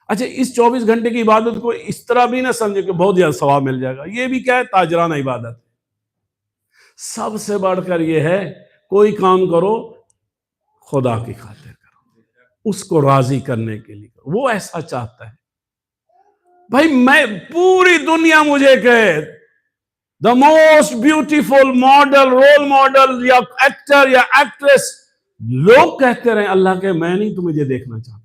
اچھا اس 24 گھنٹے کی عبادت کو اس طرح بھی نہ سمجھے کہ بہت زیادہ ثواب مل جائے گا، یہ بھی کیا ہے تاجرانہ عبادت ہے۔ سب سے بڑھ کر یہ ہے کوئی کام کرو خدا کی خاطر کرو، اس کو راضی کرنے کے لیے کرو، وہ ایسا چاہتا ہے۔ بھائی میں پوری دنیا مجھے کہے the most beautiful model, role model یا ایکٹر یا ایکٹریس، لوگ کہتے رہے اللہ کے میں نہیں تو مجھے دیکھنا چاہتا۔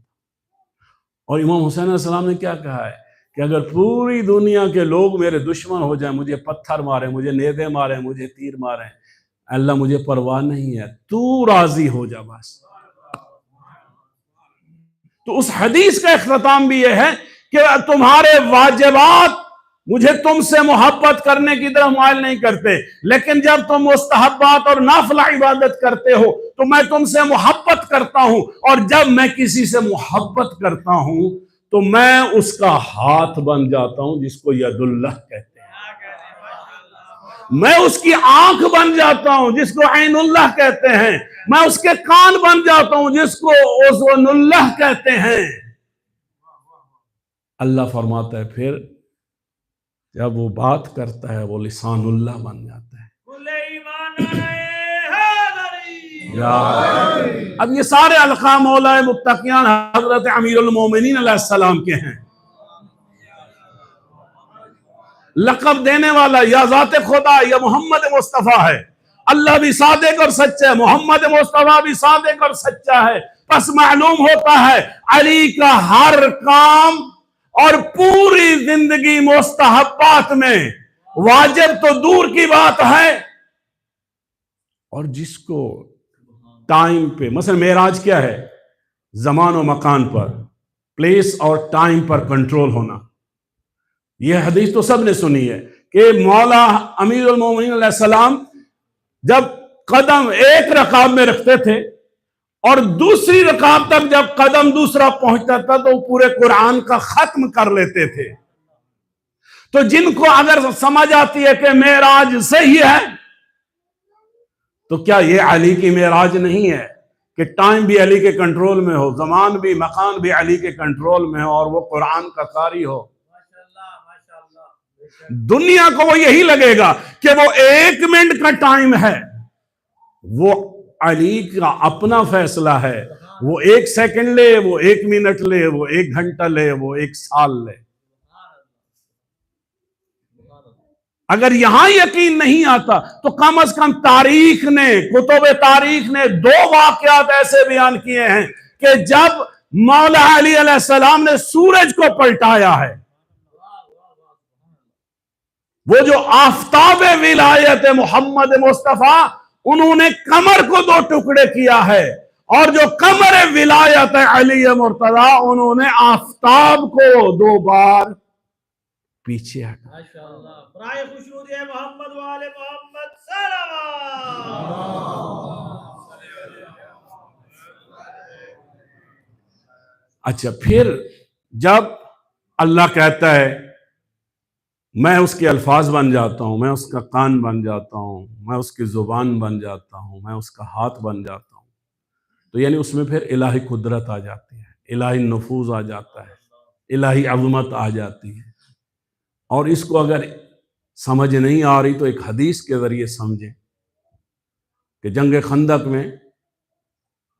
اور امام حسین علیہ السلام نے کیا کہا ہے کہ اگر پوری دنیا کے لوگ میرے دشمن ہو جائیں، مجھے پتھر مارے، مجھے نیزے مارے، مجھے تیر مارے، اللہ مجھے پرواہ نہیں ہے، تو راضی ہو جا بس۔ تو اس حدیث کا اختتام بھی یہ ہے کہ تمہارے واجبات مجھے تم سے محبت کرنے کی طرف مائل نہیں کرتے، لیکن جب تم مستحبات اور نافلہ عبادت کرتے ہو تو میں تم سے محبت کرتا ہوں، اور جب میں کسی سے محبت کرتا ہوں تو میں اس کا ہاتھ بن جاتا ہوں جس کو ید اللہ کہتے ہیں، میں اس کی آنکھ بن جاتا ہوں جس کو عین اللہ کہتے ہیں، میں اس کے کان بن جاتا ہوں جس کو اذن اللہ کہتے ہیں۔ اللہ فرماتا ہے پھر جب وہ بات کرتا ہے وہ لسان اللہ بن جاتا ہے۔ اب یہ سارے القاب مولا متقیان حضرت امیر المومنین علیہ السلام کے ہیں۔ لقب دینے والا یا ذات خدا یا محمد مصطفیٰ ہے۔ اللہ بھی صادق اور سچا ہے، محمد مصطفیٰ بھی صادق اور سچا ہے۔ پس معلوم ہوتا ہے علی کا ہر کام اور پوری زندگی مستحبات میں، واجب تو دور کی بات ہے، اور جس کو ٹائم پہ، مثلا معراج کیا ہے؟ زمان و مکان پر، پلیس اور ٹائم پر کنٹرول ہونا۔ یہ حدیث تو سب نے سنی ہے کہ مولا امیر المومنین علیہ السلام جب قدم ایک رکعت میں رکھتے تھے اور دوسری رکعت تک جب قدم دوسرا پہنچتا تھا تو پورے قرآن کا ختم کر لیتے تھے۔ تو جن کو اگر سمجھ آتی ہے کہ معراج صحیح ہے تو کیا یہ علی کی معراج نہیں ہے کہ ٹائم بھی علی کے کنٹرول میں ہو، زمان بھی، مکان بھی علی کے کنٹرول میں ہو، اور وہ قرآن کا قاری ہو؟ دنیا کو وہ یہی لگے گا کہ وہ 1 منٹ کا ٹائم ہے، وہ علی کا اپنا فیصلہ ہے، وہ 1 سیکنڈ لے، وہ 1 منٹ لے، وہ 1 گھنٹہ لے، وہ 1 سال لے۔ اگر یہاں یقین نہیں آتا تو کم از کم تاریخ نے، کتب تاریخ نے 2 واقعات ایسے بیان کیے ہیں کہ جب مولا علی علیہ السلام نے سورج کو پلٹایا ہے، وہ جو آفتاب ولایت محمد مصطفیٰ، انہوں نے قمر کو 2 ٹکڑے کیا ہے، اور جو قمر ولایت علی مرتضی، انہوں نے آفتاب کو 2 بار پیچھے ہٹا۔ ماشاءاللہ، برائے خوشنودی محمد والے محمد صلوات۔ اچھا، پھر جب اللہ کہتا ہے میں اس کے الفاظ بن جاتا ہوں، میں اس کا کان بن جاتا ہوں، میں اس کی زبان بن جاتا ہوں، میں اس کا ہاتھ بن جاتا ہوں، تو یعنی اس میں پھر الہی قدرت آ جاتی ہے، الہی نفوذ آ جاتا ہے، الہی عظمت آ جاتی ہے۔ اور اس کو اگر سمجھ نہیں آ رہی تو ایک حدیث کے ذریعے سمجھیں کہ جنگ خندق میں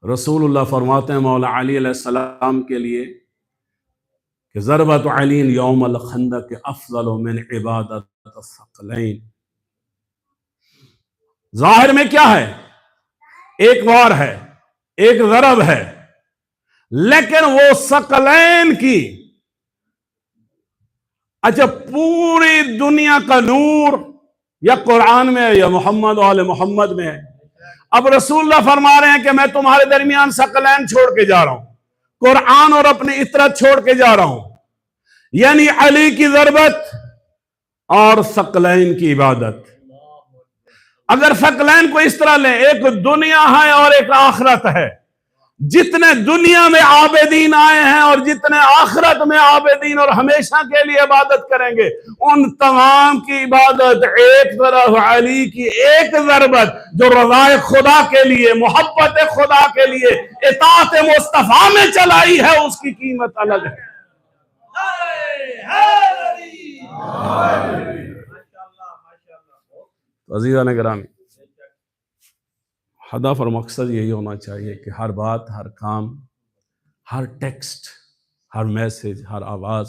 رسول اللہ فرماتے ہیں مولا علی علیہ السلام کے لیے کہ ضربت علی یوم الخندق افضل من عبادت الثقلین۔ ظاہر میں کیا ہے؟ ایک وار ہے، ایک ضرب ہے، لیکن وہ ثقلین کی، اچھا پوری دنیا کا نور یا قرآن میں ہے یا محمد وآل محمد میں ہے۔ اب رسول اللہ فرما رہے ہیں کہ میں تمہارے درمیان ثقلین چھوڑ کے جا رہا ہوں، قرآن اور اپنی اطرت چھوڑ کے جا رہا ہوں، یعنی علی کی ضربت اور ثقلین کی عبادت۔ اگر ثقلین کو اس طرح لیں، ایک دنیا ہے اور ایک آخرت ہے، جتنے دنیا میں عابدین آئے ہیں اور جتنے آخرت میں عابدین اور ہمیشہ کے لیے عبادت کریں گے، ان تمام کی عبادت ایک طرف علی کی ایک ضربت جو رضائے خدا کے لیے، محبت خدا کے لیے، اطاعت مصطفیٰ میں چلائی ہے، اس کی قیمت الگ ہے۔ عزیزان گرامی، ہدف اور مقصد یہی ہونا چاہیے کہ ہر بات، ہر کام، ہر ٹیکسٹ، ہر میسج، ہر آواز،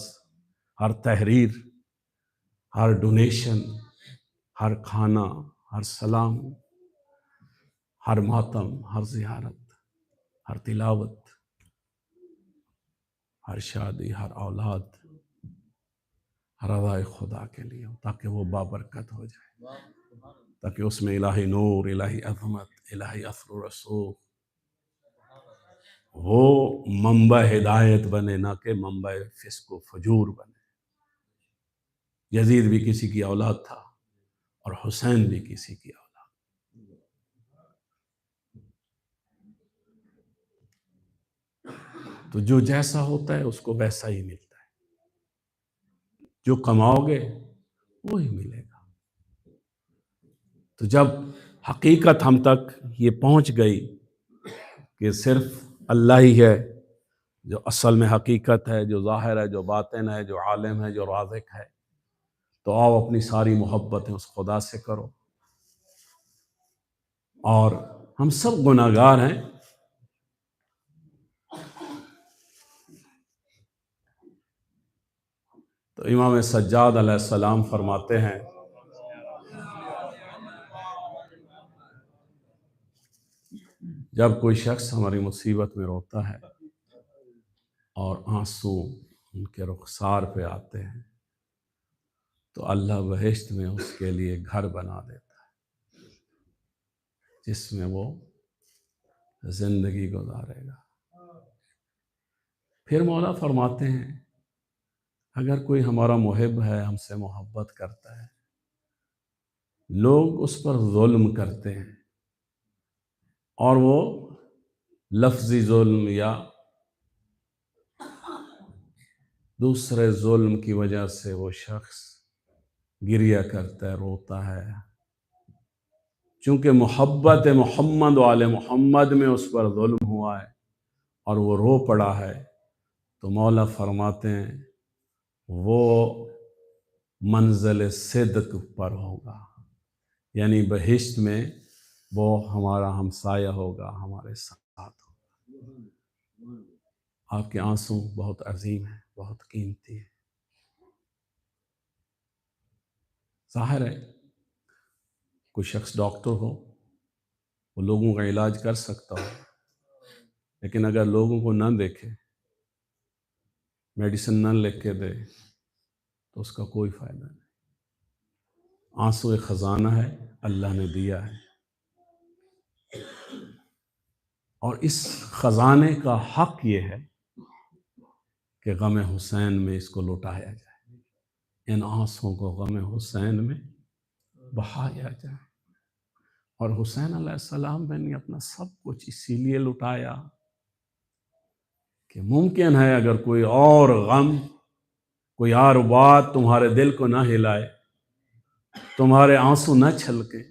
ہر تحریر، ہر ڈونیشن، ہر کھانا، ہر سلام، ہر ماتم، ہر زیارت، ہر تلاوت، ہر شادی، ہر اولاد رضائے خدا کے لیے ہو، تاکہ وہ بابرکت ہو جائے، تاکہ اس میں الہی نور، الہی عظمت، الہی اثر و رسوخ، وہ منبع ہدایت بنے، نہ کہ منبع فسق و فجور بنے۔ یزید بھی کسی کی اولاد تھا اور حسین بھی کسی کی اولاد. تو جو جیسا ہوتا ہے اس کو ویسا ہی ملتا ہے. جو کماؤ گے وہی ملے گا. تو جب حقیقت ہم تک یہ پہنچ گئی کہ صرف اللہ ہی ہے جو اصل میں حقیقت ہے، جو ظاہر ہے، جو باطن ہے، جو عالم ہے، جو رازق ہے، تو آؤ اپنی ساری محبتیں اس خدا سے کرو. اور ہم سب گناہگار ہیں. تو امام سجاد علیہ السلام فرماتے ہیں جب کوئی شخص ہماری مصیبت میں روتا ہے اور آنسو ان کے رخسار پہ آتے ہیں تو اللہ بہشت میں اس کے لیے گھر بنا دیتا ہے جس میں وہ زندگی گزارے گا. پھر مولا فرماتے ہیں اگر کوئی ہمارا محب ہے، ہم سے محبت کرتا ہے، لوگ اس پر ظلم کرتے ہیں اور وہ لفظی ظلم یا دوسرے ظلم کی وجہ سے وہ شخص گریہ کرتا ہے، روتا ہے، چونکہ محبت محمد وآل محمد میں اس پر ظلم ہوا ہے اور وہ رو پڑا ہے، تو مولا فرماتے ہیں وہ منزل صدق پر ہوگا، یعنی بہشت میں وہ ہمارا ہمسایہ ہوگا، ہمارے ساتھ ہوگا. آپ کے آنسو بہت عظیم ہیں، بہت قیمتی ہیں. ظاہر ہے کوئی شخص ڈاکٹر ہو، وہ لوگوں کا علاج کر سکتا ہو، لیکن اگر لوگوں کو نہ دیکھے، میڈیسن نہ لکھ کے دے، تو اس کا کوئی فائدہ نہیں. آنسو ایک خزانہ ہے، اللہ نے دیا ہے، اور اس خزانے کا حق یہ ہے کہ غم حسین میں اس کو لٹایا جائے، ان آنسوں کو غم حسین میں بہایا جائے. اور حسین علیہ السلام نے اپنا سب کچھ اسی لیے لٹایا کہ ممکن ہے اگر کوئی اور غم، کوئی اور بات تمہارے دل کو نہ ہلائے، تمہارے آنسو نہ چھلکے،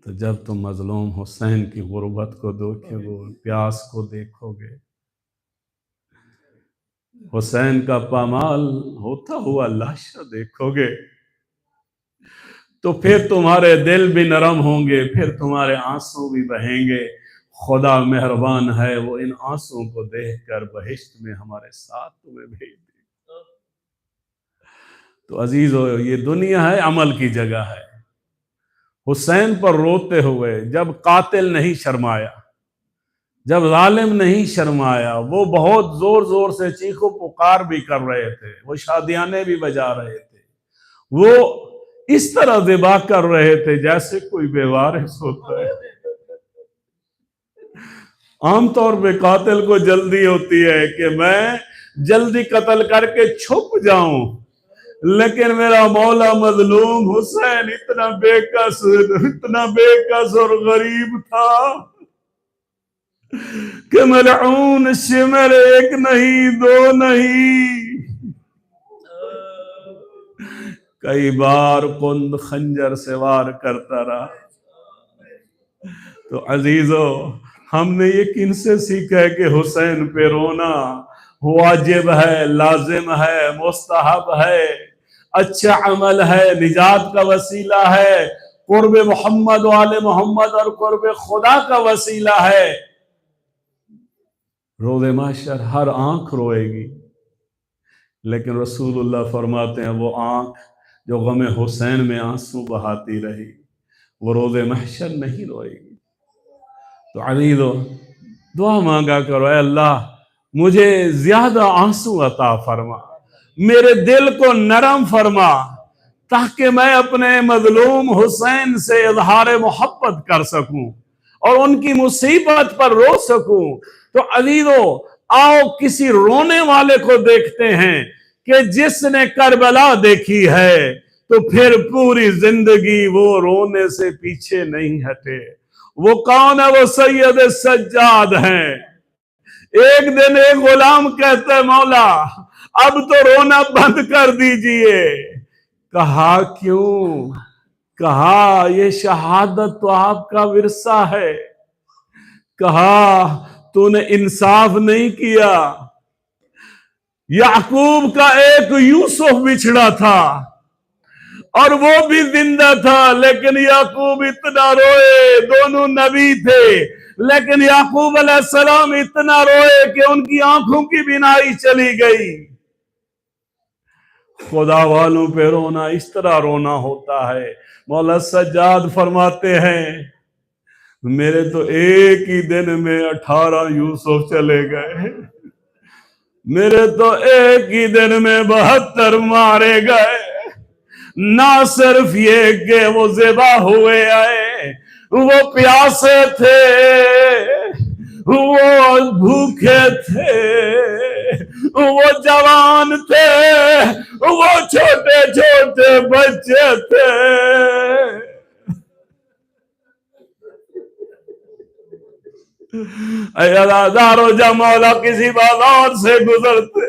تو جب تم مظلوم حسین کی غربت کو دیکھو گے، پیاس کو دیکھو گے، حسین کا پامال ہوتا ہوا لاشا دیکھو گے، تو پھر تمہارے دل بھی نرم ہوں گے، پھر تمہارے آنسو بھی بہیں گے. خدا مہربان ہے، وہ ان آنسوں کو دیکھ کر بہشت میں ہمارے ساتھ تمہیں بھیج دے. تو عزیزو، یہ دنیا ہے عمل کی جگہ ہے. حسین پر روتے ہوئے جب قاتل نہیں شرمایا، جب ظالم نہیں شرمایا، وہ بہت زور زور سے چیخ و پکار بھی کر رہے تھے، وہ شادیانے بھی بجا رہے تھے، وہ اس طرح ذبح کر رہے تھے جیسے کوئی بے وارث ہوتا ہے. عام طور پہ قاتل کو جلدی ہوتی ہے کہ میں جلدی قتل کر کے چھپ جاؤں، لیکن میرا مولا مظلوم حسین اتنا بے کس اور غریب تھا کہ ملعون شمر ایک نہیں، دو نہیں، کئی بار کند خنجر سے وار کرتا رہا. تو عزیزو، ہم نے یہ کن سے سیکھا ہے کہ حسین پہ رونا واجب ہے، لازم ہے، مستحب ہے، اچھا عمل ہے، نجات کا وسیلہ ہے، قرب محمد وآل محمد اور قرب خدا کا وسیلہ ہے. روز محشر ہر آنکھ روئے گی، لیکن رسول اللہ فرماتے ہیں وہ آنکھ جو غم حسین میں آنسو بہاتی رہی، وہ روز محشر نہیں روئے گی. تو عزیزو، دعا مانگا کرو، اے اللہ مجھے زیادہ آنسو عطا فرما، میرے دل کو نرم فرما، تاکہ میں اپنے مظلوم حسین سے اظہار محبت کر سکوں اور ان کی مصیبت پر رو سکوں. تو عزیزو، آؤ کسی رونے والے کو دیکھتے ہیں کہ جس نے کربلا دیکھی ہے تو پھر پوری زندگی وہ رونے سے پیچھے نہیں ہٹے. وہ کون ہے؟ وہ سید سجاد ہیں. ایک دن ایک غلام کہتا ہے مولا اب تو رونا بند کر دیجئے. کہا کیوں؟ کہا یہ شہادت تو آپ کا ورثہ ہے. کہا تو نے انصاف نہیں کیا. یعقوب کا ایک یوسف بچھڑا تھا اور وہ بھی زندہ تھا، لیکن یعقوب اتنا روئے، دونوں نبی تھے لیکن یعقوب علیہ السلام اتنا روئے کہ ان کی آنکھوں کی بینائی چلی گئی. خدا والوں پہ رونا اس طرح رونا ہوتا ہے. مولا سجاد فرماتے ہیں میرے تو ایک ہی دن میں 18 یوسف چلے گئے، میرے تو ایک ہی دن میں 72 مارے گئے. نہ صرف یہ کہ وہ ذبح ہوئے آئے، وہ پیاسے تھے، وہ بھوکے تھے، وہ جوان تھے، وہ چھوٹے چھوٹے بچے تھے. اے عزادارو جب مولا کسی بازار سے گزرتے،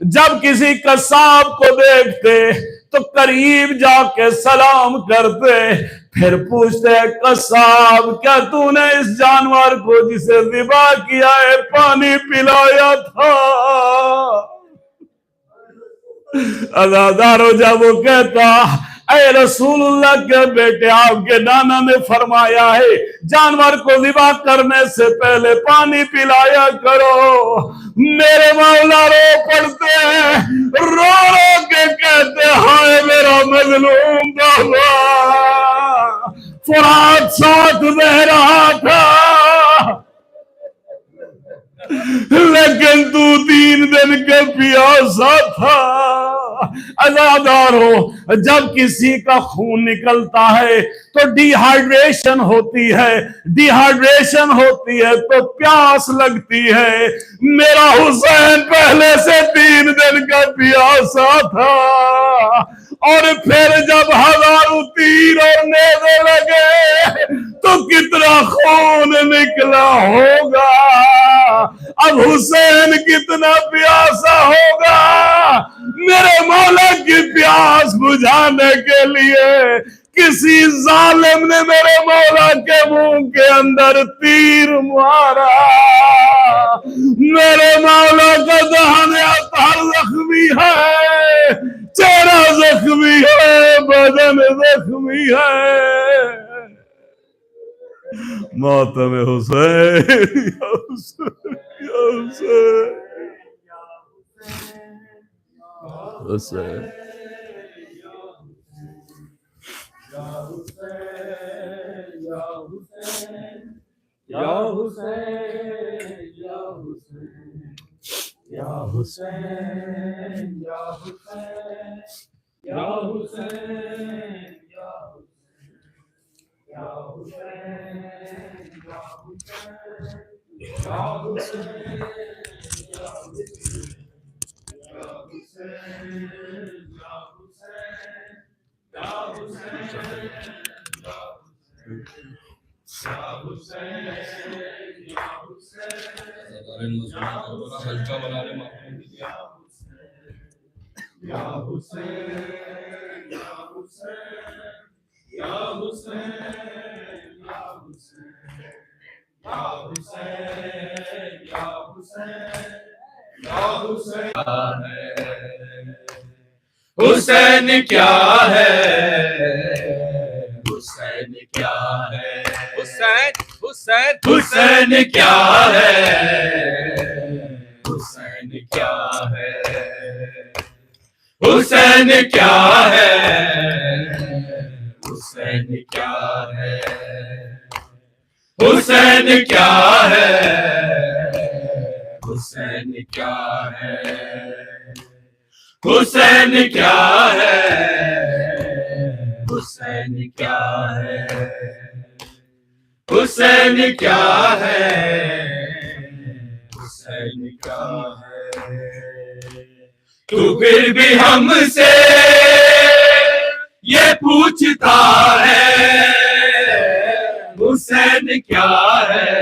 جب کسی قصاب کو دیکھتے تو قریب جا کے سلام کرتے، پھر پوچھتے قصاب کیا تو نے اس جانور کو جسے ذبح کیا ہے پانی پلایا تھا؟ عزادارو جب وہ کہتا اے رسول اللہ کے بیٹے آپ کے نانا نے فرمایا ہے جانور کو ذبح کرنے سے پہلے پانی پلایا کرو، میرے مولا رو پڑتے ہیں، رو رو کے کہتے ہائے میرا مظلوم بابا. فرات ساتھ بہ رہا تھا لیکن تو 3 دن کا پیاسا تھا. عزادارو جب کسی کا خون نکلتا ہے تو ڈی ہائیڈریشن ہوتی ہے، ڈی ہائیڈریشن ہوتی ہے تو پیاس لگتی ہے. میرا حسین پہلے سے 3 دن کا پیاسا تھا اور پھر جب 1000 تیر اور نیزے لگے تو کتنا خون نکلا ہوگا. اب حسین کتنا پیاسا ہوگا. میرے مولا کی پیاس بجھانے کے لیے کسی ظالم نے میرے مولا کے منہ کے اندر تیر مارا. میرے مولا کا دہن اطہر زخمی ہے، چہرہ زخمی ہے، بدن زخمی ہے. ماتم حسین یا حسین یا حسین حسین حسین کیا ہے، حسین کیا ہے، حسین حسین حسین کیا ہے، حسین کیا ہے، حسین کیا ہے، حسین کیا ہے، حسین کیا ہے، حسین کیا ہے، حسین کیا ہے، حسین کیا ہے، حسین کیا ہے، حسین کیا ہے، تو پھر بھی ہم سے یہ پوچھتا ہے حسین کیا ہے،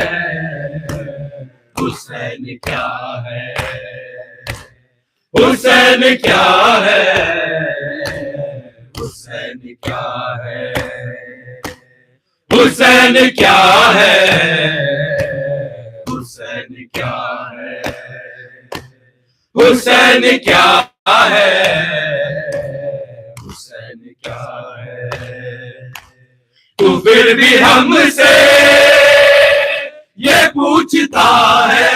حسین کیا ہے، حسین کیا ہے، حسین کیا ہے، حسین کیا ہے، حسین کیا ہے، حسین کیا ہے، حسین کیا ہے، تو پھر بھی ہم سے یہ پوچھتا ہے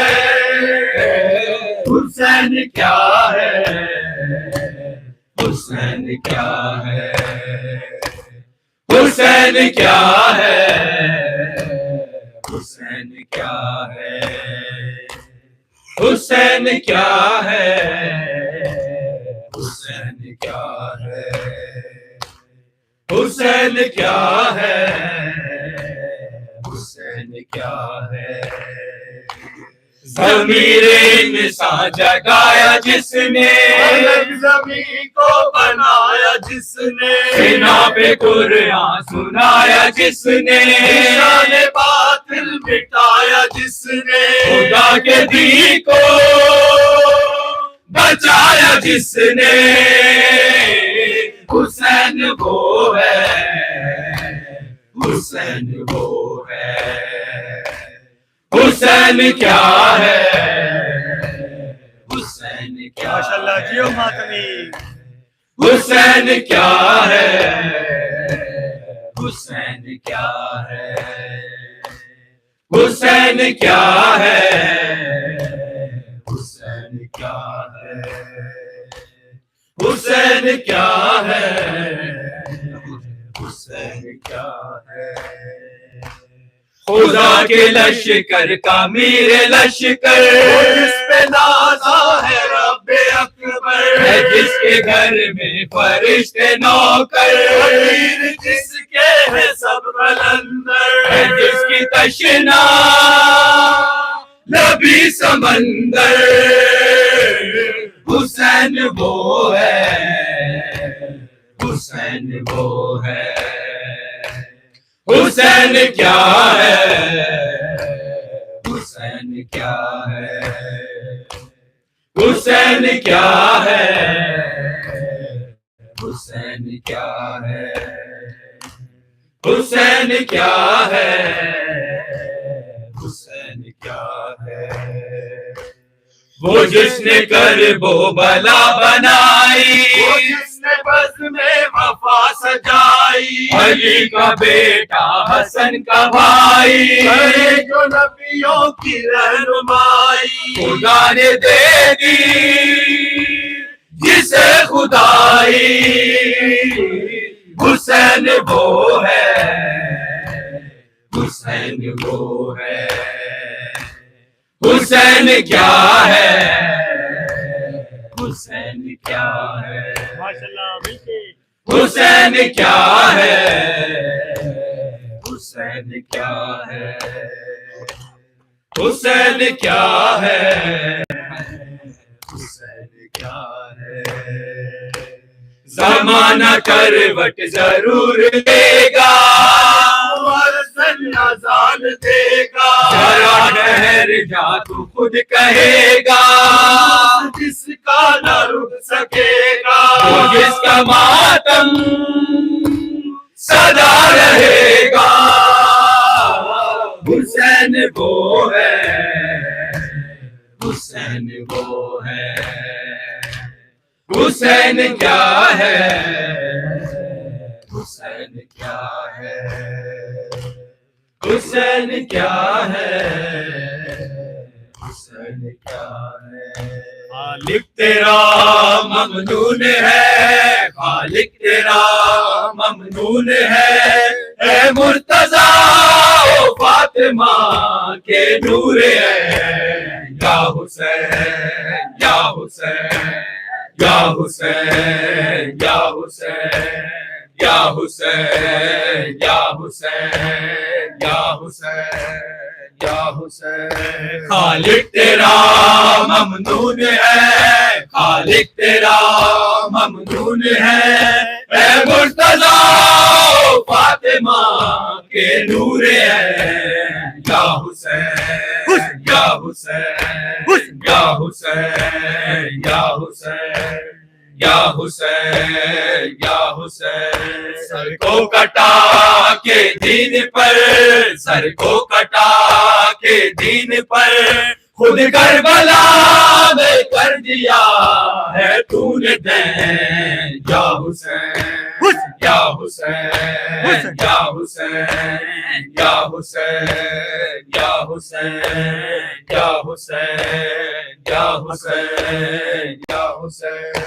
حسین کیا ہے، حسین کیا ہے، حسین کیا ہے، حسین کیا ہے، حسین کیا ہے، حسین کیا ہے، حسین کیا ہے، حسین کیا ہے، ضمیر انسان جگایا جس نے، زمین کو بنایا جس نے، سینا پہ قرآن سنایا جس نے، شان باطل مٹایا جس نے، خدا کے دین کو بچایا جس نے، حسین وہ ہے، حسین وہ ہے، حسین کیا ہے، حسین کیا، ماشاءاللہ جیو ماتمی، حسین کیا ہے، حسین کیا ہے، حسین کیا ہے، حسین کیا ہے، حسین کیا ہے، حسین کیا ہے، خدا کے لشکر کا میر لشکر، جس پہ نازا ہے رب اکبر، ہے جس کے گھر میں فرشتے نوکر، امیر جس کے ہے سب قلندر، ہے جس کی تشنا نبی سمندر، حسین وہ ہے، حسین وہ ہے، حسین کیا ہے، حسین کیا ہے، حسین کیا ہے، حسین کیا ہے، حسین کیا ہے، حسین کیا ہے، وہ جس نے کرب و بلا بنائی، وہ جس نے بزم میں وفا سجائی، علی کا بیٹا حسن کا بھائی، کرے جو نبیوں کی رہنمائی، خدا نے دے دی جسے خدائی، حسین وہ ہے، حسین وہ ہے، حسین کیا ہے، حسین کیا ہے، حسین کیا ہے، حسین کیا ہے، حسین کیا ہے، حسین کیا ہے، زمانہ کروٹ ضرور دے گا، اذان دے گا، ذرا ٹھہر جا تو خود کہے گا، جس کا نہ رک سکے گا، وہ جس کا ماتم سدا رہے گا، حسین وہ ہے، حسین وہ ہے، حسین کیا ہے، حسین کیا ہے، حسین کیا ہے، حسین کیا ہے، خالق تیرا ممنون ہے، خالق تیرا ممنون ہے، اے مرتضیٰ و فاطمہ کے نور ہے، یا حسین یا حسین یا حسین یا حسین یا حسین یا حسین یا حسین یا حسین، خالق تیرا ممنون ہے، خالق تیرا ممنون ہے، اے مرتضیٰ فاطمہ کے نور ہے، یا حسین یا حسین یا حسین یا حسین یا حسین یا حسین، سر کو کٹا کے دین پر، سر کو کٹا کے دین پر، خود کربلا میں کر دیا ہے تو نے دین، یا حسین یا حسین یا حسین یا حسین یا حسین یا حسین یا حسین یا حسین،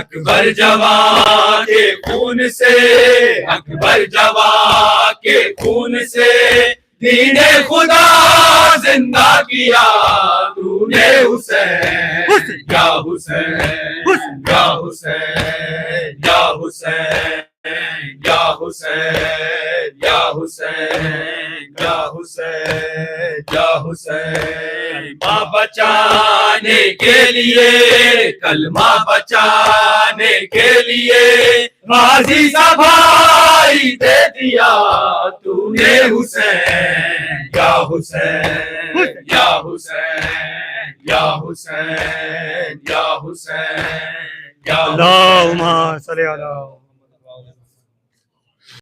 اکبر جوان کے خون سے، اکبر جوان کے خون سے دین خدا زندہ کیا تو نے حسین، یا حسین یا حسین یا حسین یا حسین یا حسین یا حسین یا حسین، ماں بچانے کے لیے، کلمہ بچانے کے لیے غازی سا بھائی دے دیا تو نے حسین، یا حسین یا حسین یا حسین یا حسین یا اللہم صلی علی